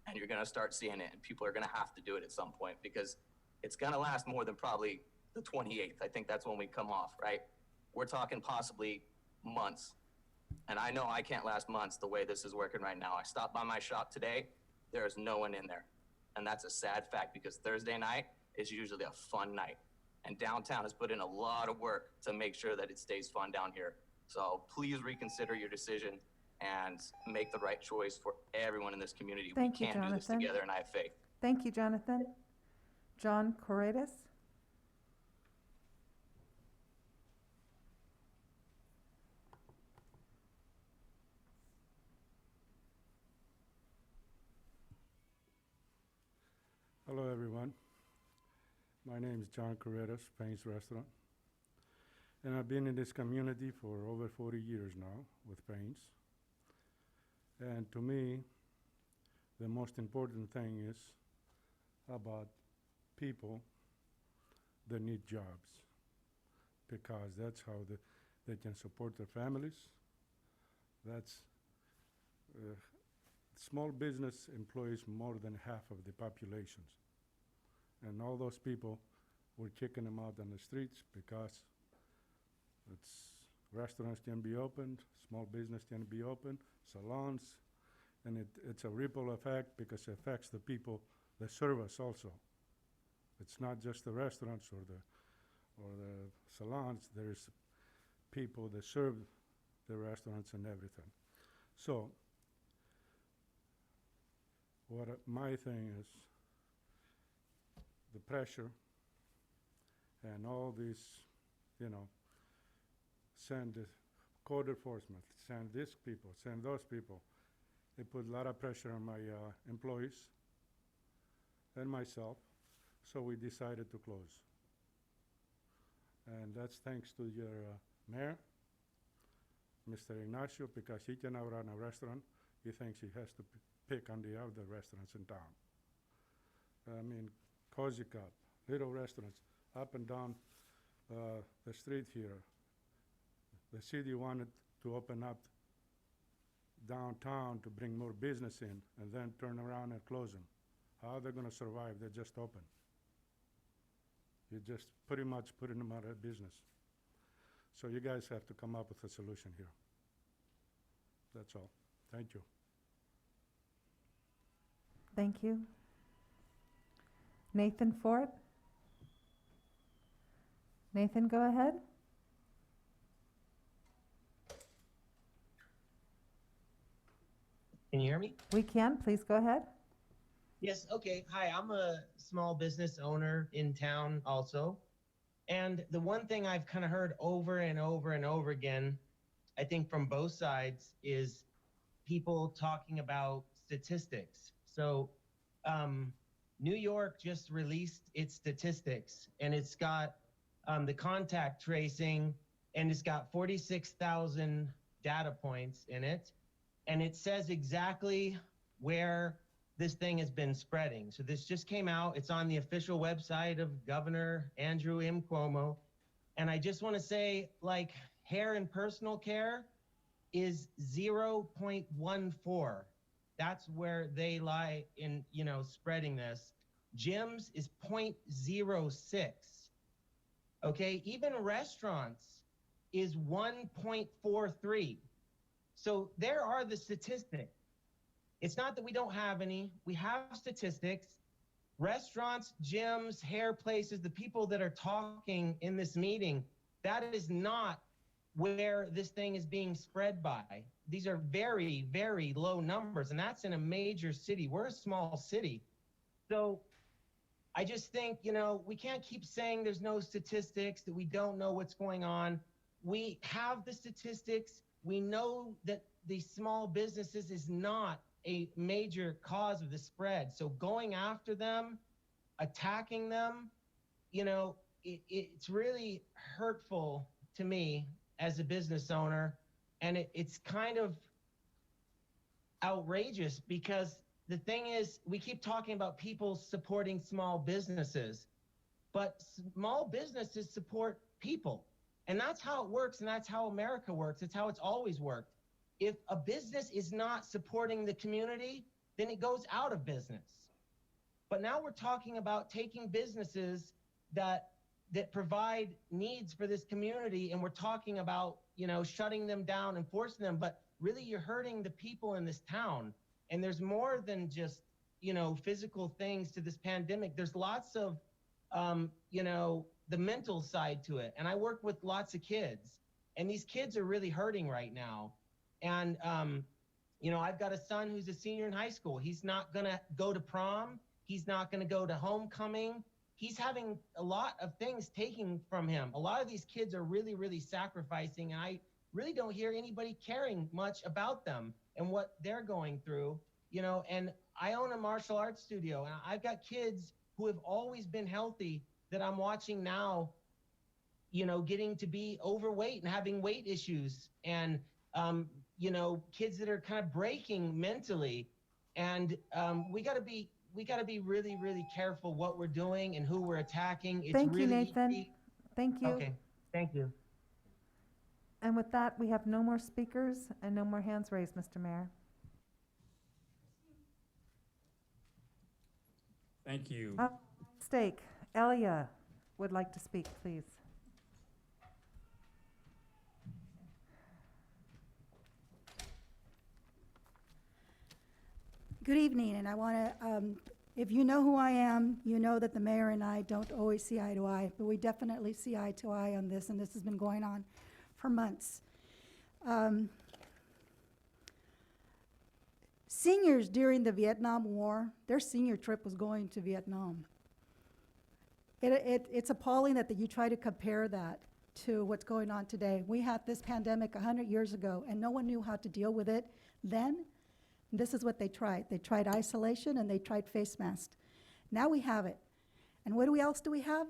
Speaker 8: And you're gonna start seeing it, and people are gonna have to do it at some point, because it's gonna last more than probably the 28th. I think that's when we come off, right? We're talking possibly months. And I know I can't last months the way this is working right now. I stopped by my shop today, there is no one in there. And that's a sad fact, because Thursday night is usually a fun night. And downtown has put in a lot of work to make sure that it stays fun down here. So please reconsider your decision and make the right choice for everyone in this community.
Speaker 2: Thank
Speaker 8: We
Speaker 2: you,
Speaker 8: can do this
Speaker 2: Jonathan.
Speaker 8: together, and I have faith.
Speaker 2: Thank you, Jonathan. John Corredes.
Speaker 9: Hello, everyone. My name is John Corredas, Payne's Restaurant. And I've been in this community for over 40 years now with Payne's. And to me, the most important thing is about people that need jobs, because that's how they can support their families. That's small business employs more than half of the populations. And all those people, we're kicking them out on the streets because restaurants can be opened, small business can be open, salons, And it's a ripple effect because it affects the people that serve us also. It's not just the restaurants or the salons, there's people that serve the restaurants and everything. So, my thing is, the pressure and all these, send the code enforcement, send these people, send those people. They put a lot of pressure on my employees and myself, so we decided to close. And that's thanks to your mayor, Mr. Ignacio, because he cannot run a restaurant. He thinks he has to pick on the other restaurants in town. I mean, Cozy Cup, little restaurants up and down the street here. The city wanted to open up downtown to bring more business in and then turn around and close them. How are they going to survive? They're just open. You're just pretty much putting them out of business. So you guys have to come up with a solution here. That's all. Thank you.
Speaker 2: Thank you. Nathan Ford? Nathan, go ahead.
Speaker 1: Can you hear me?
Speaker 2: We can. Please go ahead.
Speaker 1: Yes, okay. Hi, I'm a small business owner in town also. And the one thing I've kind of heard over and over and over again, I think from both sides, is people talking about statistics. So New York just released its statistics, and it's got the contact tracing, and it's got 46,000 data points in it. And it says exactly where this thing has been spreading. So this just came out. It's on the official website of Governor Andrew M. Cuomo. And I just want to say, like, hair and personal care is 0.14. That's where they lie in, spreading this. Gyms is 0.06. Okay, even restaurants is 1.43. So there are the statistics. It's not that we don't have any. We have statistics. Restaurants, gyms, hair places, the people that are talking in this meeting, that is not where this thing is being spread by. These are very, very low numbers, and that's in a major city. We're a small city. So I just think, we can't keep saying there's no statistics, that we don't know what's going on. We have the statistics. We know that the small businesses is not a major cause of the spread. So going after them, attacking them, it's really hurtful to me as a business owner. And it's kind of outrageous because the thing is, we keep talking about people supporting small businesses, but small businesses support people. And that's how it works, and that's how America works. It's how it's always worked. If a business is not supporting the community, then it goes out of business. But now we're talking about taking businesses that provide needs for this community, and we're talking about, shutting them down and forcing them, but really you're hurting the people in this town. And there's more than just, physical things to this pandemic. There's lots of, the mental side to it. And I work with lots of kids, and these kids are really hurting right now. And, I've got a son who's a senior in high school. He's not gonna go to prom. He's not gonna go to homecoming. He's having a lot of things taken from him. A lot of these kids are really, really sacrificing, and I really don't hear anybody caring much about them and what they're going through, and I own a martial arts studio, and I've got kids who have always been healthy that I'm watching now, getting to be overweight and having weight issues, and, kids that are kind of breaking mentally. And we gotta be really, really careful what we're doing and who we're attacking. It's
Speaker 2: Thank you,
Speaker 1: really
Speaker 2: Nathan.
Speaker 1: easy.
Speaker 2: Thank you.
Speaker 1: Okay, thank you.
Speaker 2: And with that, we have no more speakers and no more hands raised, Mr. Mayor.
Speaker 10: Thank you.
Speaker 2: Mistake. Elia would like to speak, please.
Speaker 6: Good evening, and I want to, if you know who I am, you know that the mayor and I don't always see eye to eye, but we definitely see eye to eye on this, and this has been going on for months. Seniors during the Vietnam War, their senior trip was going to Vietnam. It's appalling that you try to compare that to what's going on today. We had this pandemic 100 years ago, and no one knew how to deal with it then. This is what they tried. They tried isolation and they tried face masks. Now we have it. And what else do we have?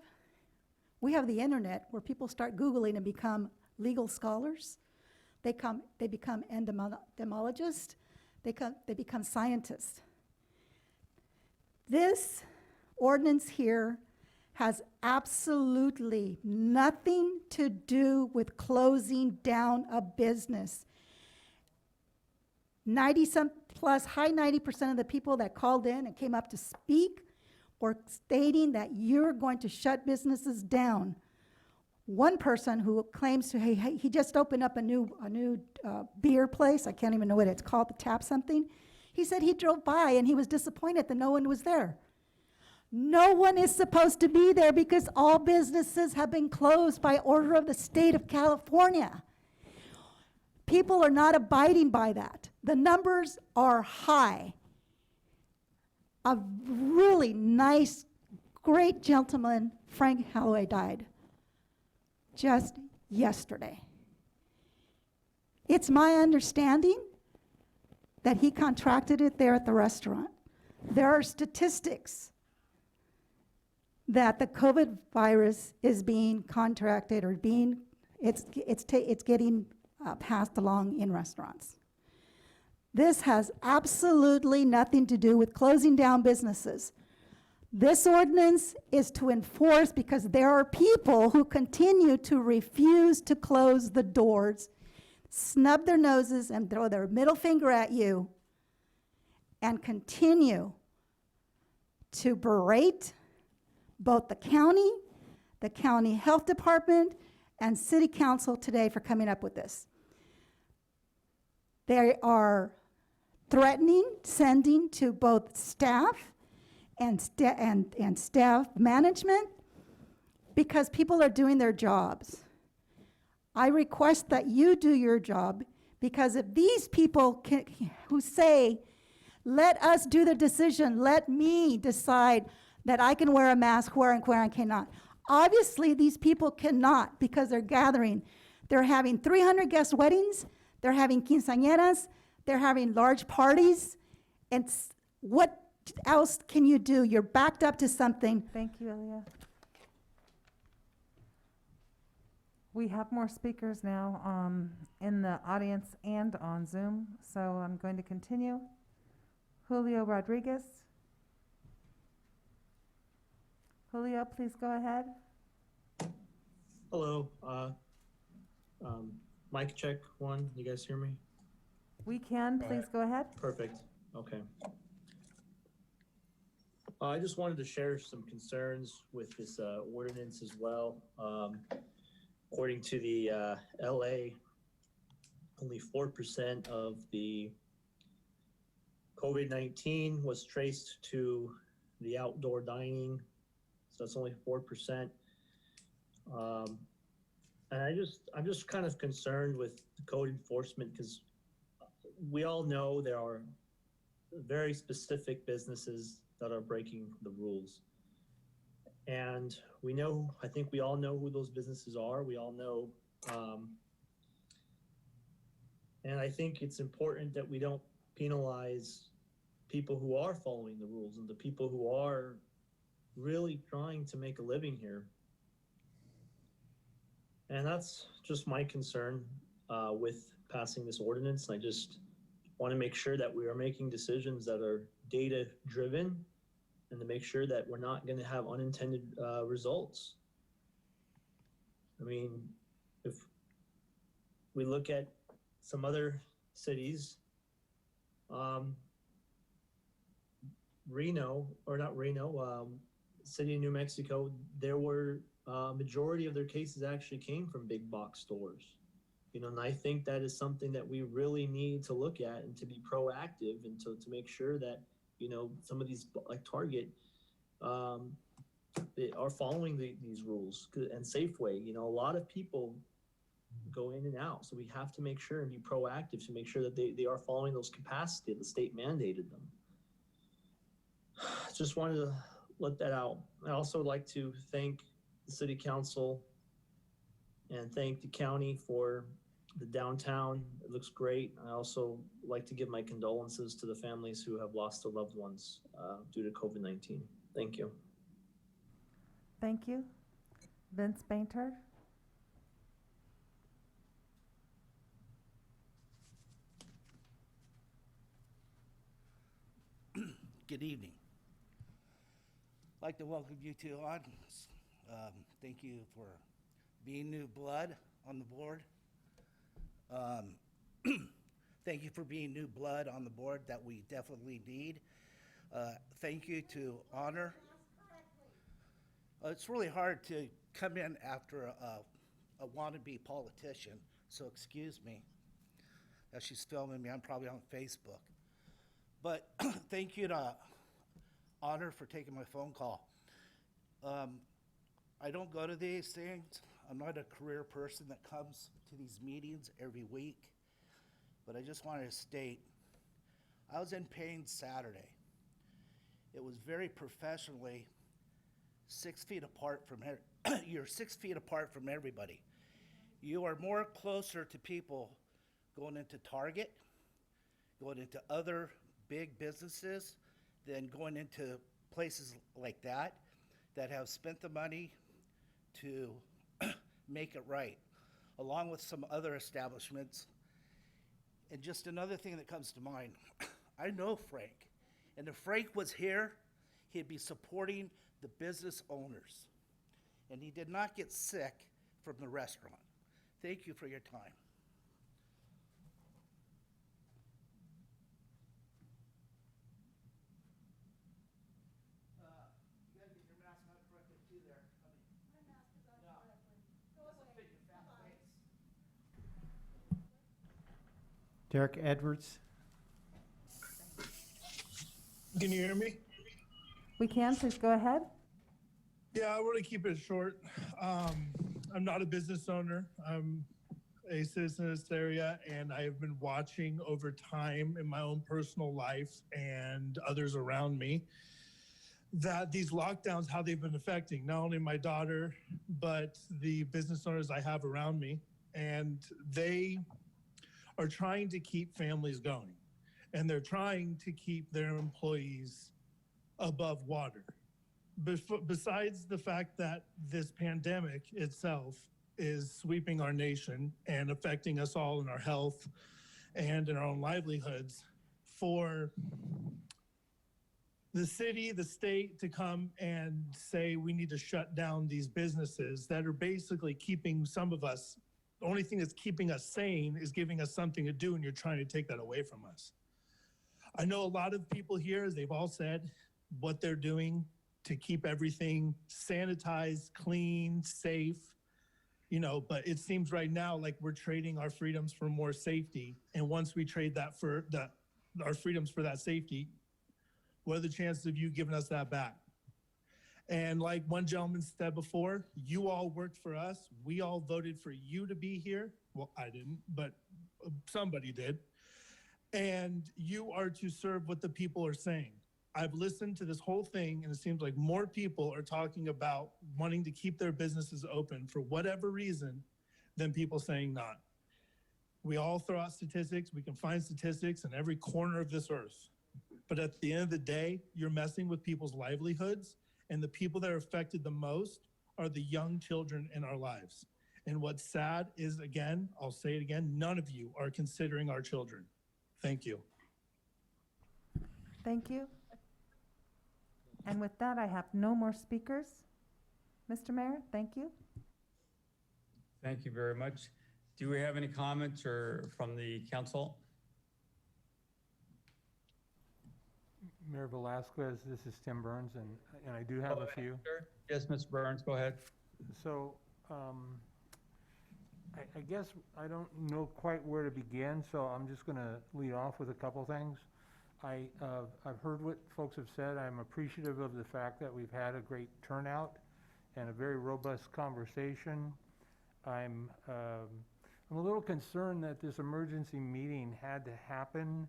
Speaker 6: We have the internet where people start Googling and become legal scholars. They become entomologists. They become scientists. This ordinance here has absolutely nothing to do with closing down a business. 90% of the people that called in and came up to speak were stating that you're going to shut businesses down. One person who claims to, hey, he just opened up a new beer place. I can't even know what it's called, the Tap something. He said he drove by and he was disappointed that no one was there. No one is supposed to be there because all businesses have been closed by order of the state of California. People are not abiding by that. The numbers are high. A really nice, great gentleman, Frank Holloway, died just yesterday. It's my understanding that he contracted it there at the restaurant. There are statistics that the COVID virus is being contracted or it's getting passed along in restaurants. This has absolutely nothing to do with closing down businesses. This ordinance is to enforce because there are people who continue to refuse to close the doors, snub their noses and throw their middle finger at you, and continue to berate both the county health department, and city council today for coming up with this. They are threatening sending to both staff and staff management because people are doing their jobs. I request that you do your job because if these people who say, let us do the decision, let me decide that I can wear a mask where I cannot. Obviously, these people cannot because they're gathering. They're having 300 guest weddings. They're having quinceañeras. They're having large parties. And what else can you do? You're backed up to something.
Speaker 2: Thank you, Elia. We have more speakers now in the audience and on Zoom, so I'm going to continue. Julio Rodriguez. Julio, please go ahead.
Speaker 10: Hello. Mic check one. You guys hear me?
Speaker 2: We can. Please go ahead.
Speaker 10: Perfect. Okay. I just wanted to share some concerns with this ordinance as well. According to the LA, only 4% of the COVID-19 was traced to the outdoor dining. So that's only 4%. And I'm just kind of concerned with the code enforcement because we all know there are very specific businesses that are breaking the rules. And we know, I think we all know who those businesses are. We all know, and I think it's important that we don't penalize people who are following the rules and the people who are really trying to make a living here. And that's just my concern with passing this ordinance. I just want to make sure that we are making decisions that are data driven and to make sure that we're not going to have unintended results. I mean, if we look at some other cities, city of New Mexico, there were majority of their cases actually came from big box stores. And I think that is something that we really need to look at and to be proactive and to make sure that, some of these like Target, they are following these rules. And Safeway, a lot of people go in and out. So we have to make sure and be proactive to make sure that they are following those capacity. The state mandated them. Just wanted to let that out. I also would like to thank the city council and thank the county for the downtown. It looks great. I also like to give my condolences to the families who have lost their loved ones due to COVID-19. Thank you.
Speaker 2: Thank you. Vince Bainter.
Speaker 11: Good evening. I'd like to welcome you two on. Thank you for being new blood on the board. Thank you for being new blood on the board that we definitely need. Thank you to Honor. It's really hard to come in after a wannabe politician, so excuse me. As she's filming me, I'm probably on Facebook. But thank you to Honor for taking my phone call. I don't go to these things. I'm not a career person that comes to these meetings every week. But I just wanted to state, I was in pain Saturday. It was very professionally 6 feet apart from you're 6 feet apart from everybody. You are more closer to people going into Target, going into other big businesses than going into places like that have spent the money to make it right, along with some other establishments. And just another thing that comes to mind, I know Frank, and if Frank was here, he'd be supporting the business owners. And he did not get sick from the restaurant. Thank you for your time. You gotta get your mask on correctly too there. My mask is on correctly. Go away. Fit your fat face.
Speaker 13: Derek Edwards.
Speaker 21: Can you hear me?
Speaker 2: We can, please go ahead.
Speaker 21: Yeah, I want to keep it short. I'm not a business owner. I'm a citizen in this area, and I have been watching over time in my own personal life and others around me that these lockdowns, how they've been affecting not only my daughter, but the business owners I have around me. And they are trying to keep families going, and they're trying to keep their employees above water. Besides the fact that this pandemic itself is sweeping our nation and affecting us all in our health and in our own livelihoods, for the city, the state to come and say we need to shut down these businesses that are basically keeping some of us, the only thing that's keeping us sane is giving us something to do, and you're trying to take that away from us. I know a lot of people here, as they've all said, what they're doing to keep everything sanitized, clean, safe, but it seems right now like we're trading our freedoms for more safety. And once we trade that for our freedoms for that safety, what are the chances of you giving us that back? And like one gentleman said before, you all worked for us. We all voted for you to be here. Well, I didn't, but somebody did. And you are to serve what the people are saying. I've listened to this whole thing, and it seems like more people are talking about wanting to keep their businesses open for whatever reason than people saying not. We all throw out statistics. We can find statistics in every corner of this earth. But at the end of the day, you're messing with people's livelihoods, and the people that are affected the most are the young children in our lives. And what's sad is, again, I'll say it again, none of you are considering our children. Thank you.
Speaker 2: Thank you. And with that, I have no more speakers. Mr. Mayor, thank you.
Speaker 22: Thank you very much. Do we have any comments from the council?
Speaker 13: Mayor Velasquez, this is Tim Burns, and I do have a few.
Speaker 22: Yes, Ms. Burns, go ahead.
Speaker 13: So I guess I don't know quite where to begin, so I'm just going to lead off with a couple things. I've heard what folks have said. I'm appreciative of the fact that we've had a great turnout and a very robust conversation. I'm a little concerned that this emergency meeting had to happen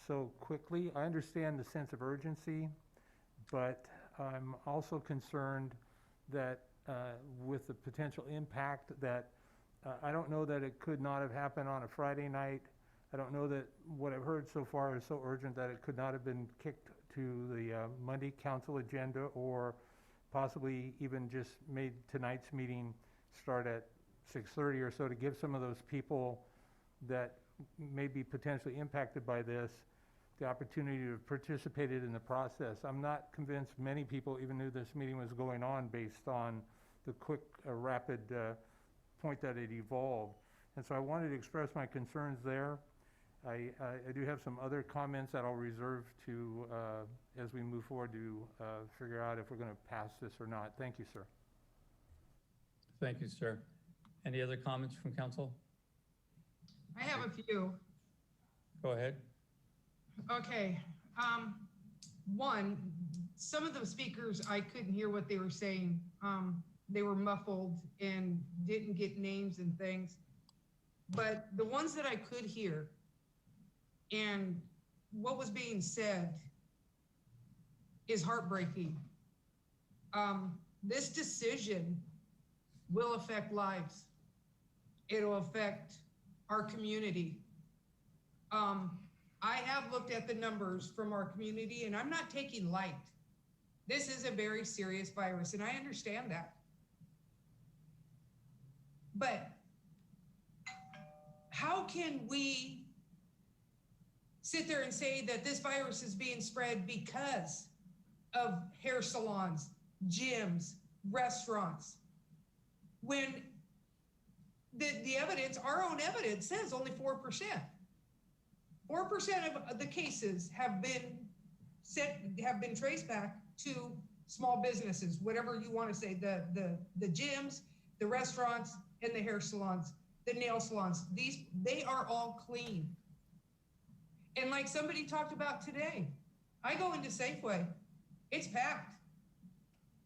Speaker 13: so quickly. I understand the sense of urgency, but I'm also concerned that with the potential impact that I don't know that it could not have happened on a Friday night. I don't know that what I've heard so far is so urgent that it could not have been kicked to the Monday council agenda, or possibly even just made tonight's meeting start at 6:30 or so, to give some of those people that may be potentially impacted by this the opportunity to have participated in the process. I'm not convinced many people even knew this meeting was going on based on the quick, rapid point that it evolved. And so I wanted to express my concerns there. I do have some other comments that I'll reserve to, as we move forward, to figure out if we're going to pass this or not. Thank you, sir.
Speaker 22: Thank you, sir. Any other comments from council?
Speaker 4: I have a few.
Speaker 22: Go ahead.
Speaker 4: Okay. One, some of the speakers, I couldn't hear what they were saying. They were muffled and didn't get names and things. But the ones that I could hear and what was being said is heartbreaking. This decision will affect lives. It'll affect our community. I have looked at the numbers from our community, and I'm not taking light. This is a very serious virus, and I understand that. But how can we sit there and say that this virus is being spread because of hair salons, gyms, restaurants, when the evidence, our own evidence, says only 4%. 4% of the cases have been traced back to small businesses, whatever you want to say, the gyms, the restaurants, and the hair salons, the nail salons. They are all clean. And like somebody talked about today, I go into Safeway, it's packed.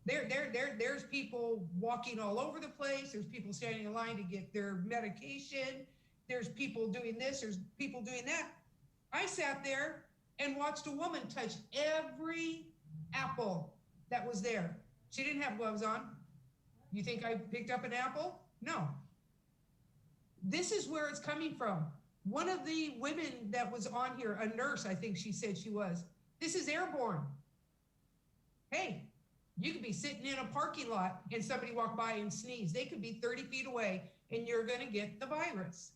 Speaker 4: There's people walking all over the place. There's people standing in line to get their medication. There's people doing this, there's people doing that. I sat there and watched a woman touch every apple that was there. She didn't have gloves on. You think I picked up an apple? No. This is where it's coming from. One of the women that was on here, a nurse, I think she said she was, this is airborne. Hey, you could be sitting in a parking lot and somebody walk by and sneeze. They could be 30 feet away and you're gonna get the virus.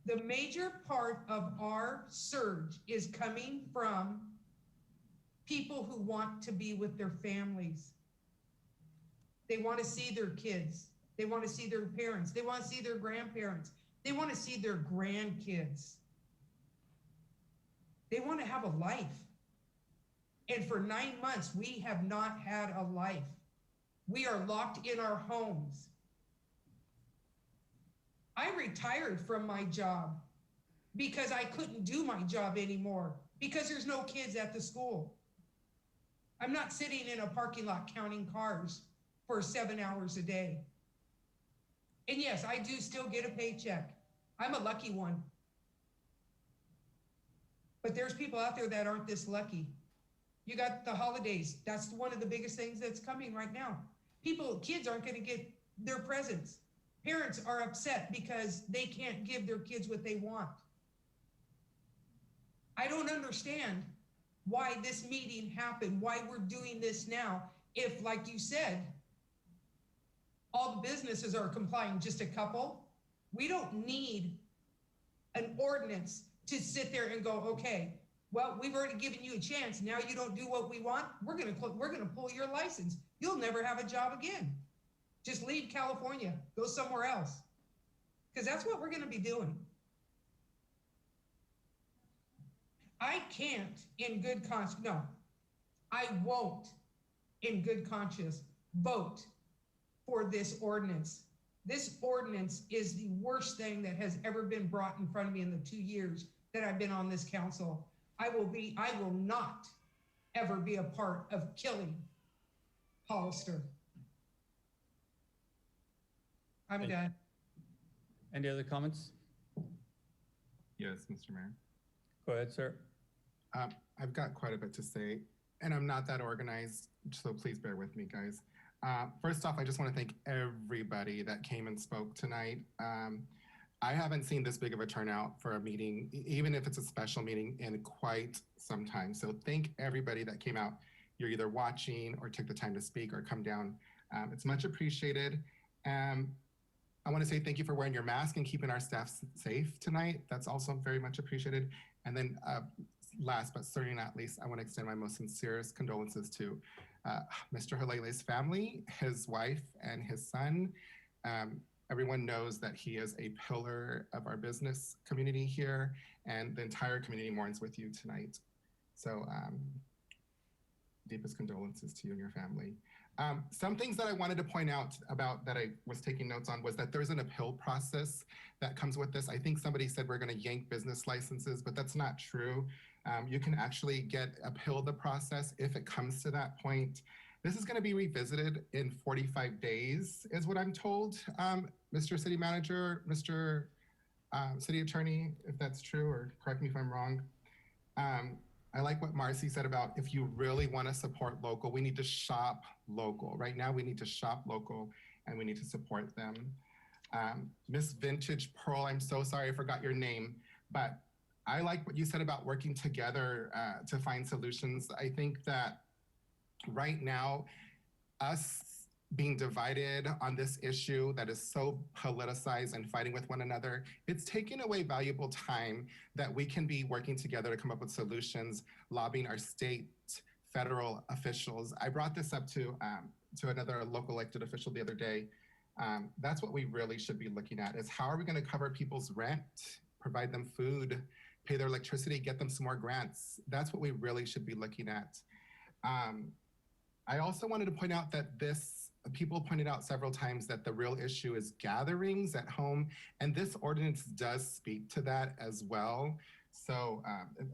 Speaker 4: The major part of our surge is coming from people who want to be with their families. They want to see their kids. They want to see their parents. They want to see their grandparents. They want to see their grandkids. They want to have a life. And for 9 months, we have not had a life. We are locked in our homes. I retired from my job because I couldn't do my job anymore because there's no kids at the school. I'm not sitting in a parking lot counting cars for 7 hours a day. And yes, I do still get a paycheck. I'm a lucky one. But there's people out there that aren't this lucky. You got the holidays. That's one of the biggest things that's coming right now. Kids aren't going to get their presents. Parents are upset because they can't give their kids what they want. I don't understand why this meeting happened, why we're doing this now. If, like you said, all the businesses are complying, just a couple, we don't need an ordinance to sit there and go, okay, well, we've already given you a chance. Now you don't do what we want. We're gonna pull your license. You'll never have a job again. Just leave California, go somewhere else. Because that's what we're gonna be doing. I can't in good conscience, no, I won't in good conscience vote for this ordinance This ordinance is the worst thing that has ever been brought in front of me in the 2 years that I've been on this council. I will not ever be a part of killing Hollister. I'm done.
Speaker 22: Any other comments?
Speaker 12: Yes, Mr. Mayor.
Speaker 22: Go ahead, sir.
Speaker 12: I've got quite a bit to say, and I'm not that organized, so please bear with me, guys. First off, I just want to thank everybody that came and spoke tonight. I haven't seen this big of a turnout for a meeting, even if it's a special meeting, in quite some time. So thank everybody that came out. You're either watching or took the time to speak or come down. It's much appreciated. I want to say thank you for wearing your mask and keeping our staff safe tonight. That's also very much appreciated. And then last but certainly not least, I want to extend my most sincerest condolences to Mr. Halele's family, his wife, and his son. Everyone knows that he is a pillar of our business community here, and the entire community mourns with you tonight. So deepest condolences to you and your family. Some things that I wanted to point out about that I was taking notes on was that there's an appeal process that comes with this. I think somebody said we're going to yank business licenses, but that's not true. You can actually appeal the process if it comes to that point. This is going to be revisited in 45 days, is what I'm told. Mr. City Manager, Mr. City Attorney, if that's true, or correct me if I'm wrong. I like what Marcy said about if you really want to support local, we need to shop local. Right now, we need to shop local and we need to support them. Miss Vintage Pearl, I'm so sorry I forgot your name, but I like what you said about working together to find solutions. I think that right now, us being divided on this issue that is so politicized and fighting with one another, it's taking away valuable time that we can be working together to come up with solutions, lobbying our state, federal officials. I brought this up to another local elected official the other day. That's what we really should be looking at, is how are we going to cover people's rent, provide them food, pay their electricity, get them some more grants. That's what we really should be looking at. I also wanted to point out that people pointed out several times that the real issue is gatherings at home, and this ordinance does speak to that as well. So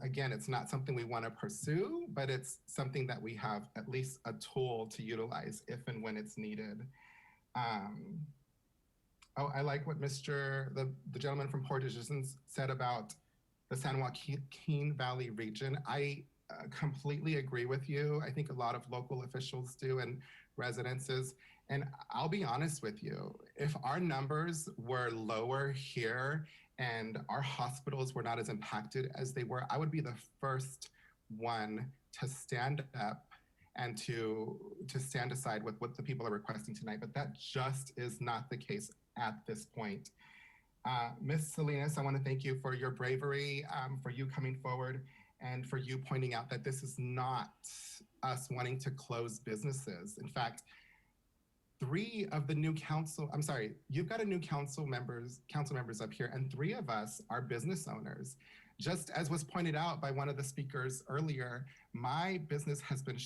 Speaker 12: again, it's not something we want to pursue, but it's something that we have at least a tool to utilize if and when it's needed. I like what the gentleman from Port Citizens said about the San Joaquin Valley region. I completely agree with you. I think a lot of local officials do, and residences. And I'll be honest with you, if our numbers were lower here and our hospitals were not as impacted as they were, I would be the first one to stand up and to stand aside with what the people are requesting tonight. But that just is not the case at this point. Ms. Salinas, I want to thank you for your bravery, for you coming forward, and for you pointing out that this is not us wanting to close businesses. In fact, you've got a new council members up here, and 3 of us are business owners. Just as was pointed out by one of the speakers earlier, my business has been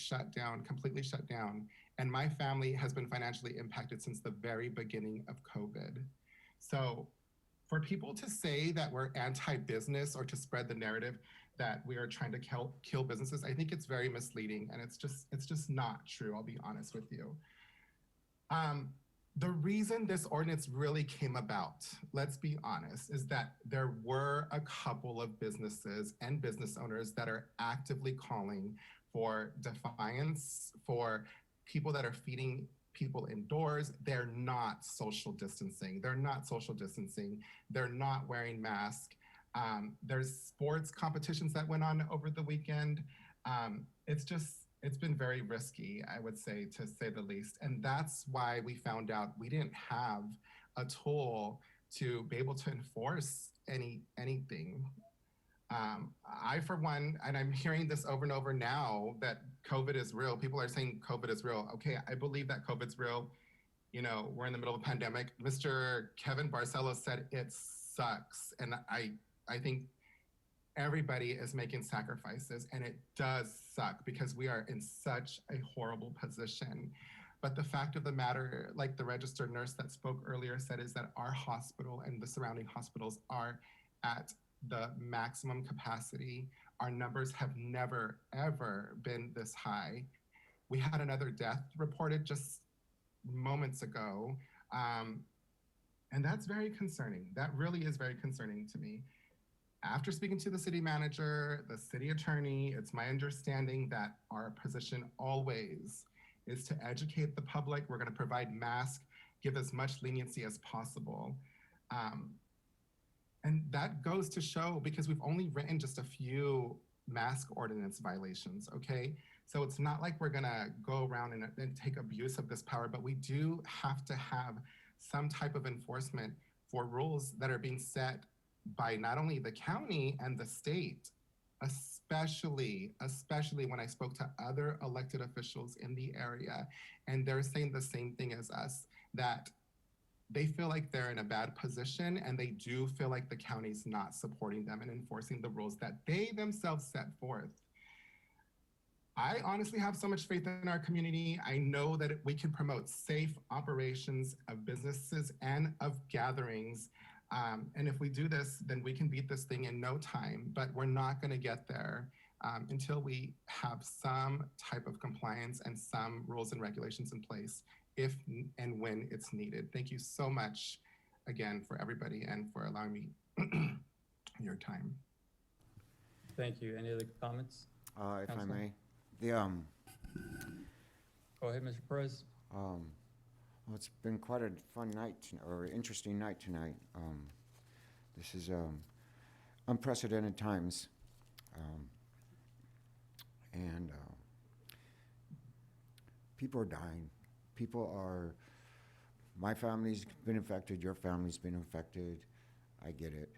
Speaker 12: completely shut down, and my family has been financially impacted since the very beginning of COVID. So for people to say that we're anti-business or to spread the narrative that we are trying to kill businesses, I think it's very misleading, and it's just not true, I'll be honest with you. The reason this ordinance really came about, let's be honest, is that there were a couple of businesses and business owners that are actively calling for defiance, for people that are feeding people indoors. They're not social distancing. They're not wearing masks. There's sports competitions that went on over the weekend. It's been very risky, I would say, to say the least. And that's why we found out we didn't have a tool to be able to enforce anything. I, for one, and I'm hearing this over and over now, that COVID is real. People are saying COVID is real. Okay, I believe that COVID's real. You know, we're in the middle of a pandemic. Mr. Kevin Barcelos said it sucks. And I think everybody is making sacrifices, and it does suck because we are in such a horrible position. But the fact of the matter, like the registered nurse that spoke earlier said, is that our hospital and the surrounding hospitals are at the maximum capacity. Our numbers have never, ever been this high. We had another death reported just moments ago. And that's very concerning. That really is very concerning to me. After speaking to the city manager, the city attorney, it's my understanding that our position always is to educate the public. We're going to provide masks, give as much leniency as possible. And that goes to show, because we've only written just a few mask ordinance violations, okay? So it's not like we're gonna go around and take abuse of this power, but we do have to have some type of enforcement for rules that are being set by not only the county and the state, especially when I spoke to other elected officials in the area, and they're saying the same thing as us, that they feel like they're in a bad position, and they do feel like the county's not supporting them and enforcing the rules that they themselves set forth. I honestly have so much faith in our community. I know that we can promote safe operations of businesses and of gatherings. And if we do this, then we can beat this thing in no time, but we're not gonna get there until we have some type of compliance and some rules and regulations in place, if and when it's needed. Thank you so much again for everybody and for allowing me your time.
Speaker 22: Thank you. Any other comments?
Speaker 14: If I
Speaker 22: Councilor?
Speaker 14: may,
Speaker 22: Go ahead, Mr. Perez.
Speaker 14: well, it's been quite a fun night or interesting night tonight. This is unprecedented times, and people are dying. My family's been affected, your family's been affected. I get it.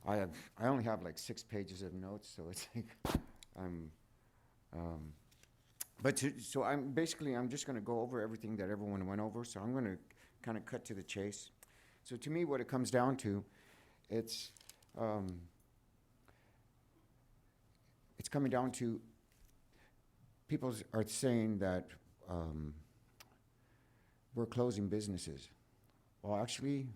Speaker 14: I only have like 6 pages of notes, so it's like so I'm just gonna go over everything that everyone went over, so I'm gonna kind of cut to the chase. So to me, what it comes down to, it's coming down to, people are saying that we're closing businesses. Well, actually,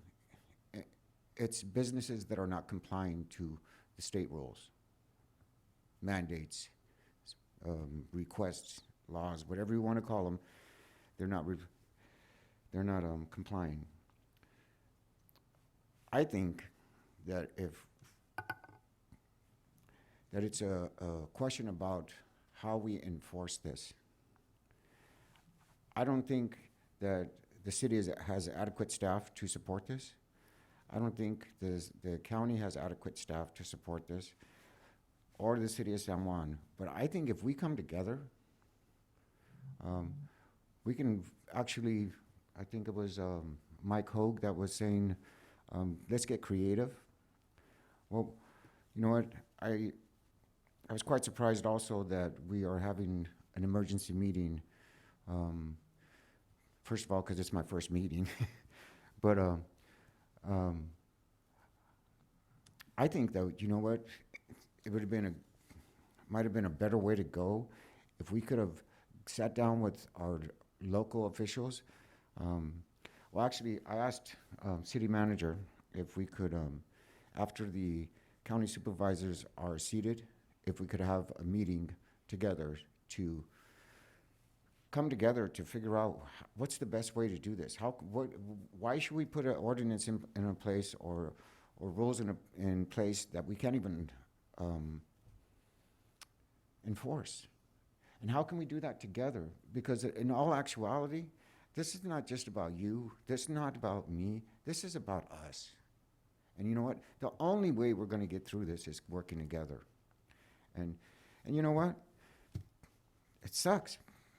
Speaker 14: it's businesses that are not complying to the state rules, mandates, requests, laws, whatever you want to call them. They're not complying. I think that it's a question about how we enforce this. I don't think that the city has adequate staff to support this. I don't think the county has adequate staff to support this, or the city of San Juan. But I think if we come together, we can actually, I think it was Mike Hogue that was saying, let's get creative. Well, you know what, I was quite surprised also that we are having an emergency meeting. First of all, because it's my first meeting, but I think that, you know what, it might have been a better way to go if we could have sat down with our local officials. Well, actually, I asked city manager if we could, after the county supervisors are seated, if we could have a meeting together to come together to figure out what's the best way to do this. Why should we put an ordinance in a place or rules in place that we can't even enforce? And how can we do that together? Because in all actuality, this is not just about you. This is not about me. This is about us. And you know what? The only way we're going to get through this is working together. And you know what? It sucks,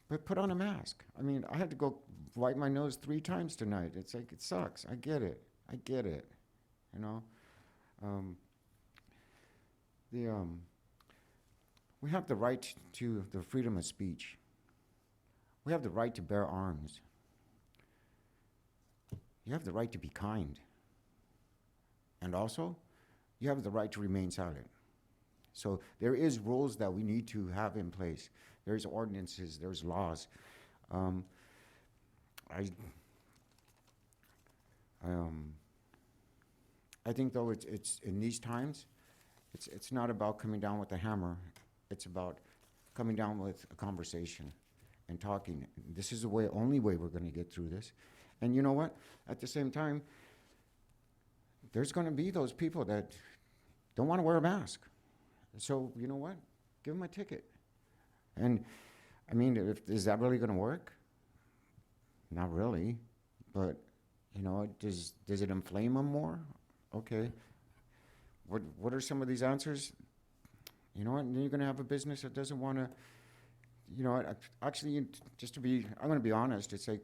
Speaker 14: but put on a mask. I mean, I had to go wipe my nose 3 times tonight. It's like, it sucks. I get it. You know? We have the right to the freedom of speech. We have the right to bear arms. You have the right to be kind. And also, you have the right to remain silent. So there is rules that we need to have in place. There's ordinances, there's laws. I I think though it's in these times, it's not about coming down with a hammer. It's about coming down with a conversation and talking. This is the way, only way we're going to get through this. And you know what? At the same time, there's going to be those people that don't want to wear a mask. So you know what? Give them a ticket. And I mean, is that really going to work? Not really. But you know, does it inflame them more? Okay. What are some of these answers? You know what? And then you're going to have a business that doesn't want to. You know, actually, I'm going to be honest. It's like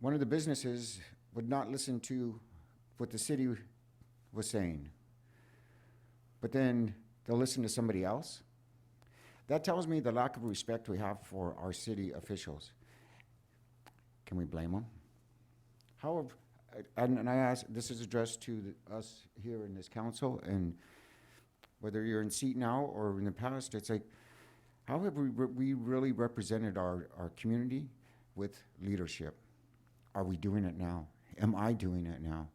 Speaker 14: one of the businesses would not listen to what the city was saying, but then they'll listen to somebody else. That tells me the lack of respect we have for our city officials. Can we blame them? And I ask, this is addressed to us here in this council, and whether you're in seat now or in the past, it's like, how have we really represented our community with leadership? Are we doing it now? Am I doing it now?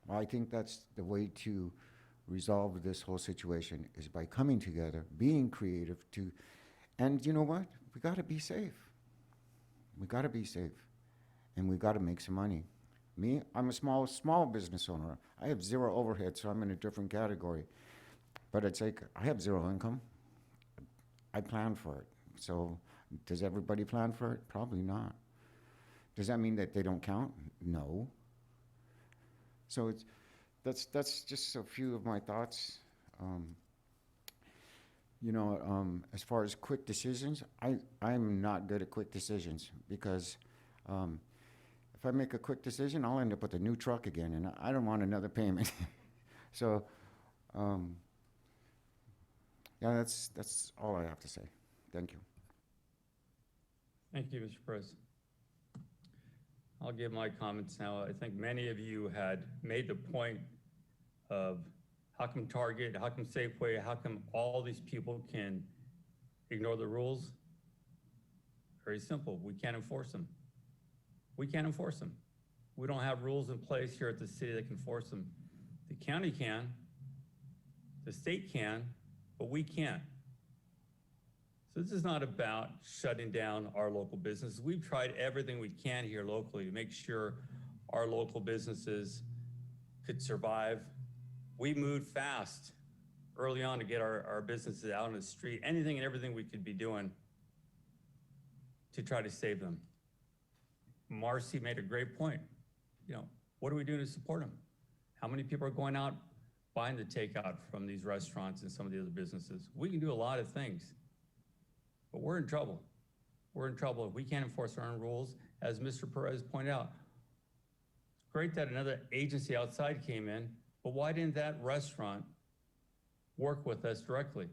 Speaker 14: Well, I think that's the way to resolve this whole situation, is by coming together, being creative and you know what? We gotta be safe. We gotta be safe. And we gotta make some money. Me, I'm a small business owner. I have zero overhead, so I'm in a different category. But it's like, I have zero income. I plan for it. So does everybody plan for it? Probably not. Does that mean that they don't count? No. So that's just a few of my thoughts. You know, as far as quick decisions, I'm not good at quick decisions, because if I make a quick decision, I'll end up with a new truck again, and I don't want another payment. So, yeah, that's all I have to say. Thank you.
Speaker 22: Thank you, Mr. Perez. I'll give my comments now. I think many of you had made the point of how come Target, how come Safeway, how come all these people can ignore the rules? Very simple. We can't enforce them. We can't enforce them. We don't have rules in place here at the city that can enforce them. The county can, the state can, but we can't. So this is not about shutting down our local businesses. We've tried everything we can here locally to make sure our local businesses could survive. We moved fast early on to get our businesses out on the street, anything and everything we could be doing to try to save them. Marcy made a great point. You know, what are we doing to support them? How many people are going out buying the takeout from these restaurants and some of the other businesses? We can do a lot of things, but we're in trouble. We're in trouble if we can't enforce our own rules. As Mr. Perez pointed out, it's great that another agency outside came in, but why didn't that restaurant work with us directly?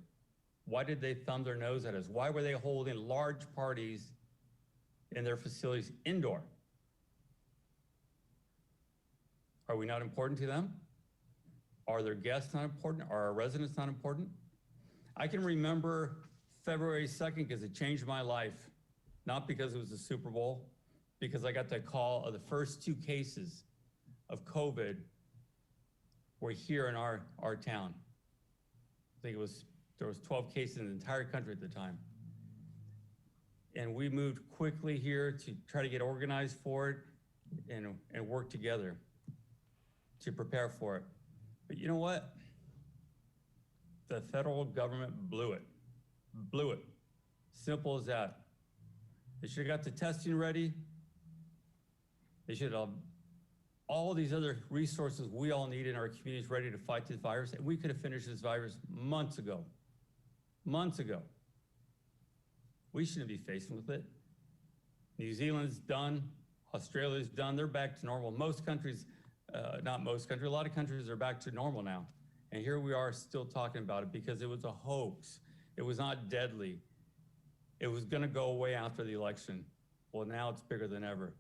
Speaker 22: Why did they thumb their nose at us? Why were they holding large parties in their facilities indoor? Are we not important to them? Are their guests not important? Are our residents not important? I can remember February 2nd because it changed my life, not because it was the Super Bowl, because I got the call of the first 2 cases of COVID were here in our town. I think there was 12 cases in the entire country at the time. And we moved quickly here to try to get organized for it and work together to prepare for it. But you know what? The federal government blew it. Blew it. Simple as that. They should have got the testing ready. They should have all these other resources we all need in our communities ready to fight this virus. And we could have finished this virus months ago. Months ago. We shouldn't be facing with it. New Zealand's done. Australia's done. They're back to normal. Most countries, not most countries, a lot of countries are back to normal now. And here we are still talking about it because it was a hoax. It was not deadly. It was gonna go away after the election. Well, now it's bigger than ever.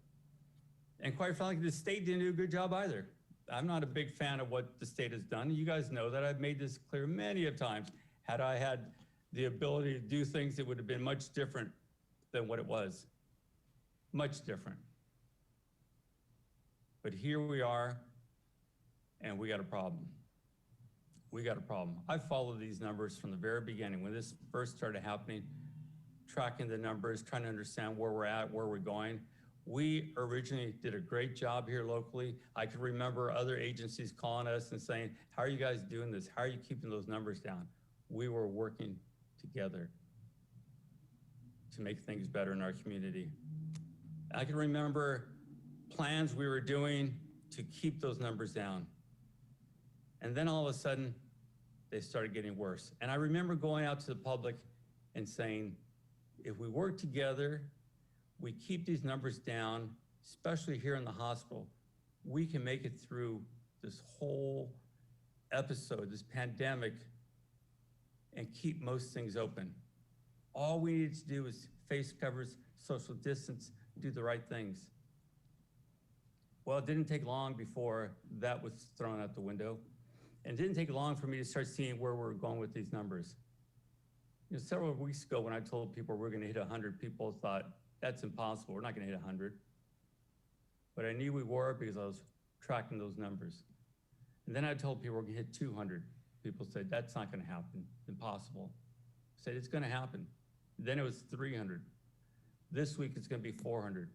Speaker 22: And quite frankly, the state didn't do a good job either. I'm not a big fan of what the state has done. You guys know that. I've made this clear many of times. Had I had the ability to do things, it would have been much different than what it was. Much different. But here we are, and we got a problem. We got a problem. I followed these numbers from the very beginning. When this first started happening, tracking the numbers, trying to understand where we're at, where we're going. We originally did a great job here locally. I can remember other agencies calling us and saying, how are you guys doing this? How are you keeping those numbers down? We were working together to make things better in our community. I can remember plans we were doing to keep those numbers down. And then all of a sudden, they started getting worse. And I remember going out to the public and saying, if we work together, we keep these numbers down, especially here in the hospital, we can make it through this whole episode, this pandemic, and keep most things open. All we needed to do is face covers, social distance, do the right things. Well, it didn't take long before that was thrown out the window. And it didn't take long for me to start seeing where we're going with these numbers. You know, several weeks ago when I told people we're gonna hit 100, people thought, that's impossible, we're not gonna hit 100. But I knew we were because I was tracking those numbers. And then I told people we're gonna hit 200. People said, that's not gonna happen, impossible. I said, it's gonna happen. Then it was 300. This week it's gonna be 400.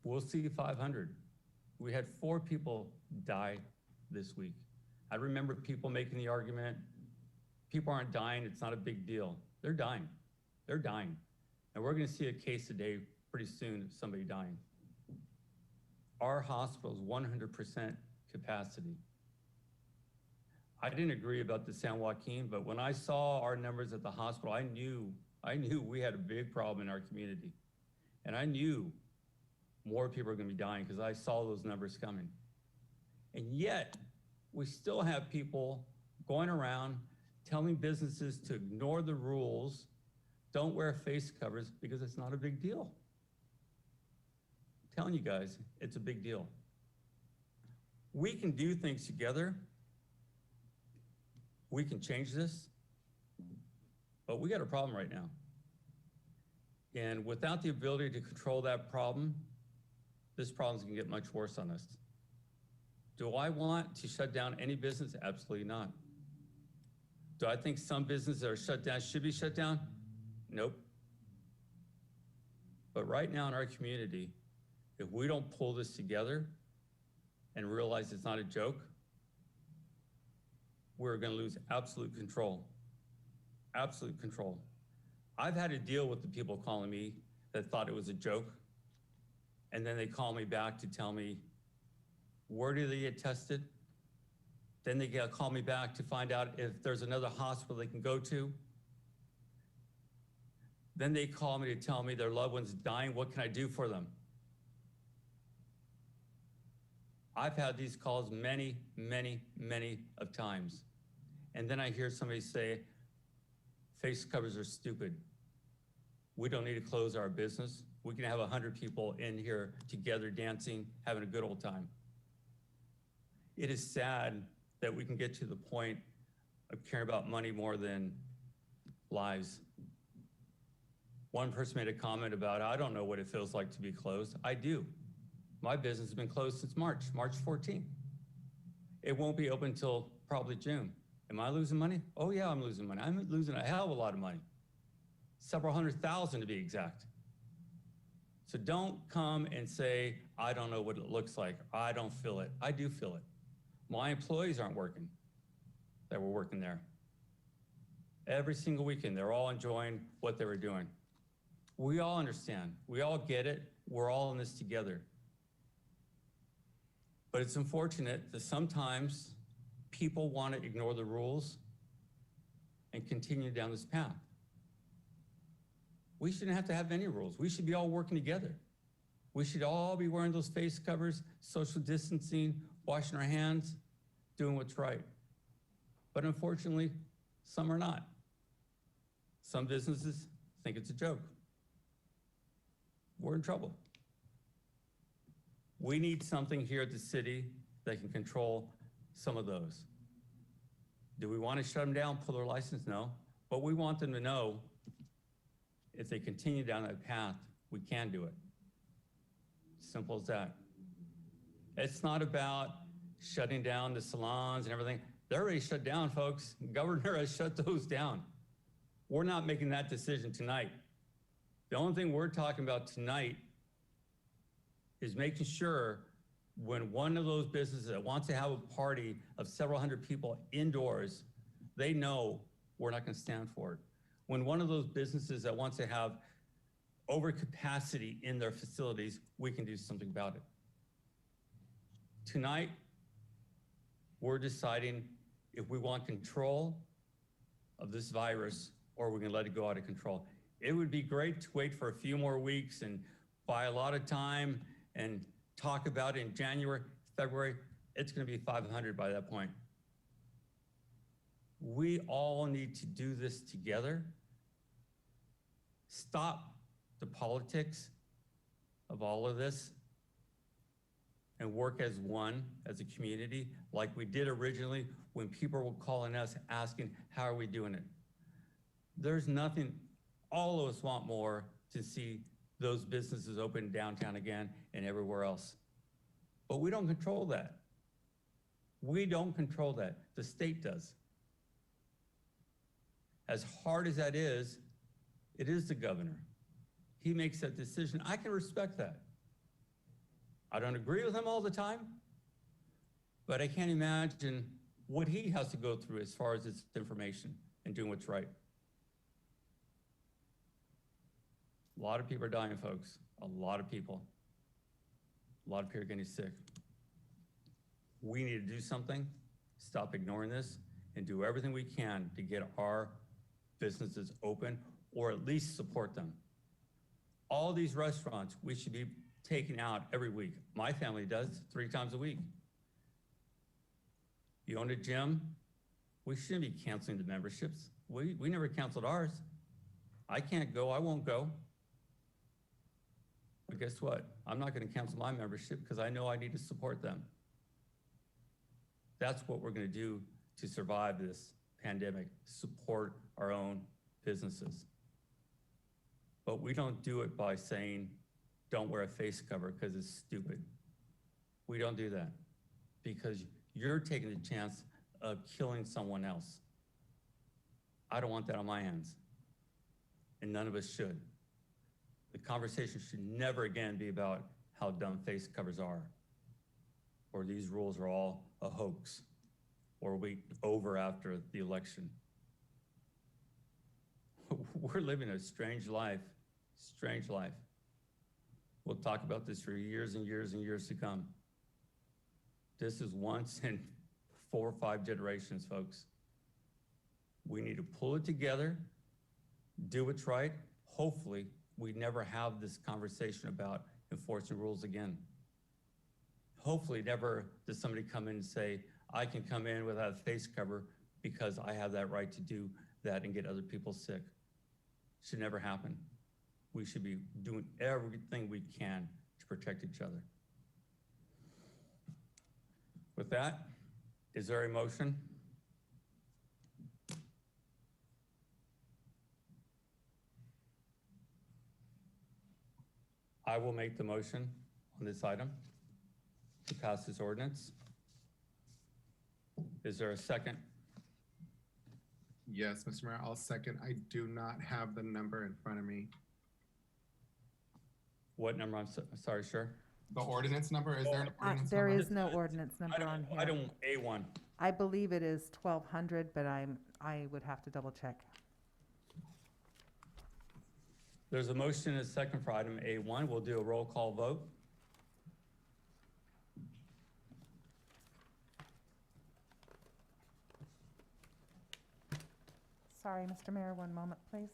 Speaker 22: We'll see 500. We had 4 people die this week. I remember people making the argument, people aren't dying, it's not a big deal. They're dying, they're dying. And we're gonna see a case a day pretty soon of somebody dying. Our hospital is 100% capacity. I didn't agree about the San Joaquin, but when I saw our numbers at the hospital, I knew we had a big problem in our community. And I knew more people are gonna be dying because I saw those numbers coming. And yet, we still have people going around telling businesses to ignore the rules, don't wear face covers because it's not a big deal. I'm telling you guys, it's a big deal. We can do things together. We can change this, but we got a problem right now. And without the ability to control that problem, this problem's gonna get much worse on us. Do I want to shut down any business? Absolutely not. Do I think some businesses that are shut down should be shut down? Nope. But right now in our community, if we don't pull this together and realize it's not a joke, we're gonna lose absolute control. Absolute control. I've had to deal with the people calling me that thought it was a joke, and then they call me back to tell me, where do they get tested? Then they call me back to find out if there's another hospital they can go to. Then they call me to tell me their loved one's dying. What can I do for them? I've had these calls many, many, many of times. And then I hear somebody say, face covers are stupid. We don't need to close our business. We can have 100 people in here together dancing, having a good old time. It is sad that we can get to the point of caring about money more than lives. One person made a comment about, I don't know what it feels like to be closed. I do. My business has been closed since March 14th. It won't be open until probably June. Am I losing money? Oh yeah, I'm losing money. I'm losing a hell of a lot of money. Several $100,000 to be exact. So don't come and say, I don't know what it looks like. I don't feel it. I do feel it. My employees aren't working that were working there. Every single weekend, they're all enjoying what they were doing. We all understand. We all get it. We're all in this together. But it's unfortunate that sometimes people want to ignore the rules and continue down this path. We shouldn't have to have any rules. We should be all working together. We should all be wearing those face covers, social distancing, washing our hands, doing what's right. But unfortunately, some are not. Some businesses think it's a joke. We're in trouble. We need something here at the city that can control some of those. Do we want to shut them down, pull their license? No. But we want them to know if they continue down that path, we can do it. Simple as that. It's not about shutting down the salons and everything. They're already shut down, folks. The governor has shut those down. We're not making that decision tonight. The only thing we're talking about tonight is making sure when one of those businesses that wants to have a party of several hundred people indoors, they know we're not going to stand for it. When one of those businesses that wants to have overcapacity in their facilities, we can do something about it. Tonight, we're deciding if we want control of this virus or we're going to let it go out of control. It would be great to wait for a few more weeks and buy a lot of time and talk about it in January, February. It's going to be 500 by that point. We all need to do this together. Stop the politics of all of this and work as one, as a community, like we did originally when people were calling us asking, how are we doing it? There's nothing, all of us want more to see those businesses open downtown again and everywhere else. But we don't control that. We don't control that. The state does. As hard as that is, it is the governor. He makes that decision. I can respect that. I don't agree with him all the time, but I can't imagine what he has to go through as far as this information and doing what's right. A lot of people are dying, folks. A lot of people. A lot of people are getting sick. We need to do something, stop ignoring this, and do everything we can to get our businesses open or at least support them. All these restaurants, we should be taking out every week. My family does 3 times a week. You own a gym, we shouldn't be canceling the memberships. We never canceled ours. I can't go, I won't go. But guess what? I'm not going to cancel my membership because I know I need to support them. That's what we're going to do to survive this pandemic, support our own businesses. But we don't do it by saying, don't wear a face cover because it's stupid. We don't do that because you're taking the chance of killing someone else. I don't want that on my hands, and none of us should. The conversation should never again be about how dumb face covers are, or these rules are all a hoax, or we over after the election. We're living a strange life, strange life. We'll talk about this for years and years and years to come. This is once in 4 or 5 generations, folks. We need to pull it together, do what's right. Hopefully, we never have this conversation about enforcing rules again. Hopefully, never does somebody come in and say, I can come in without a face cover because I have that right to do that and get other people sick. Should never happen. We should be doing everything we can to protect each other. With that, is there a motion? I will make the motion on this item to pass this ordinance. Is there a second?
Speaker 12: Yes, Mr. Mayor, I'll second. I do not have the number in front of me.
Speaker 22: What number? I'm sorry, sir.
Speaker 12: The ordinance number, is there an ordinance
Speaker 2: There
Speaker 12: number?
Speaker 2: is no ordinance number on here.
Speaker 22: Item A1.
Speaker 2: I believe it is 1200, but I would have to double check.
Speaker 22: There's a motion and a second for item A1. We'll do a roll call vote.
Speaker 2: Sorry, Mr. Mayor, one moment, please.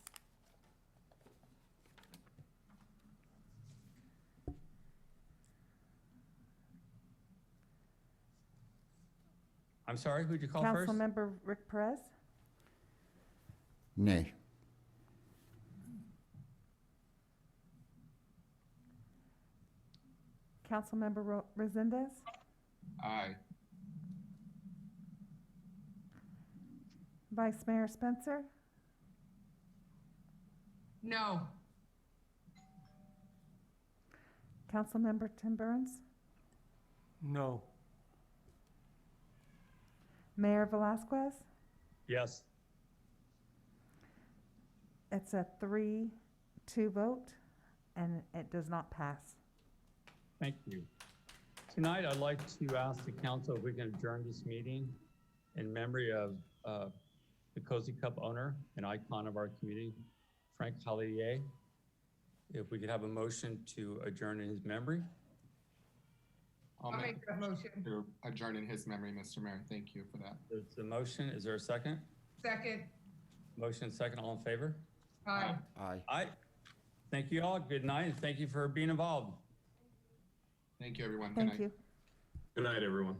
Speaker 22: I'm sorry, who'd you call first?
Speaker 2: Councilmember Rick Perez?
Speaker 14: Nay.
Speaker 2: Councilmember Resendez?
Speaker 12: Aye.
Speaker 2: Vice Mayor Spencer?
Speaker 4: No.
Speaker 2: Councilmember Tim Burns,
Speaker 13: No.
Speaker 2: Mayor Velazquez.
Speaker 22: Yes.
Speaker 2: It's a 3-2 vote, and it does not pass.
Speaker 22: Thank you. Tonight, I'd like to ask the council if we can adjourn this meeting in memory of the Cozy Cup owner and icon of our community, Frank Hollister. If we could have a motion to adjourn in his memory.
Speaker 4: I'll make that motion.
Speaker 12: To adjourn in his memory, Mr. Mayor. Thank you for that.
Speaker 22: There's the motion. Is there a second?
Speaker 4: Second.
Speaker 22: Motion second. All in favor?
Speaker 4: Aye.
Speaker 14: Aye.
Speaker 22: Aye. Thank you all. Good night, and thank you for being involved.
Speaker 12: Thank you, everyone. Good
Speaker 2: Thank
Speaker 12: night.
Speaker 2: you.
Speaker 24: Good night, everyone.